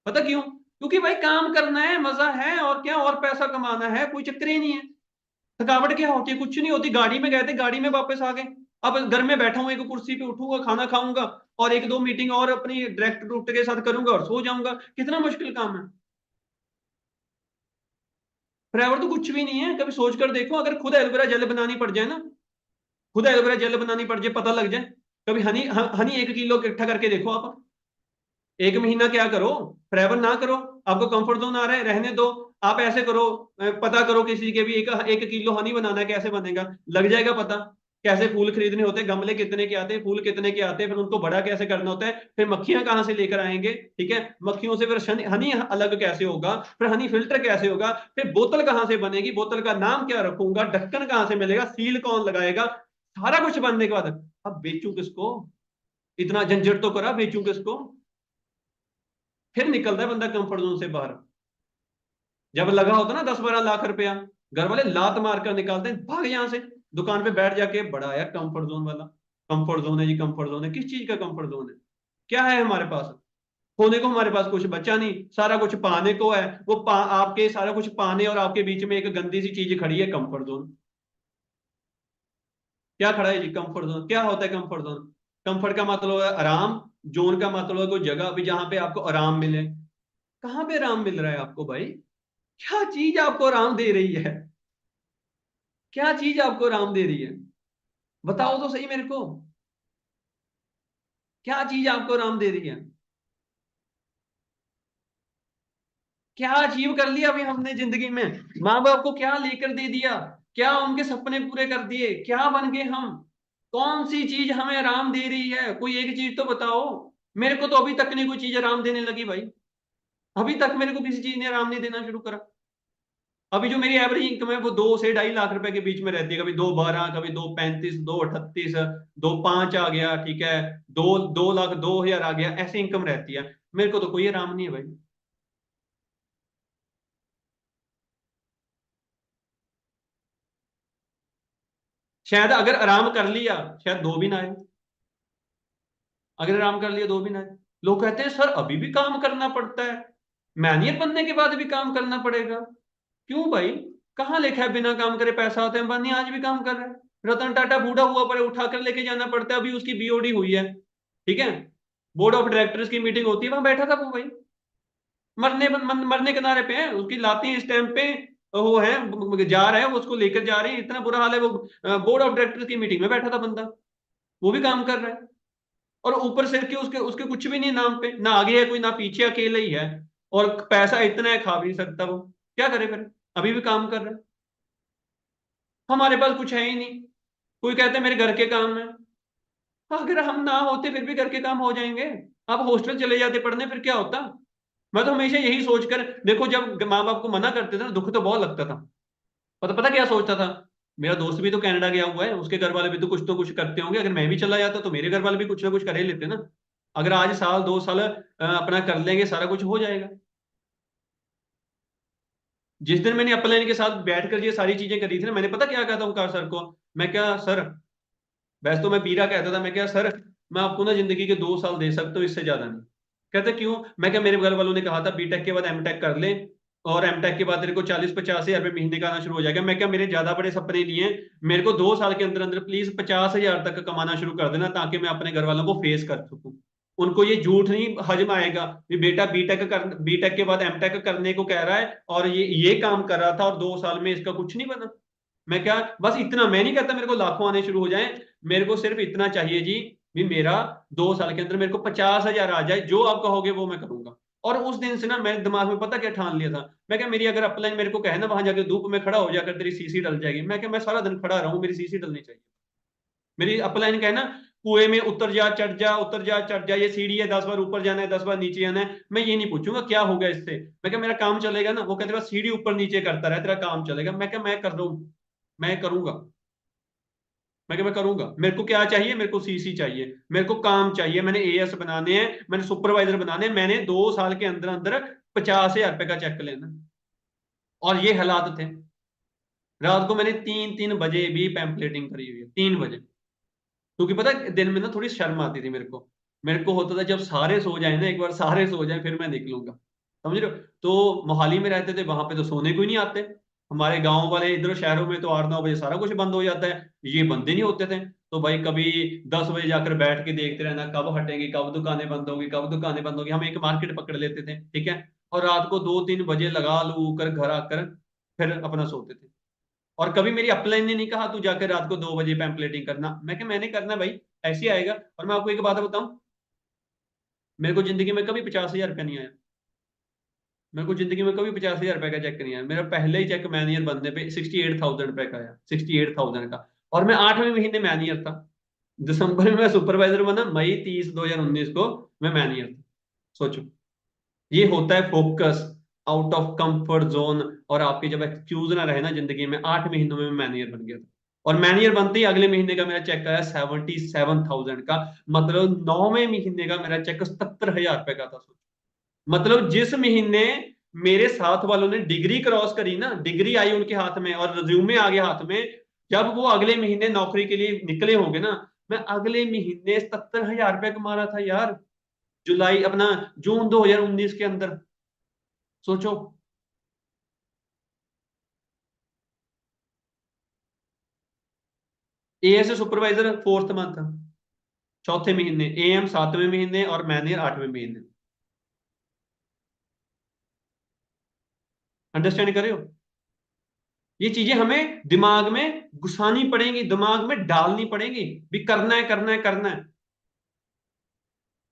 F: पता क्यों? क्योंकि भाई काम करना है, मजा है, और क्या, और पैसा कमाना है, कोई चक्कर ही नहीं है। थकावट क्या होती है? कुछ नहीं होती। गाड़ी में गए थे, गाड़ी में वापस आ गए, अब घर में बैठा हूं, एक कुर्सी पे उठूंगा, खाना खाऊंगा, और एक दो मीटिंग और अपनी डायरेक्ट रूट के साथ करूंगा और सो जाऊंगा। कितना मुश्किल काम है। ड्राइवर तो कुछ भी नहीं है। कभी सोच कर देखो, अगर खुद एलोवेरा जेल बनानी पड़ जाए ना, खुद एलोवेरा जेल बनानी पड़ जाए, पता लग जाए, कभी हनी हनी 1 किलो इकट्ठा करके देखो आप, 1 महीना क्या करो, ट्रैवल ना करो, आपको कंफर्ट जोन आ रहा है, रहने दो। आप ऐसे करो, पता करो किसी के भी, 1 किलो हनी बनाना है, कैसे बनेगा, लग जाएगा पता। कैसे फूल खरीदने होते हैं, गमले कितने के आते हैं, फूल कितने के आते हैं, फिर उनको बड़ा कैसे करना होता है, फिर मक्खियां कहाँ से लेकर आएंगे, ठीक है, मक्खियों से फिर हनी अलग कैसे होगा, फिर हनी फिल्टर कैसे होगा, फिर बोतल कहाँ से बनेगी, बोतल का नाम क्या रखूंगा, ढक्कन कहाँ से मिलेगा, सील कौन लगाएगा, सारा कुछ बनने के बाद अब बेचू किसको? इतना झंझट तो करा, बेचू किसको? फिर निकलता है बंदा कंफर्ट जोन से बाहर। जब लगा होता ना 10-12 लाख रुपया, घर वाले लात मार कर निकालते हैं, भाग यहां से, दुकान पे बैठ जाके, बड़ा यार कंफर्ट जोन वाला, कंफर्ट जोन है जी, कंफर्ट जोन है, किस चीज का कंफर्ट जोन है? क्या है हमारे पास? होने को हमारे पास कुछ बचा नहीं, सारा कुछ पाने को है। वो आपके सारा कुछ पाने और आपके बीच में एक गंदी सी चीज खड़ी है, कंफर्ट जोन। क्या खड़ा है जी? Comfort zone. क्या होता है कंफर्ट जोन? कंफर्ट का मतलब है आराम, जोन का मतलब है कोई जगह भी जहां पे आपको आराम मिले। कहां पे आराम मिल रहा है आपको भाई? क्या चीज आपको आराम दे रही है? क्या चीज आपको आराम दे रही है? बताओ तो सही मेरे को, क्या चीज आपको आराम दे रही है? क्या अचीव कर लिया अभी हमने जिंदगी में? माँ बाप को क्या लेकर दे दिया? क्या उनके सपने पूरे कर दिए? क्या बन गए हम? कौन सी चीज हमें आराम दे रही है? कोई एक चीज तो बताओ। मेरे को तो अभी तक नहीं कोई चीज आराम देने लगी भाई। अभी तक मेरे को किसी चीज ने आराम नहीं देना शुरू करा। अभी जो मेरी एवरेज इनकम है वो 2 से 2.5 लाख रुपए के बीच में रहती है, कभी 2.12, कभी 2.35, 2.38, 2.5 आ गया, ठीक है, 2 लाख 2 हजार आ गया, ऐसे इनकम रहती है। मेरे को तो कोई आराम नहीं है भाई। शायद अगर आराम कर लिया, शायद दो भी ना आए। अगर आराम कर लिया, दो भी ना आए। लोग कहते हैं सर अभी भी काम करना पड़ता है, मैनेजर बनने के बाद भी काम करना पड़ेगा। क्यों भाई? कहाँ लिखा है बिना काम करे पैसा आता है? अंबानी आज भी काम कर रहा है। रतन टाटा बूढ़ा हुआ पड़े, उठाकर लेके जाना पड़ता है, अभी उसकी बीओडी हुई है, ठीक है, बोर्ड ऑफ डायरेक्टर्स की मीटिंग होती है, वहां बैठा था वो भाई, मरने किनारे पे है, उसकी लाती स्टैंप पे वो है, जा रहा है वो, उसको लेकर जा रहे हैं, इतना बुरा हाल है वो। बोर्ड ऑफ डायरेक्टर्स की मीटिंग में बैठा था बंदा, वो भी काम कर रहा है, और ऊपर सिर के उसके उसके कुछ भी नहीं नाम पे, ना आगे है कोई, ना पीछे, अकेले ही है, और पैसा इतना है, खा भी नहीं सकता वो। क्या करे फिर? अभी भी काम कर रहा है। हमारे पास कुछ है ही नहीं। कोई कहते हैं मेरे घर के काम है, अगर हम ना होते फिर भी घर के काम हो जाएंगे। आप हॉस्टल चले जाते पढ़ने, फिर क्या होता? मैं तो हमेशा यही सोचकर, देखो जब माँ बाप को मना करते थे ना, दुख तो बहुत लगता था। पता पता क्या सोचता था? मेरा दोस्त भी तो कनाडा गया हुआ है, उसके घर वाले भी तो कुछ करते होंगे, अगर मैं भी चला जाता तो मेरे घर वाले भी कुछ ना कुछ कर ही लेते ना। अगर आज साल 2 साल अपना कर लेंगे, सारा कुछ हो जाएगा। जिस दिन मैंने अपलाइन के साथ बैठकर ये सारी चीजें करी थी ना, मैंने पता क्या कहा था ओंकार सर को, मैं क्या सर, वैसे तो मैं बीरा कहता था, मैं क्या सर मैं आपको ना जिंदगी के 2 साल दे सकता हूँ, इससे ज्यादा नहीं। कहते क्यों? मैं क्या, मेरे घर वालों ने कहा था बीटेक के बाद एमटेक कर ले, और एमटेक के बाद तेरे को 40-50 हजार रुपये महीने का आना शुरू हो जाएगा। मैं क्या, मेरे ज्यादा बड़े सपने नहीं है, मेरे को 2 साल के अंदर अंदर प्लीज 50 हजार तक कमाना शुरू कर देना, ताकि मैं अपने घर वालों को फेस कर सकूं। उनको ये झूठ नहीं हजम आएगा कि बेटा बीटेक के बाद एमटेक करने को कह रहा है और ये काम कर रहा था और 2 साल में इसका कुछ नहीं बना। मैं क्या, बस इतना, मैं नहीं कहता मेरे को लाखों आने शुरू हो जाएं, मेरे को सिर्फ इतना चाहिए जी, भी मेरा 2 साल के अंदर मेरे को 50 हजार आ जाए, जो आप कहोगे वो मैं करूंगा। और उस दिन से ना मेरे दिमाग में पता क्या ठान लिया था, मैं क्या, मेरी अगर अपलाइन मेरे को कहे ना वहां जाके धूप में खड़ा हो जाकर तेरी सीसी डल जाएगी, मैं क्या, मैं सारा दिन खड़ा रहूं, मेरी सीसी डलनी चाहिए। मेरी अपलाइन कहे ना कुएं में उतर जा चढ़ जा उतर जा चढ़ जा, ये सीढ़ी है 10 बार ऊपर जाना है 10 बार नीचे आना है, मैं ये नहीं पूछूंगा क्या होगा इससे, मैं क्या मेरा काम चलेगा ना। वो कहते बस सीढ़ी ऊपर नीचे करता रहे तेरा काम चलेगा, मैं क्या, मैं कर रहा हूं, मैं करूंगा। मैं क्या, मैं करूंगा। मेरे को क्या चाहिए, मेरे को सीसी चाहिए, मेरे को काम चाहिए, मैंने एएस बनाने हैं, मैंने सुपरवाइजर बनाने हैं, मैंने 2 साल के अंदर अंदर 50 हजार रुपए का चेक लेना। और ये हालात थे। रात को मैंने 3-3 बजे भी पैम्पलेटिंग करी हुई है, 3 बजे। क्योंकि पता है, दिन में ना थोड़ी शर्म आती थी मेरे को होता था जब सारे सो जाए ना, एक बार सारे सो जाए फिर मैं निकलूंगा, समझ रहे हो। तो मोहाली में रहते थे, वहां पे तो सोने को ही नहीं आते। हमारे गांव वाले इधर शहरों में तो 8-9 बजे सारा कुछ बंद हो जाता है, ये बंद ही नहीं होते थे। तो भाई कभी 10 बजे जाकर बैठ के देखते रहना कब हटेंगे, कब दुकानें बंद होगी, कब दुकानें बंद होगी। हम एक मार्केट पकड़ लेते थे, ठीक है, और रात को 2-3 बजे लगा लू कर घर आकर फिर अपना सोते थे। और कभी मेरी अपलाइन ने नहीं कहा तू जाकर रात को 2 बजे पैम्पलेटिंग करना, मैं क्या, मैंने करना भाई, ऐसे ही आएगा। और मैं आपको एक बात बताऊं, मेरे को जिंदगी में कभी 50 हजार रुपया नहीं आया। मेरे को जिंदगी में कभी 50 हजार रुपए का चेक नहीं आया। मेरा पहले ही चेक मैनेजर बनने पे 68,000 रुपए का आया, 68,000 का। और मैं 8वें महीने मैनेजर था। दिसंबर में मैं सुपरवाइजर बना, मई 30 2019 को मैं मैनेजर था। सोचो, ये होता है focus, out of comfort zone. और आपके जब एक्सक्यूज ना रहे ना जिंदगी में, 8 महीनों में मैं मैनेजर बन गया था। और मैनेजर बनते ही अगले महीने का मेरा चेक आया 77,000 का। मतलब 9वें महीने का मेरा चेक 77 हजार रुपए का था। सोचो, मतलब जिस महीने मेरे साथ वालों ने डिग्री क्रॉस करी ना, डिग्री आई उनके हाथ में और रिज्यूमे आ गया हाथ में, जब वो अगले महीने नौकरी के लिए निकले होंगे ना, मैं अगले महीने 77 हजार रुपए कमा रहा था यार। जुलाई अपना जून 2019 के अंदर। सोचो, एएस सुपरवाइजर 4th मंथ, चौथे महीने, एएम 7वें महीने और मैनेजर 8वें महीने। अंडरस्टैंड कर रहे हो? ये चीजें हमें दिमाग में घुसानी पड़ेंगी, दिमाग में डालनी पड़ेंगी, भी करना है करना है करना है।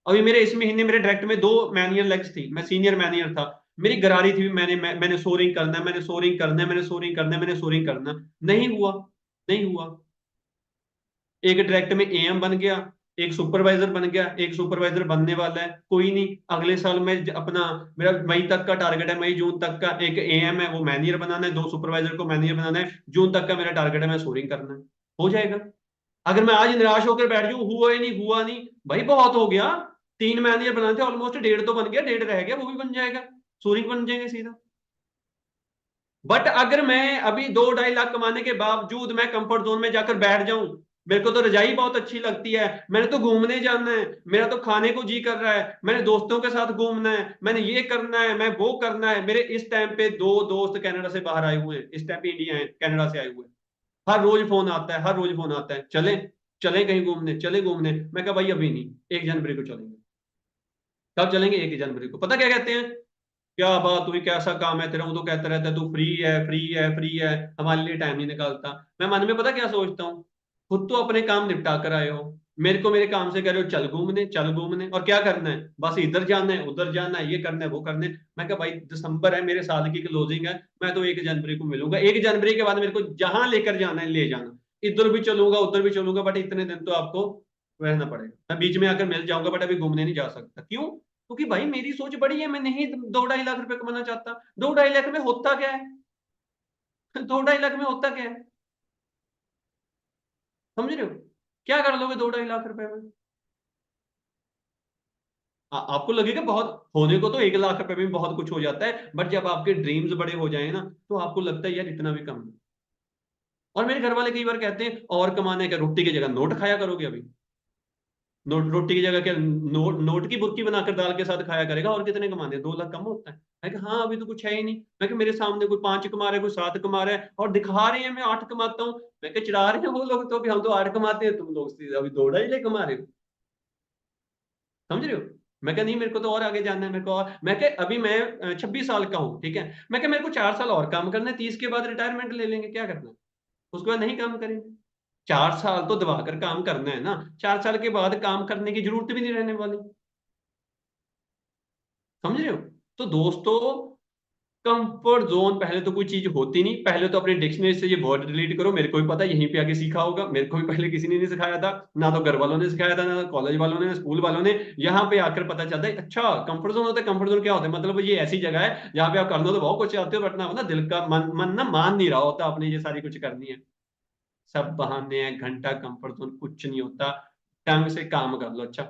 F: अभी मेरे इस महीने मेरे डायरेक्ट में 2 मैनुअल लेग्स थी, मैं सीनियर मैनेजर था। मेरी गरारी थी, मैंने सोरिंग करना है, मैंने सोरिंग करना है, मैंने सोरिंग करना है, मैंने सोरिंग करना है। नहीं हुआ, नहीं हुआ। एक डायरेक्ट में एएम बन गया, एक सुपरवाइजर बन गया, एक सुपरवाइजर बनने वाला है, कोई नहीं। अगले साल में अपना, मेरा मई तक का टारगेट है, मई जून तक का। एक एएम है वो मैनेजर बनाना है, 2 सुपरवाइजर को मैनेजर बनाना है। जून तक का मेरा टारगेट है, मैं सोरिंग करना है। हो जाएगा। अगर मैं आज निराश होकर बैठ जाऊं, हुआ ही नहीं हुआ नहीं, भाई बहुत हो गया। 3 मैनेजर बनाए थे, ऑलमोस्ट 1.5 तो बन गया, 1.5 रह गया, वो भी बन जाएगा, सोरिंग बन जाएंगे सीधा। बट अगर मैं अभी 2-2.5 लाख कमाने के बावजूद मैं कंफर्ट जोन में जाकर बैठ जाऊं, मेरे को तो रजाई बहुत अच्छी लगती है, मैंने तो घूमने जाना है, मेरा तो खाने को जी कर रहा है, मैंने दोस्तों के साथ घूमना है, मैंने ये करना है, मैं वो करना है। मेरे इस टाइम पे 2 दोस्त कनाडा से बाहर आए हुए हैं, इस टाइम पे इंडिया है, कनाडा से आए हुए हैं। हर रोज फोन आता है, हर रोज फोन आता है, चले चले कहीं घूमने, चले घूमने। मैं कहा भाई अभी नहीं, 1 जनवरी को चलेंगे। कब चलेंगे? 1 जनवरी को। पता क्या कहते हैं? क्या बात हुई, कैसा काम है तेरा? वो तो कहता रहता है तू फ्री है फ्री है फ्री है, हमारे लिए टाइम नहीं निकालता। मैं मन में पता क्या सोचता हूँ, खुद तो अपने काम निपटा कर आए हो, मेरे को मेरे काम से कह रहे हो चल घूमने चल घूमने, और क्या करना है? बस इधर जाना है उधर जाना है, ये करना है वो करना है। मैं कहा भाई दिसंबर है, मेरे साल की क्लोजिंग है, मैं तो 1 जनवरी को मिलूंगा। 1 जनवरी के बाद मेरे को जहां लेकर जाना है ले जाना, इधर भी चलूंगा उधर भी चलूंगा, बट इतने दिन तो आपको रहना पड़ेगा। मैं बीच में आकर मिल जाऊंगा, बट अभी घूमने नहीं जा सकता। क्यों? क्योंकि भाई मेरी सोच बड़ी है, मैं नहीं 2-2.5 लाख रुपए कमाना चाहता। 2-2.5 लाख में होता क्या है? 2-2.5 लाख में होता क्या है? समझ रहे हो? क्या कर लोगे 2-2.5 लाख रुपए में? आपको लगेगा बहुत, होने को तो 1 लाख रुपए में बहुत कुछ हो जाता है, बट जब आपके ड्रीम्स बड़े हो जाए ना, तो आपको लगता है यार इतना भी कम है। और मेरे घर वाले कई बार कहते हैं और कमाने का, रोटी की जगह नोट खाया करोगे अभी, रोटी की जगह क्या नोट की बुर्की बनाकर दाल के साथ खाया करेगा, और कितने कमाने, 2 लाख कम होता है। मैं कहा हाँ अभी तो कुछ है ही नहीं। मैं कहा मेरे सामने कोई 5 कमा रहा है, कोई 7 कमा रहा है, और दिखा रहे हैं मैं 8 कमाता हूँ। मैं कहा चिढ़ा रहे हैं वो लोग तो, अभी हम तो 8 कमाते हैं, तुम लोग अभी 2-2.5 कमा रहे हो, समझ रहे हो। मैं कहा नहीं मेरे को तो और आगे जाना है, मेरे को और, मैं कहा अभी मैं 26 साल का हूँ, ठीक है, मैं कहा मेरे को 4 साल और काम करना है, 30 के बाद रिटायरमेंट ले लेंगे, क्या करना है, उसके बाद नहीं काम करेंगे। 4 साल तो दबाकर काम करना है ना, 4 साल के बाद काम करने की जरूरत भी नहीं रहने वाली, समझ रहे हो। तो दोस्तों कंफर्ट जोन पहले तो कोई चीज होती नहीं, पहले तो अपनी डिक्शनरी से ये वर्ड डिलीट करो। मेरे को भी पता है, यहीं पे आके सीखा होगा, मेरे को भी पहले किसी ने नहीं सिखाया था, ना तो घर वालों ने सिखाया था, ना कॉलेज वालों ने, ना स्कूल वालों ने। यहाँ पे आकर पता चलता है अच्छा कंफर्ट जोन होता है। कंफर्ट जोन क्या होता है, मतलब ये ऐसी जगह है जहाँ पे आप करना तो बहुत कुछ चाहते हो, बट ना दिल का मन ना मान नहीं रहा होता आपने ये सारी कुछ करनी है। सब बहाने हैं, घंटा कंफर्ट जोन कुछ नहीं होता, ढंग से काम कर लो। अच्छा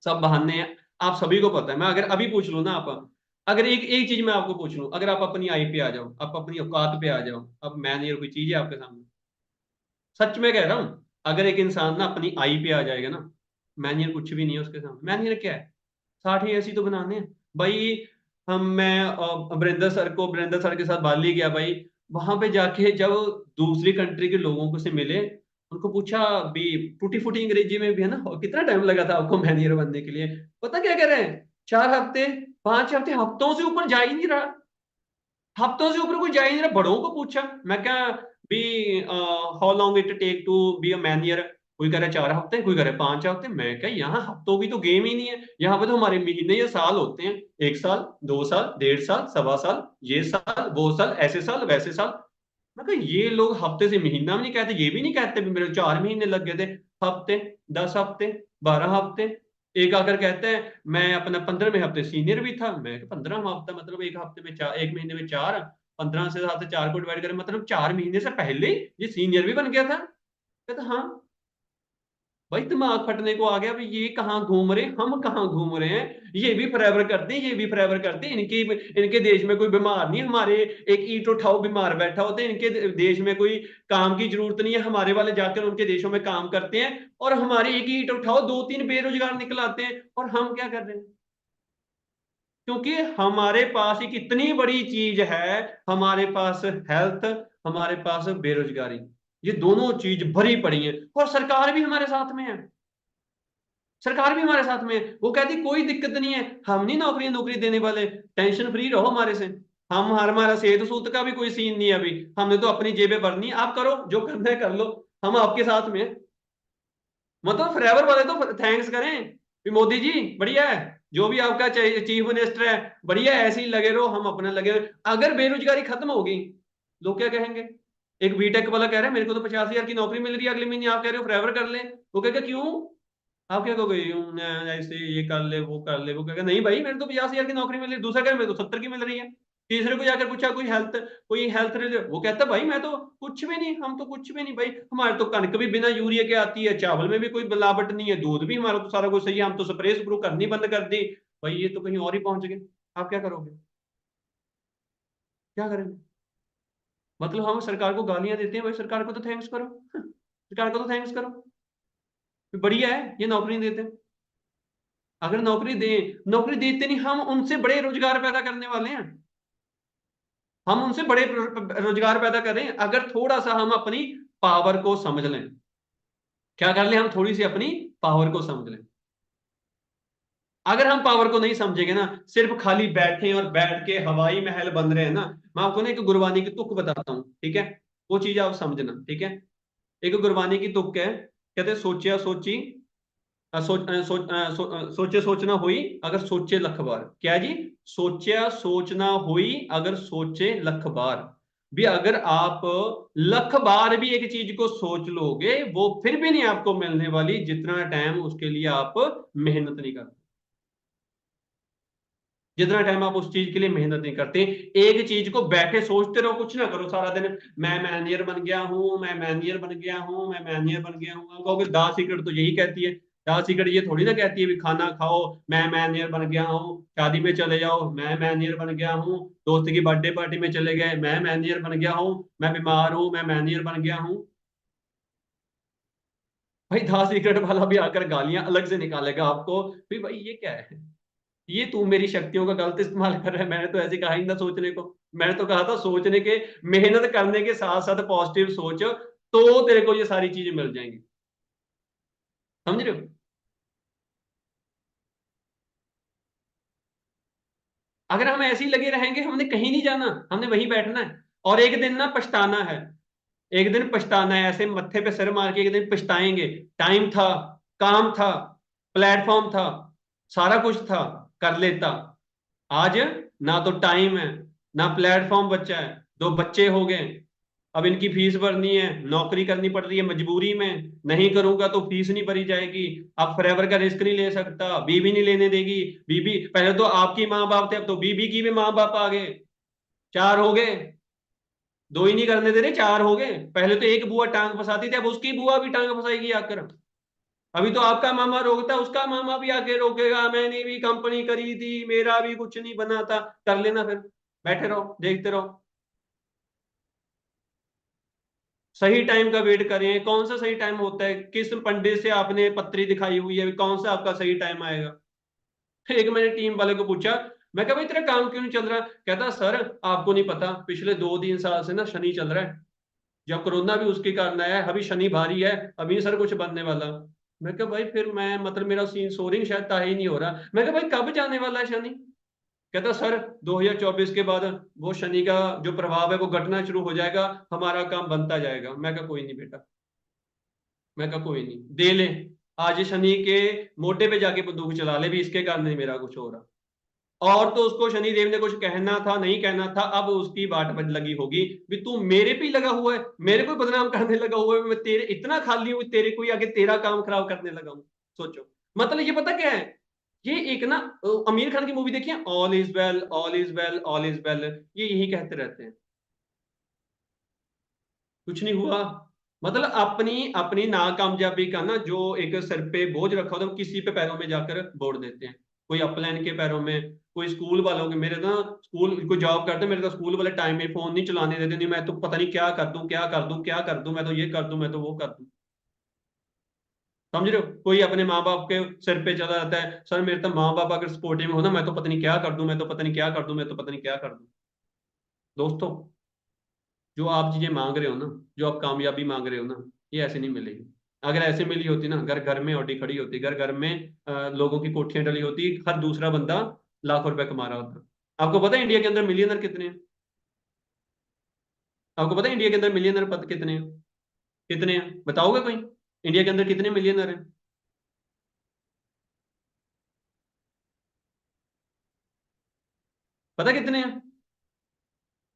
F: सब बहाने हैं, आप सभी को पता है। मैं अगर अभी पूछ लूं ना, आप अगर एक एक चीज मैं आपको पूछ लूं, अगर आप अपनी आई पे आ जाओ, आप अपनी औकात पे आ जाओ, अब मैं नहीं, कोई चीज है आपके सामने, सच में कह रहा हूं, अगर एक इंसान ना अपनी आई पे आ जाएगा ना, मैनियर कुछ भी नहीं है उसके सामने। मैनियर क्या है, 60 ऐसी तो बनाने हैं भाई। वीरेंद्र सर के साथ बाली गया भाई, वहां पे जाके जब दूसरी कंट्री के लोगों को से मिले, उनको पूछा भी, टूटी फूटी अंग्रेजी में भी है ना, कितना टाइम लगा था आपको मैनेजर बनने के लिए, पता क्या कह रहे हैं, 4 हफ्ते, 5 हफ्ते, हफ्तों से ऊपर जा ही नहीं रहा, हफ्तों से ऊपर कोई जा ही नहीं रहा। बड़ों को पूछा, मैं क्या भी, how long it take to be a manager, कोई कह रहा है 4 हफ्ते, कोई कह रहा है 5 हफ्ते। मैं क्या यहाँ हफ्तों की तो गेम ही नहीं है, यहाँ पे तो हमारे महीने या साल होते हैं, 1 साल, 2 साल, 1.5 साल, सवा साल, ये साल, वो साल, ऐसे साल, वैसे साल। मैं कहा ये लोग हफ्ते से महीना भी नहीं कहते, ये भी नहीं कहते भी मेरे 4 महीने लग गए थे, हफ्ते, 10 हफ्ते, 12 हफ्ते। एक आकर कहते हैं मैं अपना 15वें हफ्ते सीनियर भी था। मैं 15वां हफ्ता मतलब एक हफ्ते में 4, एक महीने में 4, 15 से साथ 4 को डिवाइड करें, मतलब 4 महीने से पहले ये सीनियर भी बन गया था। कहता हाँ भाई, दिमाग फटने को आ गया भाई, ये कहाँ घूम रहे, हम कहाँ घूम रहे हैं, ये भी फॉरएवर करते हैं, ये भी फॉरएवर करते हैं, इनके देश में कोई बीमार नहीं, हमारे एक ईंट उठाओ बीमार बैठा होते हैं, इनके देश में कोई काम की जरूरत नहीं है, हमारे वाले जाकर उनके देशों में काम करते हैं, और हमारे एक ईंट उठाओ 2-3 बेरोजगार निकल आते हैं, और हम क्या कर रहे हैं, क्योंकि हमारे पास एक इतनी बड़ी चीज है, हमारे पास हेल्थ, हमारे पास बेरोजगारी, ये दोनों चीज भरी पड़ी है, और सरकार भी हमारे साथ में है, सरकार भी हमारे साथ में है। वो कहती कोई दिक्कत नहीं है, हम नहीं नौकरी नौकरी देने वाले, टेंशन फ्री रहो हमारे से, हम हमारा सेहत सूत का भी कोई सीन नहीं है अभी, हमने तो अपनी जेबें भरनी, आप करो जो करना है कर लो, हम आपके साथ में हैं। मतलब फॉरएवर वाले तो थैंक्स करें कि मोदी जी बढ़िया है, जो भी आपका चीफ मिनिस्टर है बढ़िया है, ऐसे ही लगे रहो, हम अपने लगे रहो। अगर बेरोजगारी खत्म होगी, लोग क्या कहेंगे, एक बीटेक वाला कह रहा है मेरे को तो 50,000 की नौकरी मिल रही है अगले महीने, आप कह रहे हो फॉरएवर कर ले, वो कहेगा क्यों, आप क्या कहोगे, ऐसे ये कर ले वो कर ले, वो कहेगा नहीं भाई मेरे तो 50,000 की नौकरी मिल रही है, दूसरा कह मेरे तो 70 की मिल रही है। तीसरे को जाकर पूछा कोई हेल्थ रिलेटेड, वो कहता भाई मैं तो कुछ भी नहीं, हम तो कुछ भी नहीं भाई, हमारे तो कणक भी बिना यूरिया के आती है, चावल में भी कोई मिलावट नहीं है, दूध भी हमारा तो सारा कुछ सही है, हम तो स्प्रे स्प्रू करनी बंद कर दी। भाई ये तो कहीं और ही पहुंच गए, आप क्या करोगे, क्या करेंगे। मतलब हम सरकार को गालियां देते हैं, भाई सरकार को तो थैंक्स करो, सरकार को तो थैंक्स करो, बढ़िया है ये नौकरी देते हैं। अगर नौकरी देते नहीं, हम उनसे बड़े रोजगार पैदा करने वाले हैं, हम उनसे बड़े रोजगार पैदा कर रहे हैं, अगर थोड़ा सा हम अपनी पावर को समझ लें। क्या कर लें हम, थोड़ी सी अपनी पावर को समझ लें। अगर हम पावर को नहीं समझेंगे ना, सिर्फ खाली बैठे और बैठ के हवाई महल बन रहे हैं ना, मैं आपको ना एक गुरबानी की तुक बताता हूं, ठीक है, वो चीज आप समझना, ठीक है। एक गुरबानी की तुक है, कहते सोचिया सोची, सोचे सोचना हुई अगर सोचे लख बार, क्या जी, सोचा सोचना हुई अगर सोचे लख बार, भी अगर आप लख बार भी एक चीज को सोच लोगे, वो फिर भी नहीं आपको मिलने वाली जितना टाइम उसके लिए आप मेहनत नहीं करते, जितना टाइम आप उस चीज के लिए मेहनत नहीं करते। एक चीज को बैठे सोचते रहो, कुछ ना करो सारा दिन, मैं मैनेजर बन गया हूं, मैं मैनेजर बन गया हूं, मैं मैनेजर बन गया हूं, कहोगे दा सीक्रेट तो यही कहती है, डार्क सीक्रेट ये थोड़ी ना कहती है भी खाना खाओ मैं मैनेजर बन गया हूँ, शादी में चले जाओ मैं मैनेजर बन गया हूँ, दोस्त की बर्थडे पार्टी में चले गए मैं मैनेजर बन गया हूँ, मैं बीमार हूँ मैं मैनेजर बन गया हूँ। भाई डार्क सीक्रेट वाला भी आकर गालियां अलग से निकालेगा आपको, भी भाई ये क्या है, ये तू मेरी शक्तियों का गलत इस्तेमाल कर रहा है, मैंने तो ऐसे कहा ही ना सोचने को। मैंने तो कहा था सोचने के, मेहनत करने के साथ साथ पॉजिटिव सोच, तो तेरे को ये सारी चीजें मिल जाएंगी। समझ रहे हो? अगर हम ऐसे ही लगे रहेंगे हमने कहीं नहीं जाना, हमने वहीं बैठना है और एक दिन ना पछताना है, एक दिन पछताना है, ऐसे मत्थे पे सिर मार के एक दिन पछताएंगे। टाइम था, काम था, प्लेटफॉर्म था, सारा कुछ था, कर लेता। आज ना तो टाइम है ना प्लेटफॉर्म बचा है, दो बच्चे हो गए, अब इनकी फीस भरनी है, नौकरी करनी पड़ रही है मजबूरी में, नहीं करूंगा तो फीस नहीं भरी जाएगी, अब फॉरएवर का रिस्क नहीं ले सकता, बीबी नहीं लेने देगी, बीबी पहले तो आपकी माँ बाप थे अब तो बीबी की भी माँ बाप आ गए, चार हो गए, दो ही नहीं करने दे रहे चार हो गए। पहले तो एक बुआ टांग फंसाती थी, अब उसकी बुआ भी टांग फंसाएगी आकर। अभी तो आपका मामा रोकता, उसका मामा भी आके रोकेगा, मैंने भी कंपनी करी थी मेरा भी कुछ नहीं बना था, कर लेना फिर, बैठे रहो देखते रहो। सही टाइम का वेट करें, कौन सा सही टाइम होता है, किस पंडित से आपने पत्री दिखाई हुई है, कौन सा आपका सही टाइम आएगा। एक मैंने टीम वाले को पूछा, मैं कहा भाई तेरा काम क्यों नहीं चल रहा, कहता सर आपको नहीं पता पिछले 2-3 साल से ना शनि चल रहा है, जब कोरोना भी उसके कारण आया है, अभी शनि भारी है, अभी सर कुछ बनने वाला। मैं कहा भाई फिर मैं मतलब मेरा सीन सोरिंग शायद ता ही नहीं हो रहा। मैं कहा भाई कब जाने वाला है शनि, कहता सर 2024 के बाद वो शनि का जो प्रभाव है वो घटना शुरू हो जाएगा, हमारा काम बनता जाएगा। मैं कहा कोई नहीं बेटा, मैं कहा कोई नहीं, दे ले, आज शनि के मोटे पे जाके बंदूक चला ले भी, इसके कारण नहीं मेरा कुछ हो रहा। और तो उसको शनिदेव ने कुछ कहना था नहीं कहना था, अब उसकी बाट बज लगी होगी भी तू मेरे पे ही लगा हुआ है, मेरे को बदनाम करने लगा हुआ है, मैं तेरे इतना खाली हूं तेरे को आगे तेरा काम खराब करने लगा हूं। सोचो मतलब ये पता क्या है, ये एक ना आमिर खान की मूवी देखिए, all is well all is well all is well, ये यही कहते रहते हैं, कुछ नहीं हुआ। मतलब अपनी अपनी नाकामयाबी का ना जो एक सर पे बोझ रखा होता है वो किसी पे पैरों में जाकर बोड़ देते हैं, कोई अपलाइन के पैरों में, कोई स्कूल वालों के, मेरे ना स्कूल कोई जॉब करते मेरे तो स्कूल वाले टाइम में फोन नहीं चलाने देते, नहीं मैं तो पता नहीं क्या कर दूं क्या कर दूं क्या कर दूं, मैं तो ये कर दूं मैं तो वो कर दूं। समझ रहे हो? कोई अपने माँ बाप के सिर पे चला जाता है, सर मेरे तो माँ बाप अगर सपोर्टिव हो ना मैं तो पता नहीं क्या कर दूं, मैं तो पता नहीं क्या कर दूं, मैं तो पता नहीं क्या कर दूं। दोस्तों जो आप चीजें मांग रहे हो ना, जो आप कामयाबी मांग रहे हो ना, ये ऐसे नहीं मिलेगी। अगर ऐसे मिली होती ना, घर घर में ऑडी खड़ी होती, घर घर में लोगों की कोठियां डली होती, हर दूसरा बंदा लाखों रुपए कमा रहा होता। आपको पता है इंडिया के अंदर मिलियनर कितने हैं? आपको पता है इंडिया के अंदर मिलियनर पद कितने हैं? कितने हैं बताओगे कोई? इंडिया के अंदर कितने मिलियनर हैं? पता कितने हैं?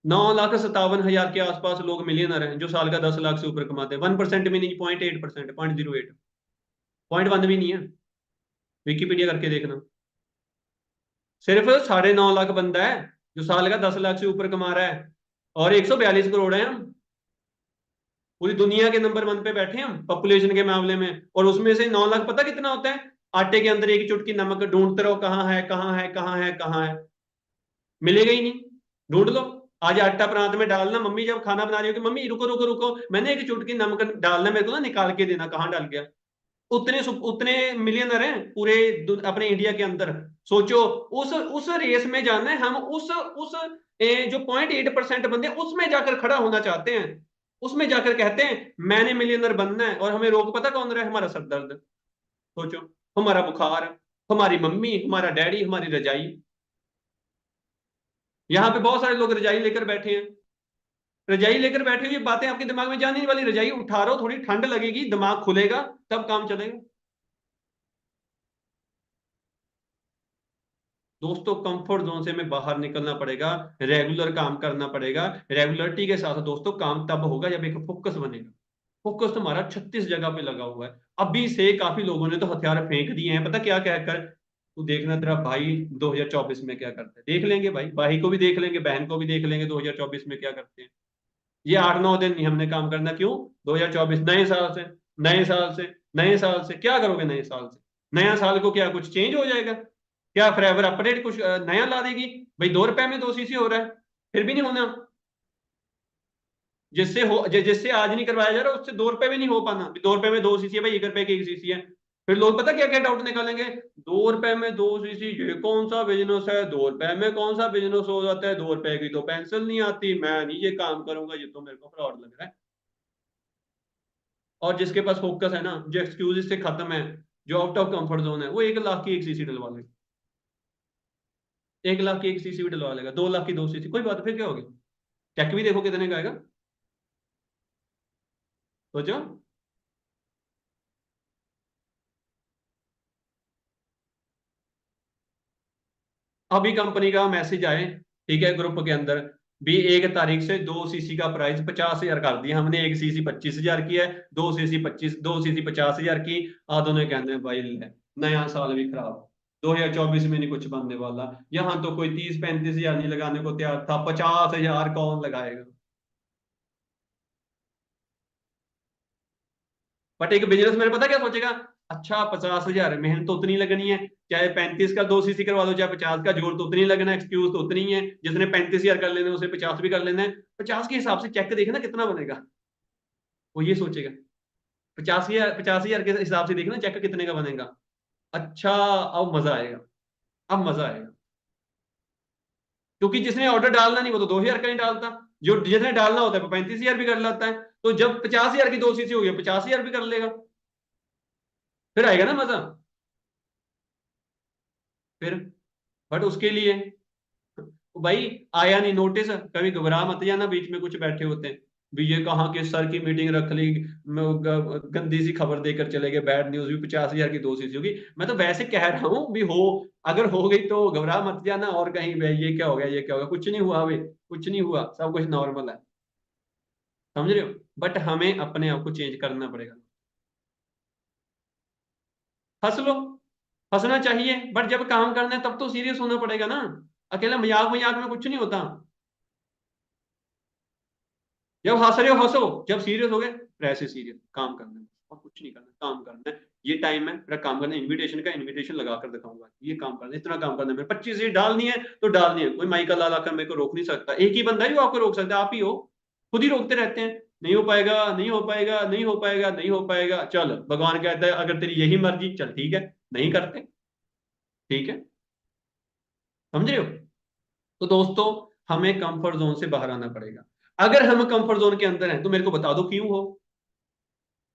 F: 9,57,000 के आसपास लोग मिलियनर हैं जो साल का 10 लाख से ऊपर कमाते हैं। 1% भी नहीं, 0.8%, 0.08, 0.1 भी नहीं है। विकीपीडिया करके देखना। सिर्फ 9.5 लाख बंदा है जो साल का 10 लाख से ऊपर कमा रहा है, और 142 करोड़ है हम, पूरी दुनिया के नंबर 1 पे बैठे हैं हम पॉपुलेशन के मामले में। और उसमें से 9 लाख पता कितना होता है? आटे के अंदर एक चुटकी नमक, ढूंढते रहो कहाँ है कहाँ है कहाँ है कहाँ है, मिलेगा ही नहीं, ढूंढ लो। आज आटा प्रांत में डालना, मम्मी जब खाना बना रही हो कि मम्मी रुको रुको रुको मैंने एक चुटकी नमक डालना, मेरे को ना निकाल के देना, कहाँ डाल गया। उतने उतने मिलियनर हैं पूरे अपने इंडिया के अंदर। सोचो उस रेस में जाना है हम, उस जो 0.8% बंदे उसमें जाकर खड़ा होना चाहते हैं, उसमें जाकर कहते हैं मैंने मिलियनर बनना है, और हमें रोक पता कौन रहा है? हमारा सर दर्द। सोचो, हमारा बुखार, हमारी मम्मी, हमारा डैडी, हमारी रजाई। यहाँ पे बहुत सारे लोग रजाई लेकर बैठे हैं, रजाई लेकर बैठे हुए, बातें आपके दिमाग में जाने वाली, रजाई उठा रहा हो, थोड़ी ठंड लगेगी, दिमाग खुलेगा, तब काम चलेगा। दोस्तों कंफर्ट जोन से हमें बाहर निकलना पड़ेगा, रेगुलर काम करना पड़ेगा। रेगुलरिटी के साथ दोस्तों काम तब होगा जब एक फोकस बनेगा। फोकस तुम्हारा 36 जगह पे लगा हुआ है। अभी से काफी लोगों ने तो हथियार फेंक दिए हैं, पता क्या कहकर, तू देखना तेरा भाई 2024 में क्या करता है। देख लेंगे भाई, भाई को भी देख लेंगे, बहन को भी देख लेंगे 2024 में क्या करते हैं। ये 8-9 दिन नहीं हमने काम करना, क्यों? 2024 नए साल से, नए साल से नए साल से क्या करोगे? नए साल से नया साल को क्या कुछ चेंज हो जाएगा? क्या फॉरएवर अपडेट कुछ नया ला देगी? भाई 2 रुपए में 2 सीसी हो रहा है, फिर भी नहीं होना। जिससे आज नहीं करवाया जा रहा उससे 2 रुपए में नहीं हो पाना। 2 रुपए में 2 सीसी है भाई, 1 रुपए की 1 सीसी है। फिर लोग पता क्या क्या डाउट निकालेंगे, 2 रुपए में 2 सीसी ये कौन सा बिजनेस है? 2 रुपए में कौन सा बिजनेस हो जाता है? 2 रुपए की तो पेंसिल नहीं आती, मैं नहीं ये काम करूंगा, ये तो मेरे को फ्रॉड लग रहा है। और जिसके पास फोकस है ना, जो एक्सक्यूज से खत्म है, जो आउट ऑफ कंफर्ट जोन है, वो 1 लाख की 1 सीसी डलवा लेगा। 1 लाख की 1 सीसी भी डलवा लेगा, 2 लाख की 2 सीसी, कोई बात, फिर क्या होगी? चेक भी देखो कितने का आएगा, सोचो। अभी कंपनी का मैसेज आए, ठीक है, ग्रुप के अंदर भी 1 तारीख से 2 सीसी का प्राइस 50,000 कर दिया हमने। 1 सीसी 25,000 की है, 2 सीसी 50,000 की। आधों ने कहते हैं भाई ले, नया साल भी खराब, 2024 में नहीं कुछ बनने वाला। यहाँ तो कोई 30-35,000 नहीं लगाने को तैयार था, 50,000 कौन लगाएगा? बट एक बिजनेस मैन पता क्या सोचेगा, अच्छा 50,000 मेहनत तो उतनी लगनी है, चाहे 35 का 2 सीसी करवा दो, चाहे 50 का, जोर तो उतनी लगना है, एक्सक्यूज तो उतनी है। जिसने 35,000 कर लेना है उसे 50 भी कर लेना है। 50 के हिसाब से चेक देखना कितना बनेगा, वो ये सोचेगा। 50,000 के हिसाब से देखना चेक कितने का बनेगा। अच्छा, अब मजा आएगा, अब मजा आएगा। क्योंकि जिसने ऑर्डर डालना नहीं वो तो 2,000 का नहीं डालता, जो जिसने डालना होता है वो 35,000 भी कर लाता है। तो जब 50,000 की 2 सीसी हो गई, 50,000 भी कर लेगा, फिर आएगा ना मजा। फिर बट उसके लिए भाई आया नहीं नोटिस, कभी घबरा मत जाना, बीच में कुछ बैठे होते हैं भी ये कहाँ के सर की मीटिंग रख ली, गंदी सी खबर देकर चले गए, बैड न्यूज भी 50,000 की 2 सीसी होगी। मैं तो वैसे कह रहा हूँ भी हो, अगर हो गई तो घबरा मत जाना, और कहीं भाई ये क्या हो गया, ये क्या हो गया, कुछ नहीं हुआ भाई, कुछ नहीं हुआ, सब कुछ नॉर्मल है, समझ रहे हो? बट हमें अपने आप को चेंज करना पड़ेगा। हंस लो, हंसना चाहिए, बट जब काम करना है तब तो सीरियस होना पड़ेगा ना। अकेला मजाक मजाक में कुछ नहीं होता। जब हंस रहे हो हंसो, जब सीरियस हो गए फिर ऐसे सीरियस काम करना है, और कुछ नहीं करना, काम करना है। ये टाइम है मेरा काम करना है, इनविटेशन का इनविटेशन लगा कर दिखाऊंगा, ये काम करना है, इतना काम करना है मेरे, 25 सीट डालनी है तो डालनी है। कोई माइकल लाल आकर मेरे को रोक नहीं सकता, एक ही बंदा है जो आपको रोक सकता है, आप ही हो। खुद ही रोकते रहते हैं, नहीं हो पाएगा, नहीं हो पाएगा, नहीं हो पाएगा, नहीं हो पाएगा। चल भगवान कहता है अगर तेरी यही मर्जी, चल ठीक है, नहीं करते, ठीक है, समझ रहे हो? तो दोस्तों हमें कंफर्ट जोन से बाहर आना पड़ेगा। अगर हम कंफर्ट जोन के अंदर हैं तो मेरे को बता दो क्यों हो,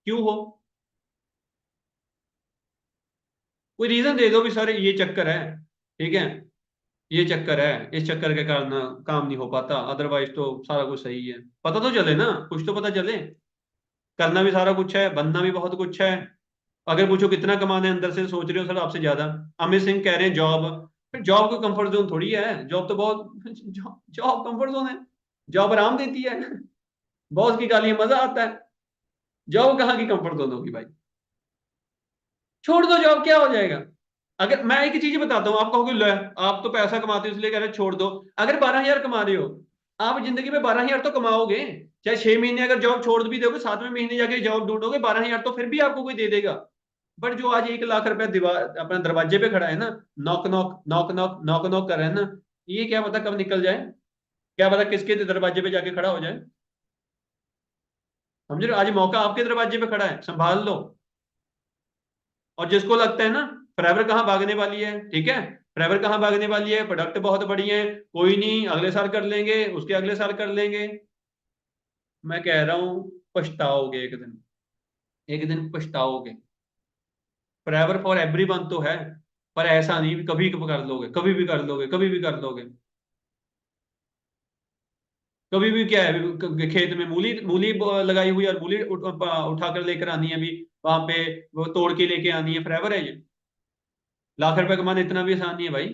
F: क्यों हो? कोई रीजन दे दो भी सर ये चक्कर है, ठीक है, ये चक्कर है, इस चक्कर के कारण काम नहीं हो पाता, अदरवाइज तो सारा कुछ सही है। पता तो चले ना, कुछ तो पता चले। करना भी सारा कुछ है, बनना भी बहुत कुछ है। अगर पूछो कितना कमाना है, अंदर से सोच रहे हो सर आपसे ज्यादा। अमित सिंह कह रहे हैं जॉब, फिर जॉब को कंफर्ट जोन थोड़ी है, जॉब तो बहुत जॉब कंफर्ट जोन है, जॉब आराम देती है, बॉस की गाली में मजा आता है, जॉब कहाँ की कंफर्ट जोन होगी भाई? छोड़ दो जॉब, क्या हो जाएगा? अगर मैं एक चीज बताता हूँ, आप कहोगे ले आप तो पैसा कमाते हो इसलिए कह रहे हो छोड़ दो। अगर 12,000 कमा रहे हो, आप जिंदगी में 12,000 तो कमाओगे, चाहे 6 महीने अगर जॉब छोड़ भी दोगे, 7वें महीने जाके जॉब ढूंढोगे, 12,000 तो फिर भी आपको कोई दे देगा। बट जो आज 1 लाख रुपया दीवार अपने दरवाजे पे खड़ा है ना, knock knock knock knock knock knock कर रहा है ना, ये क्या पता कब निकल जाए, क्या पता किसके दरवाजे पे जाके खड़ा हो जाए। समझ रहे हो? आज मौका आपके दरवाजे पे खड़ा है, संभाल लो। और जिसको लगता है ना फॉरएवर कहाँ भागने वाली है, ठीक है, फॉरएवर कहाँ भागने वाली है, प्रोडक्ट बहुत बढ़िया है, कोई नहीं अगले साल कर लेंगे, उसके अगले साल कर लेंगे, मैं कह रहा हूं पछताओगे एक दिन, एक दिन पछताओगे। फॉरएवर फॉर एवरीवन तो है, पर ऐसा नहीं कभी कर लोगे, कभी भी कर लोगे, कभी भी कर लोगे। कभी भी क्या है, खेत में मूली मूली लगाई हुई और मूली उठाकर लेकर आनी है, अभी वहां पे वो तोड़ के लेके आनी है, फॉरएवर है ये? लाख रुपए कमाना इतना भी आसान नहीं है भाई,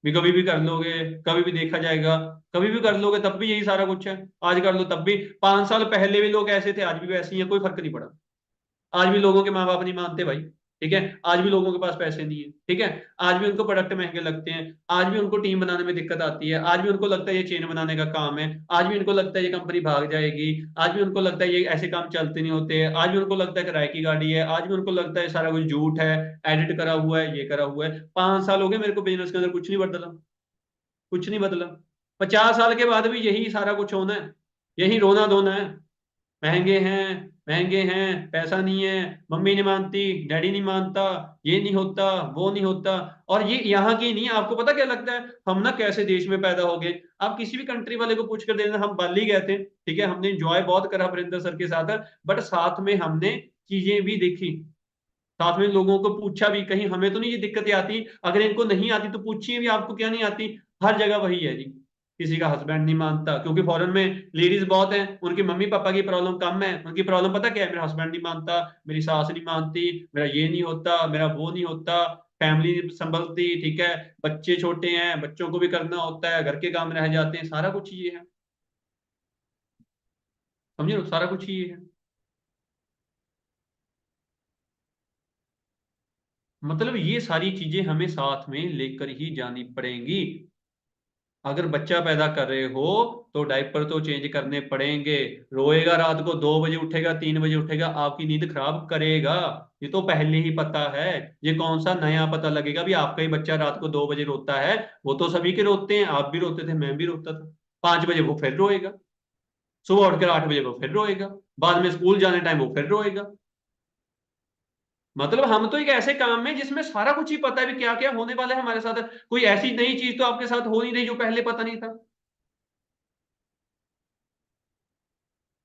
F: भी कभी भी कर लोगे, कभी भी देखा जाएगा, कभी भी कर लोगे तब भी यही सारा कुछ है। आज कर लो तब भी, 5 साल पहले भी लोग ऐसे थे, आज भी वैसे ही है, कोई फर्क नहीं पड़ा। आज भी लोगों के माँ बाप नहीं मानते भाई, ठीक है, आज भी लोगों के पास पैसे नहीं है, ठीक है, आज भी उनको प्रोडक्ट महंगे लगते हैं, आज भी उनको टीम बनाने में दिक्कत आती है, आज भी उनको लगता है ये चेन बनाने का काम है, आज भी उनको लगता है ये कंपनी भाग जाएगी, आज भी उनको लगता है ये ऐसे काम चलते नहीं होते, आज भी उनको लगता है किराए की गाड़ी है, आज भी उनको लगता है सारा कुछ झूठ है, एडिट करा हुआ है, ये करा हुआ है। 5 साल हो गए मेरे को बिजनेस के अंदर, कुछ नहीं बदला, कुछ नहीं बदला। 50 साल के बाद भी यही सारा कुछ होना है, यही रोना धोना है। महंगे हैं, महंगे हैं, पैसा नहीं है, मम्मी नहीं मानती, डैडी नहीं मानता, ये नहीं होता, वो नहीं होता। और ये यहाँ की नहीं है, आपको पता क्या लगता है हम ना कैसे देश में पैदा हो गए? आप किसी भी कंट्री वाले को पूछ कर देना, हम बाली गए थे, ठीक है, हमने एंजॉय बहुत करा वरिंदर सर के साथ, बट साथ में हमने चीजें भी देखी, साथ में लोगों को पूछा भी, कहीं हमें तो नहीं ये दिक्कतें आती, अगर इनको नहीं आती तो पूछिए भी आपको क्या नहीं आती। हर जगह वही है जी, किसी का हस्बैंड नहीं मानता, क्योंकि फॉरेन में लेडीज बहुत हैं, उनके मम्मी पापा की प्रॉब्लम कम है, उनकी प्रॉब्लम पता क्या है? मेरा हस्बैंड नहीं मानता, मेरी सास नहीं मानती, मेरा ये नहीं होता, मेरा वो नहीं होता, फैमिली संभलती, ठीक है, बच्चे छोटे हैं, बच्चों को भी करना होता है, घर के काम रह जाते हैं, सारा कुछ ये है, समझे लो, सारा कुछ ये है। मतलब ये सारी चीजें हमें साथ में लेकर ही जानी पड़ेंगी। अगर बच्चा पैदा कर रहे हो तो डायपर तो चेंज करने पड़ेंगे। रोएगा रात को 2 बजे उठेगा, 3 बजे उठेगा, आपकी नींद खराब करेगा, ये तो पहले ही पता है। ये कौन सा नया पता लगेगा भी आपका ही बच्चा रात को 2 बजे रोता है? वो तो सभी के रोते हैं, आप भी रोते थे, मैं भी रोता था। 5 बजे वो फिर रोएगा, सुबह उठकर 8 बजे वो फिर रोएगा, बाद में स्कूल जाने टाइम वो फिर रोएगा। मतलब हम तो एक ऐसे काम में जिसमें सारा कुछ ही पता है भी क्या क्या होने वाला है हमारे साथ, कोई ऐसी नई चीज तो आपके साथ हो नहीं रही जो पहले पता नहीं था।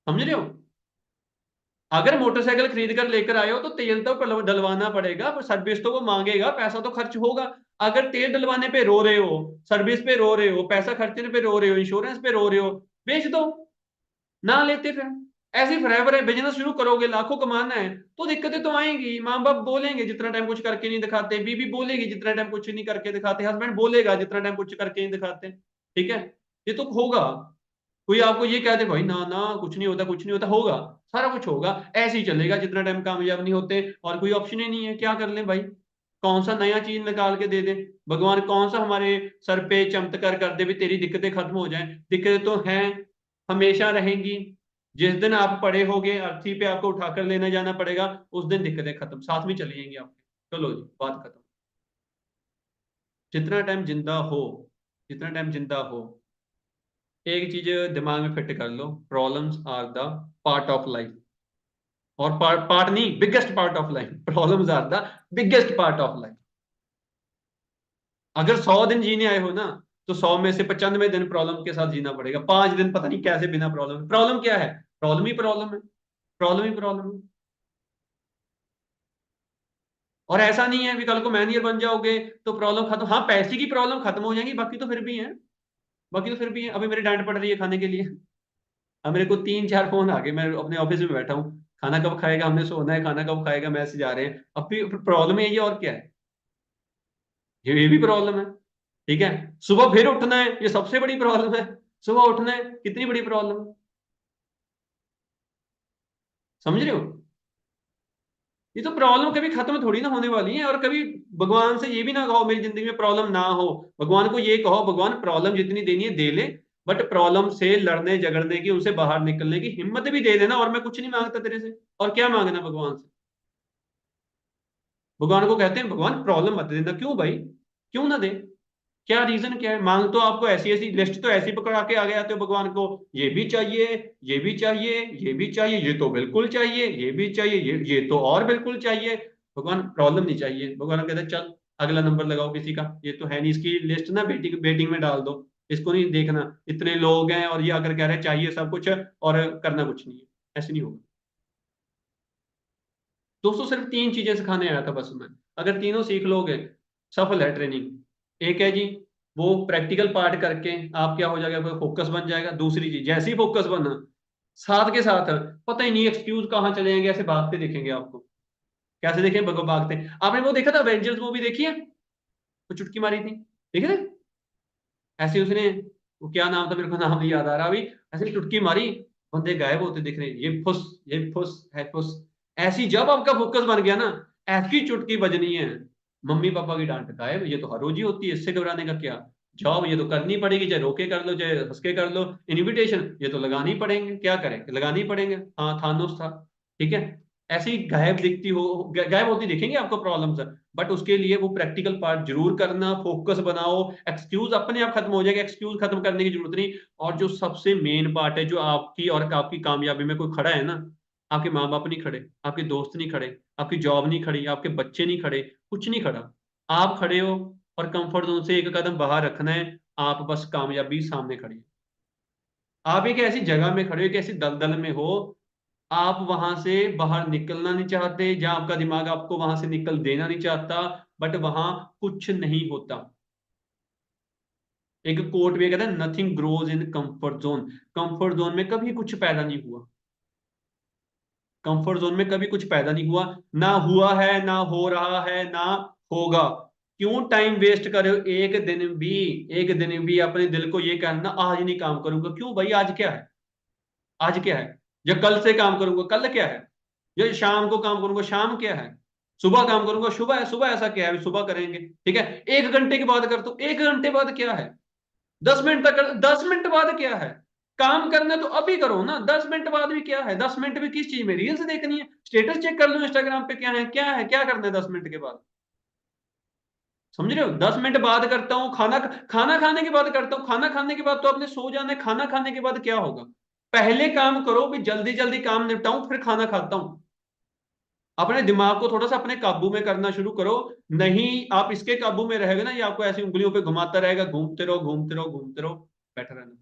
F: समझ रहे हो? अगर मोटरसाइकिल खरीद कर लेकर आए हो तो तेल तो डलवाना पड़ेगा, पर सर्विस तो वो मांगेगा, पैसा तो खर्च होगा। अगर तेल डलवाने पे रो रहे हो, सर्विस पे रो रहे हो, पैसा खर्चने पे रो रहे हो, इंश्योरेंस पे रो रहे हो, बेच दो, ना लेते फिर। ऐसे फॉरएवर है, बिजनेस शुरू करोगे, लाखों कमाना है तो दिक्कतें तो आएंगी। माँ बाप बोलेंगे जितना टाइम कुछ करके नहीं दिखाते, बीबी बोलेगी जितना टाइम कुछ नहीं करके दिखाते, हस्बैंड बोलेगा जितना टाइम कुछ करके नहीं दिखाते, ठीक है, ये तो होगा। कोई आपको ये कहते भाई ना ना कुछ नहीं होता, कुछ नहीं होता, होगा, सारा कुछ होगा, ऐसे ही चलेगा जितना टाइम कामयाब नहीं होते। और कोई ऑप्शन ही नहीं है, क्या कर ले भाई? कौन सा नया चीज निकाल के दे दे भगवान? कौन सा हमारे सर पे चमत्कार कर दे भी तेरी दिक्कतें खत्म हो जाएं? दिक्कतें तो हैं, हमेशा रहेंगी। जिस दिन आप पड़े होगे अर्थी पे, आपको उठाकर लेने जाना पड़ेगा, उस दिन दिक्कतें खत्म, साथ में चली जाएंगी आपके। चलो जी, बात खत्म। जितना टाइम जिंदा हो, जितना टाइम जिंदा हो, एक चीज दिमाग में फिट कर लो, problems are the part of life. और पार्ट नहीं, biggest part of life. Problems are the biggest part of life. अगर 100 दिन जीने आए हो ना, तो 100 में से 95 दिन प्रॉब्लम के साथ जीना पड़ेगा, 5 दिन पता नहीं कैसे बिना प्रॉब्लम। प्रॉब्लम क्या है? प्रॉब्लम ही प्रॉब्लम है, प्रॉब्लम ही प्रॉब्लम है। और ऐसा नहीं है कि कल को मैनेजर बन जाओगे तो प्रॉब्लम खत्म। हाँ, पैसे की प्रॉब्लम खत्म हो जाएगी, बाकी तो फिर भी है, बाकी तो फिर भी है। अभी मेरी डांट पड़ रही है खाने के लिए, अब मेरे को 3-4 फोन आ गए, मैं अपने ऑफिस में बैठा हूँ, खाना कब खाएगा, हमने सोना है, खाना कब खाएगा, मैसेज आ रहे हैं। अब भी प्रॉब्लम है ये, और क्या है? ये भी प्रॉब्लम है, ठीक है। सुबह फिर उठना है, ये सबसे बड़ी प्रॉब्लम है। सुबह उठना है, कितनी बड़ी प्रॉब्लम है, समझ रहे हो? ये तो प्रॉब्लम कभी खत्म थोड़ी ना होने वाली है। और कभी भगवान से ये भी ना कहो मेरी जिंदगी में प्रॉब्लम ना हो, भगवान को ये कहो भगवान प्रॉब्लम जितनी देनी है दे ले, बट प्रॉब्लम से लड़ने झगड़ने की, उनसे बाहर निकलने की हिम्मत भी दे देना। और मैं कुछ नहीं मांगता तेरे से, और क्या मांगना भगवान से? भगवान को कहते हैं भगवान प्रॉब्लम मत देना। क्यों भाई, क्यों ना दे? क्या रीजन क्या है? मांग तो आपको ऐसी ऐसी लिस्ट तो ऐसी पकड़ा के आगे आते हो भगवान को, ये भी चाहिए, ये भी चाहिए, ये भी चाहिए, ये तो बिल्कुल चाहिए, ये भी चाहिए, ये तो और बिल्कुल चाहिए। भगवान प्रॉब्लम नहीं चाहिए, भगवान कहते हैं चल अगला नंबर लगाओ किसी का, ये तो है नहीं, इसकी लिस्ट ना बेटिंग बेटिंग में डाल दो, इसको नहीं देखना, इतने लोग हैं और ये अगर कह रहे हैं चाहिए सब कुछ और करना कुछ नहीं है, ऐसे नहीं होगा। दोस्तों सिर्फ 3 चीजें सिखाने आया था बस मैं, अगर तीनों सीख लोगे सफल है ट्रेनिंग। एक है जी, वो प्रैक्टिकल पार्ट करके आप क्या हो जाएगा, फोकस बन जाएगा। दूसरी चीज, जैसे ही फोकस बना, साथ के साथ पता ही नहीं एक्सक्यूज कहाँ चले जाएंगे, ऐसे भागते दिखेंगे आपको। कैसे देखें? भागते। आपने वो देखा था एवेंजर्स मूवी देखी है, वो चुटकी मारी थी, देखे थे? ऐसे उसने, वो क्या नाम था मेरे को नाम नहीं याद आ रहा अभी, ऐसे चुटकी मारी, बंदे गायब होते दिख रहे, ये फुस, ये फुस है फुस। ऐसी जब आपका फोकस बन गया ना, ऐसी चुटकी बजनी है, मम्मी पापा की डांट गायब, ये तो हर रोज ही होती है, इससे घबराने का क्या। जॉब ये तो करनी पड़ेगी, चाहे रोके कर लो चाहे हंस के कर लो। इनविटेशन ये तो लगानी ही पड़ेंगे, क्या करें, लगानी ही पड़ेंगे। हाँ थानोस था, ठीक है। ऐसी गायब दिखती हो, गायब होती दिखेंगी आपको प्रॉब्लम्स, बट उसके लिए वो प्रैक्टिकल पार्ट जरूर करना, फोकस बनाओ। एक्सक्यूज अपने आप खत्म हो जाएगा, एक्सक्यूज खत्म करने की जरूरत नहीं। और जो सबसे मेन पार्ट है, जो आपकी और आपकी कामयाबी में कोई खड़ा है ना, आपके माँ बाप नहीं खड़े, आपके दोस्त नहीं खड़े, आपकी जॉब नहीं खड़ी, आपके बच्चे नहीं खड़े, कुछ नहीं खड़ा, आप खड़े हो। और कंफर्ट जोन से एक कदम बाहर रखना है, आप बस कामयाबी सामने खड़ी है। आप एक ऐसी जगह में खड़े हो, एक ऐसी दलदल में हो, आप वहां से बाहर निकलना नहीं चाहते, जहां आपका दिमाग आपको वहां से निकल देना नहीं चाहता, बट वहां कुछ नहीं होता। एक कोट भी कहता है, nothing grows in comfort zone. Comfort zone में कभी कुछ पैदा नहीं हुआ, कंफर्ट जोन में कभी कुछ पैदा नहीं हुआ, ना हुआ है, ना हो रहा है, ना होगा। क्यों टाइम वेस्ट कर रहे हो, एक दिन भी अपने दिल को ये कहना आज नहीं काम करूंगा, क्यों भाई, आज क्या है, आज क्या है। या कल से काम करूंगा, कल क्या है। या शाम को काम करूंगा, शाम क्या है। सुबह काम करूंगा, सुबह है, सुबह ऐसा क्या है, सुबह करेंगे, ठीक है। 1 घंटे की बात करता हूं, 1 घंटे बाद क्या है। 10 मिनट तक 10 मिनट बाद क्या है। काम करना है तो अभी करो ना, 10 मिनट बाद भी क्या है। 10 मिनट भी किस चीज में, रील्स देखनी है, स्टेटस चेक कर लो इंस्टाग्राम पे, क्या है, क्या करना है 10 मिनट के बाद। समझ रहे हो, 10 मिनट बाद करता हूँ, खाना खाना खाने के बाद करता हूँ, खाना खाने के बाद तो आपने सो जाना है, खाना खाने के बाद क्या होगा। पहले काम करो भी, जल्दी जल्दी काम निपटाऊं, फिर खाना खाता हूं। अपने दिमाग को थोड़ा सा अपने काबू में करना शुरू करो। नहीं, आप इसके काबू में रहेगा ना, ये आपको ऐसी उंगलियों पे घुमाता रहेगा, घूमते रहो घूमते रहो घूमते रहो, बैठा रहना।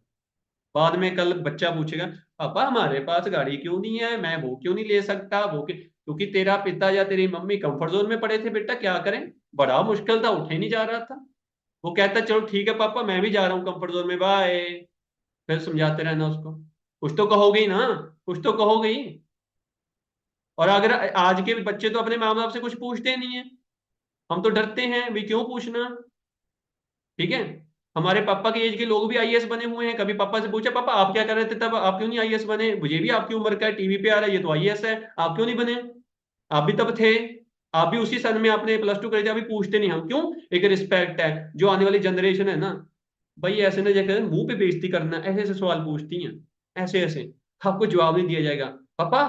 F: बाद में कल बच्चा पूछेगा, पापा हमारे पास गाड़ी क्यों नहीं है, मैं वो क्यों नहीं ले सकता, वो क्यों, क्योंकि तेरा पिता या तेरी मम्मी कंफर्ट जोन में पड़े थे, बेटा क्या करें, बड़ा मुश्किल था, उठे नहीं जा रहा था। वो कहता चलो ठीक है पापा, मैं भी जा रहा हूँ कंफर्ट जोन में, बाय। फिर समझाते रहना उसको, कुछ तो कहोगे ही ना, कुछ तो कहोगे ही। और अगर आज के बच्चे तो अपने माँ बाप से कुछ पूछते नहीं है, हम तो डरते हैं भी, क्यों पूछना, ठीक है। हमारे पापा की एज के लोग भी आईएएस बने हुए हैं, कभी पापा से पूछा पापा आप क्या कर रहे थे तब, आप क्यों नहीं आईएएस बने, मुझे भी आपकी उम्र का है, टीवी पे आ रहा है, ये तो आईएएस है, आप क्यों नहीं बने, आप भी तब थे, आप भी उसी सन में आपने +2 करे थे, अभी पूछते नहीं हम, क्यों, एक रिस्पेक्ट है। जो आने वाली जनरेशन है ना भाई, ऐसे ना जगह मुंह पे बेइज्जती करना, ऐसे ऐसे सवाल पूछती हैं, ऐसे ऐसे, आपको जवाब नहीं दिया जाएगा। पापा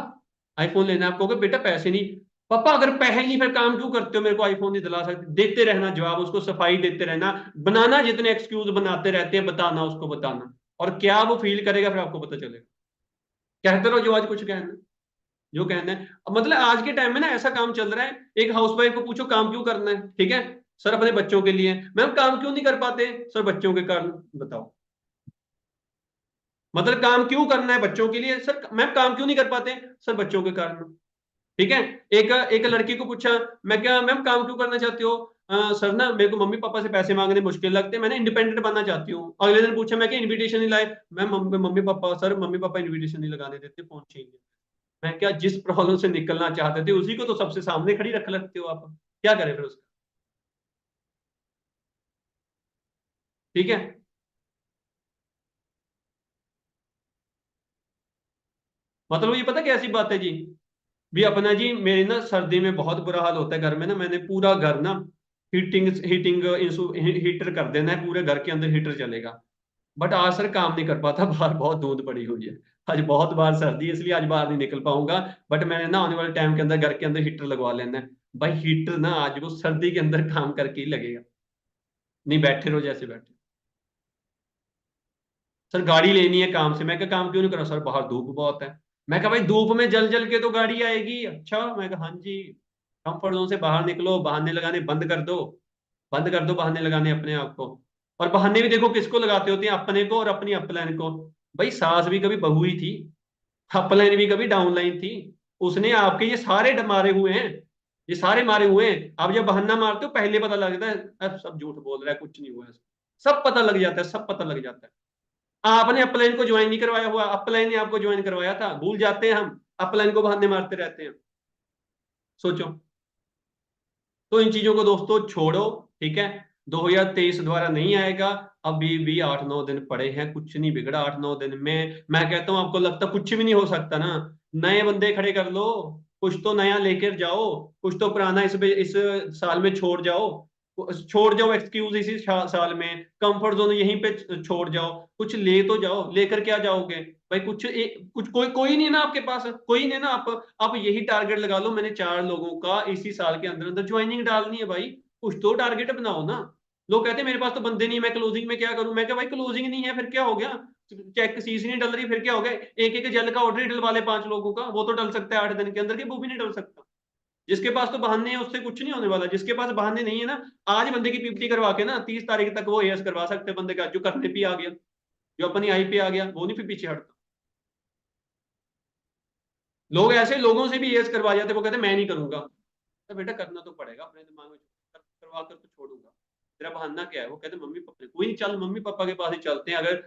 F: आईफोन लेना है, आप कहोगे बेटा पैसे नहीं, पापा अगर पैसे नहीं फिर काम क्यों करते हो, मेरे को आईफोन नहीं दिला सकते, देते रहना जवाब, उसको सफाई देते रहना, बनाना, जितने एक्सक्यूज बनाते रहते हैं, बताना उसको, बताना। और क्या वो फील करेगा फिर आपको पता चलेगा। कहते रहो जो आज कुछ कहना है, जो कहना है। अब मतलब आज के टाइम में ना ऐसा काम चल रहा है, एक हाउसवाइफ को पूछो काम क्यों करना है, ठीक है, सर अपने बच्चों के लिए। मैम काम क्यों नहीं कर पाते, सर बच्चों के कारण। बताओ, मतलब काम क्यों करना है बच्चों के लिए, सर मैम काम क्यों नहीं कर पाते, सर बच्चों के कारण। ठीक है। एक एक लड़की को पूछा, मैं क्या मैम काम क्यों करना चाहती हो, सर ना मेरे को मम्मी पापा से पैसे मांगने मुश्किल लगते हैं, मैंने इंडिपेंडेंट बनना चाहती हूँ। अगले दिन पूछा, मैं क्या इनविटेशन नहीं लाए, ma'am mummy papa, sir mummy papa invitation नहीं लगाने देते, फोन चाहिए। मैं क्या, जिस प्रॉब्लम से निकलना चाहते थे उसी को तो सबसे सामने खड़ी रख लगते हो आप, क्या करें फिर उसका। ठीक है। मतलब ये पता कैसी बात है जी, भी अपना जी, मेरे ना सर्दी में बहुत बुरा हाल होता है घर में ना, मैंने पूरा घर ना हीटिंग हीटिंग हीटर कर देना है, पूरे घर के अंदर हीटर चलेगा। बट आज सर काम नहीं कर पाता, बाहर बहुत धुंध पड़ी हुई है, आज बहुत बार सर्दी है, इसलिए आज बाहर नहीं निकल पाऊंगा। बट मैंने ना आने वाले टाइम के अंदर घर के अंदर हीटर लगवा लेना है। भाई हीटर ना आज वो सर्दी के अंदर काम करके ही लगेगा, नहीं बैठे रहो जैसे बैठे। सर गाड़ी लेनी है काम से, मैं क्या काम क्यों नहीं करा, सर बाहर धूप बहुत है। मैं कहा भाई धूप में जल जल के तो गाड़ी आएगी, अच्छा, मैं कहा हाँ जी। कंफर्ट जोन से बाहर निकलो, बहाने लगाने बंद कर दो, बंद कर दो बहाने लगाने अपने आप को। और बहाने भी देखो किसको लगाते होते हैं, अपने को और अपनी अपलाइन को। भाई सास भी कभी बहू ही थी, अपलाइन भी कभी डाउनलाइन थी, उसने आपके ये सारे मारे हुए हैं, ये सारे मारे हुए हैं। आप जब बहाना मारते हो पहले पता लगता है, अब सब झूठ बोल रहा है, कुछ नहीं हुआ है, सब पता लग जाता है, सब पता लग जाता है। आपने अपलाइन को ज्वाइन नहीं करवाया हुआ, अपलाइन ने आपको ज्वाइन करवाया था, भूल जाते हैं हम, अपलाइन को बहाने मारते रहते हैं। सोचो। तो इन चीजों को दोस्तों छोड़ो, ठीक है। 2023 दोबारा नहीं आएगा, अभी भी 8-9 दिन पड़े हैं, कुछ नहीं बिगड़ा 8-9 दिन में। मैं कहता हूं आपको लगता कुछ भी नहीं हो सकता ना, नए बंदे खड़े कर लो, कुछ तो नया लेकर जाओ, कुछ तो पुराना इस साल में छोड़ जाओ, छोड़ जाओ एक्सक्यूज इसी साल में, कंफर्ट जोन यहीं पे छोड़ जाओ, कुछ ले तो जाओ। लेकर क्या जाओगे भाई? कुछ कोई नहीं ना आपके पास, कोई नहीं ना। आप यही टारगेट लगा लो, मैंने 4 लोगों का इसी साल के अंदर अंदर ज्वाइनिंग डालनी है भाई। कुछ तो टारगेट बनाओ ना। लोग कहते हैं मेरे पास तो बंदे नहीं, मैं क्लोजिंग में क्या करूं? मैं क्या भाई, क्लोजिंग नहीं है फिर क्या हो गया? चेक सीसी नहीं डल रही फिर क्या हो गया? एक एक जेल का ऑर्डर ही डलवा ले 5 लोगों का, वो तो डल सकता है 8 दिन के अंदर के, वो भी नहीं डल सकता। जिसके पास तो बहाने हैं उससे कुछ नहीं होने वाला। जिसके पास बहाने नहीं है ना, आज बंदे की पीपीटी करवा के ना 30 तारीख तक वो एएस करवा सकते हैं बंदे का, जो करने पे आ गया, जो अपनी आई पे आ गया, वो नहीं फिर पीछे हटता। लोग ऐसे लोगों से भी एएस करवा जाते, वो कहते मैं नहीं करूंगा। तो बेटा करना तो पड़ेगा, अपने दिमाग में करवा कर तो छोड़ूंगा। तेरा बहाना क्या है? वो कहते मम्मी पापा, कोई नहीं, चल मम्मी पापा के पास ही चलते हैं। अगर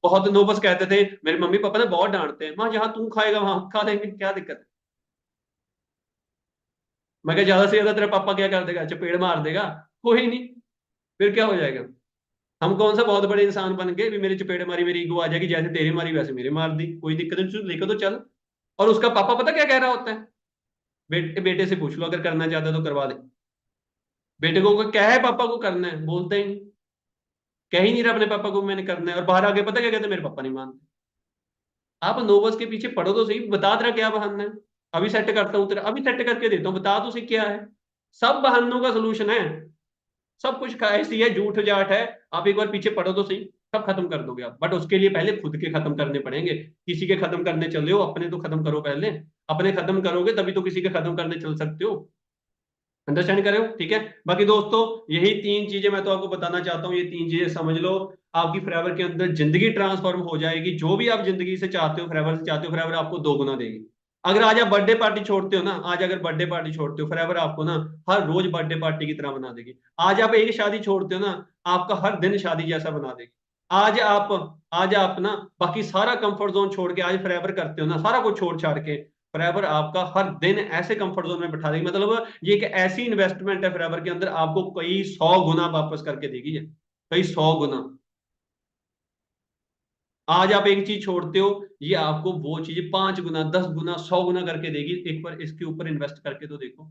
F: बहुत नो बस कहते थे मेरे मम्मी पापा ने बहुत डांटते हैं, वहां जहां तू खाएगा वहां खा लेंगे, क्या दिक्कत है? मैं क्या ज्यादा से ज्यादा तेरा पापा क्या कर देगा? चपेड़ मार देगा? कोई नहीं, फिर क्या हो जाएगा? हम कौन सा बहुत बड़े इंसान बन गए भी मेरी चपेड़ मारी मेरी ईगो आ जाएगी, जैसे तेरी मारी वैसे मेरे मार दी, कोई दिक्कत नहीं, लेकर तो चल। और उसका पापा पता क्या कह रहा होता है? बेटे से पूछ लो, अगर करना चाहता है तो करवा दे। बेटे को क्या है पापा को करना है, बोलता ही नहीं, कह ही नहीं रहा अपने पापा को मैंने करना है। और बाहर आके पता क्या कहते हैं? मेरे पापा नहीं मानते। आप नोबस के पीछे पढ़ो तो सही, बता तेरा क्या बहाना है। अभी सेट करता हूँ तेरा, अभी सेट करके देता हूँ, बता तो सही क्या है। सब बहानों का सोल्यूशन है, सब कुछ ऐसी है, झूठ जाट है। आप एक बार पीछे पढ़ो तो सही, सब खत्म कर दोगे आप। बट उसके लिए पहले खुद के खत्म करने पड़ेंगे। किसी के खत्म करने चले हो, अपने तो खत्म करो पहले। अपने खत्म करोगे तभी तो किसी के खत्म करने चल सकते हो। अंडरस्टैंड करे हो? ठीक है। बाकी दोस्तों यही 3 चीजें मैं तो आपको बताना चाहता हूँ, ये 3 चीजें समझ लो, आपकी फॉरएवर के अंदर जिंदगी ट्रांसफॉर्म हो जाएगी। जो भी आप जिंदगी से चाहते हो, फॉरएवर से चाहते हो, फॉरएवर आपको 2 गुना देगी। अगर आज आप बर्थडे पार्टी छोड़ते हो ना, आज अगर बर्थडे पार्टी छोड़ते हो, फॉरएवर आपको ना हर रोज बर्थडे पार्टी की तरह बना देगी। आज आप एक शादी छोड़ते हो ना, आपका हर दिन शादी जैसा बना देगी। आज आप ना बाकी सारा कंफर्ट जोन छोड़ के आज फॉरएवर करते हो ना, सारा कुछ छोड़ छाड़ के, फॉरएवर आपका हर दिन ऐसे कंफर्ट जोन में बैठा देगी। मतलब ये एक ऐसी इन्वेस्टमेंट है फॉरएवर के अंदर, आपको कई 100 गुना वापस करके देगी ये, कई 100 गुना। आज आप एक चीज छोड़ते हो, ये आपको वो चीज 5 गुना, 10 गुना, 100 गुना करके देगी। एक बार इसके ऊपर इन्वेस्ट करके तो देखो।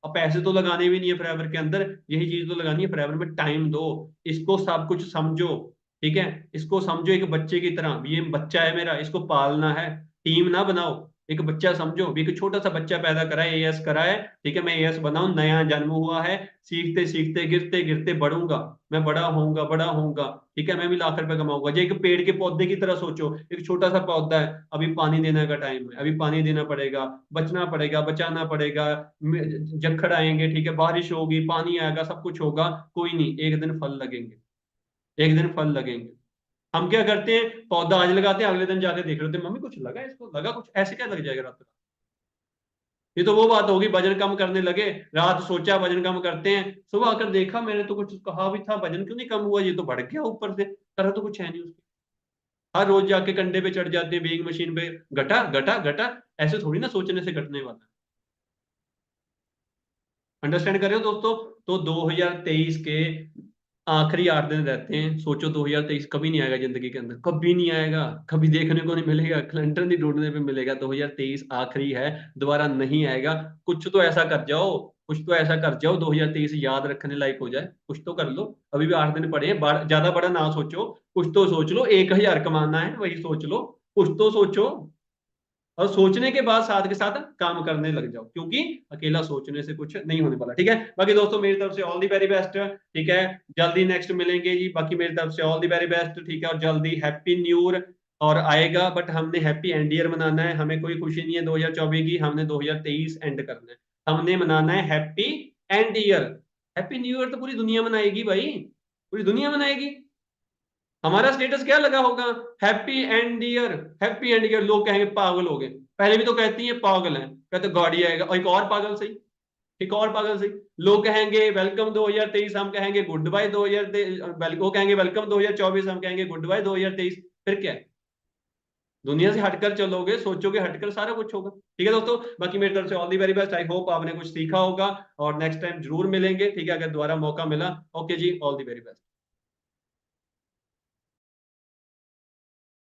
F: अब पैसे तो लगाने भी नहीं है फॉरएवर के अंदर, यही चीज तो लगानी है फॉरएवर में। टाइम दो, इसको सब कुछ समझो, ठीक है? इसको समझो एक बच्चे की तरह, ये बच्चा है मेरा, इसको पालना है। टीम ना बनाओ, एक बच्चा समझो। भी एक छोटा सा बच्चा पैदा करा है, एएस करा है, ठीक है, मैं एएस बनाऊं, नया जन्म हुआ है, सीखते सीखते गिरते गिरते बढ़ूंगा, मैं बड़ा होऊंगा, बड़ा होऊंगा, ठीक है, मैं भी लाख रुपए कमाऊंगा। जो एक पेड़ के पौधे की तरह सोचो, एक छोटा सा पौधा है, अभी पानी देने का टाइम है, अभी पानी देना पड़ेगा, बचना पड़ेगा, बचाना पड़ेगा, जखड़ आएंगे, ठीक है, बारिश होगी, पानी आएगा, सब कुछ होगा, कोई नहीं, एक दिन फल लगेंगे, एक दिन फल लगेंगे। हम क्या करते हैं, पौधा आज लगाते हैं, अगले दिन जाके देख रहे होते हैं, मम्मी कुछ लगा इसको, लगा कुछ, ऐसे क्या लग जाएगा रात रात? ये तो वो बात होगी, वजन कम करने लगे, रात सोचा वजन कम करते हैं, सुबह आकर देखा मैंने तो कुछ कहा भी था, वजन क्यों नहीं कम हुआ, ये तो बढ़ गया ऊपर से, करा तो कुछ है नहीं उसके। हर रोज जाके कंधे पे चढ़ जाते हैं वेइंग मशीन पे, घटा घटा घटा, ऐसे थोड़ी ना सोचने से घटने वाला है। अंडरस्टैंड कर रहे हो दोस्तों? तो 2023 के आखिरी 8 दिन रहते हैं। सोचो 2023 कभी नहीं आएगा जिंदगी के अंदर, कभी नहीं आएगा, कभी देखने को नहीं मिलेगा, कैलेंडर नहीं ढूंढने पे मिलेगा। 2023 आखिरी है, दोबारा नहीं आएगा। कुछ तो ऐसा कर जाओ, कुछ तो ऐसा कर जाओ 2023 याद रखने लायक हो जाए, कुछ तो कर लो। अभी भी 8 दिन पड़े हैं, ज्यादा बड़ा ना सोचो, कुछ तो सोच लो। 1000 कमाना है वही सोच लो, कुछ तो सोचो। और सोचने के बाद साथ के साथ काम करने लग जाओ, क्योंकि अकेला सोचने से कुछ नहीं होने वाला। ठीक है, बाकी दोस्तों मेरी तरफ से ऑल दी वेरी बेस्ट। ठीक है, जल्दी नेक्स्ट मिलेंगे जी। बाकी मेरी तरफ से ऑल दी वेरी बेस्ट। ठीक है, और जल्दी हैप्पी न्यू ईयर और आएगा, बट हमने हैप्पी एंड ईयर मनाना है। हमें कोई खुशी नहीं है 2024 की, हमने 2023 एंड करना है। हमने मनाना है happy and year. Happy new year तो पूरी दुनिया मनाएगी भाई, पूरी दुनिया मनाएगी। हमारा स्टेटस क्या लगा होगा? Happy and year, happy and year. लोग कहेंगे पागल हो गए, पहले भी तो कहती है पागल है, कहते गाड़ी आएगा, और एक और पागल सही, एक और पागल सही। लोग कहेंगे वेलकम 2023, हम कहेंगे गुड बाय 2023। वो कहेंगे वेलकम 2024, हम कहेंगे गुड बाय 2023। फिर क्या है? दुनिया से हटकर चलोगे, सोचोगे हटकर, सारा कुछ होगा। ठीक है दोस्तों, बाकी मेरी तरफ से all the very best. I hope आपने कुछ सीखा होगा, और नेक्स्ट टाइम जरूर मिलेंगे। ठीक है, अगर दोबारा मौका मिला। ओके जी, ऑल दी वेरी बेस्ट।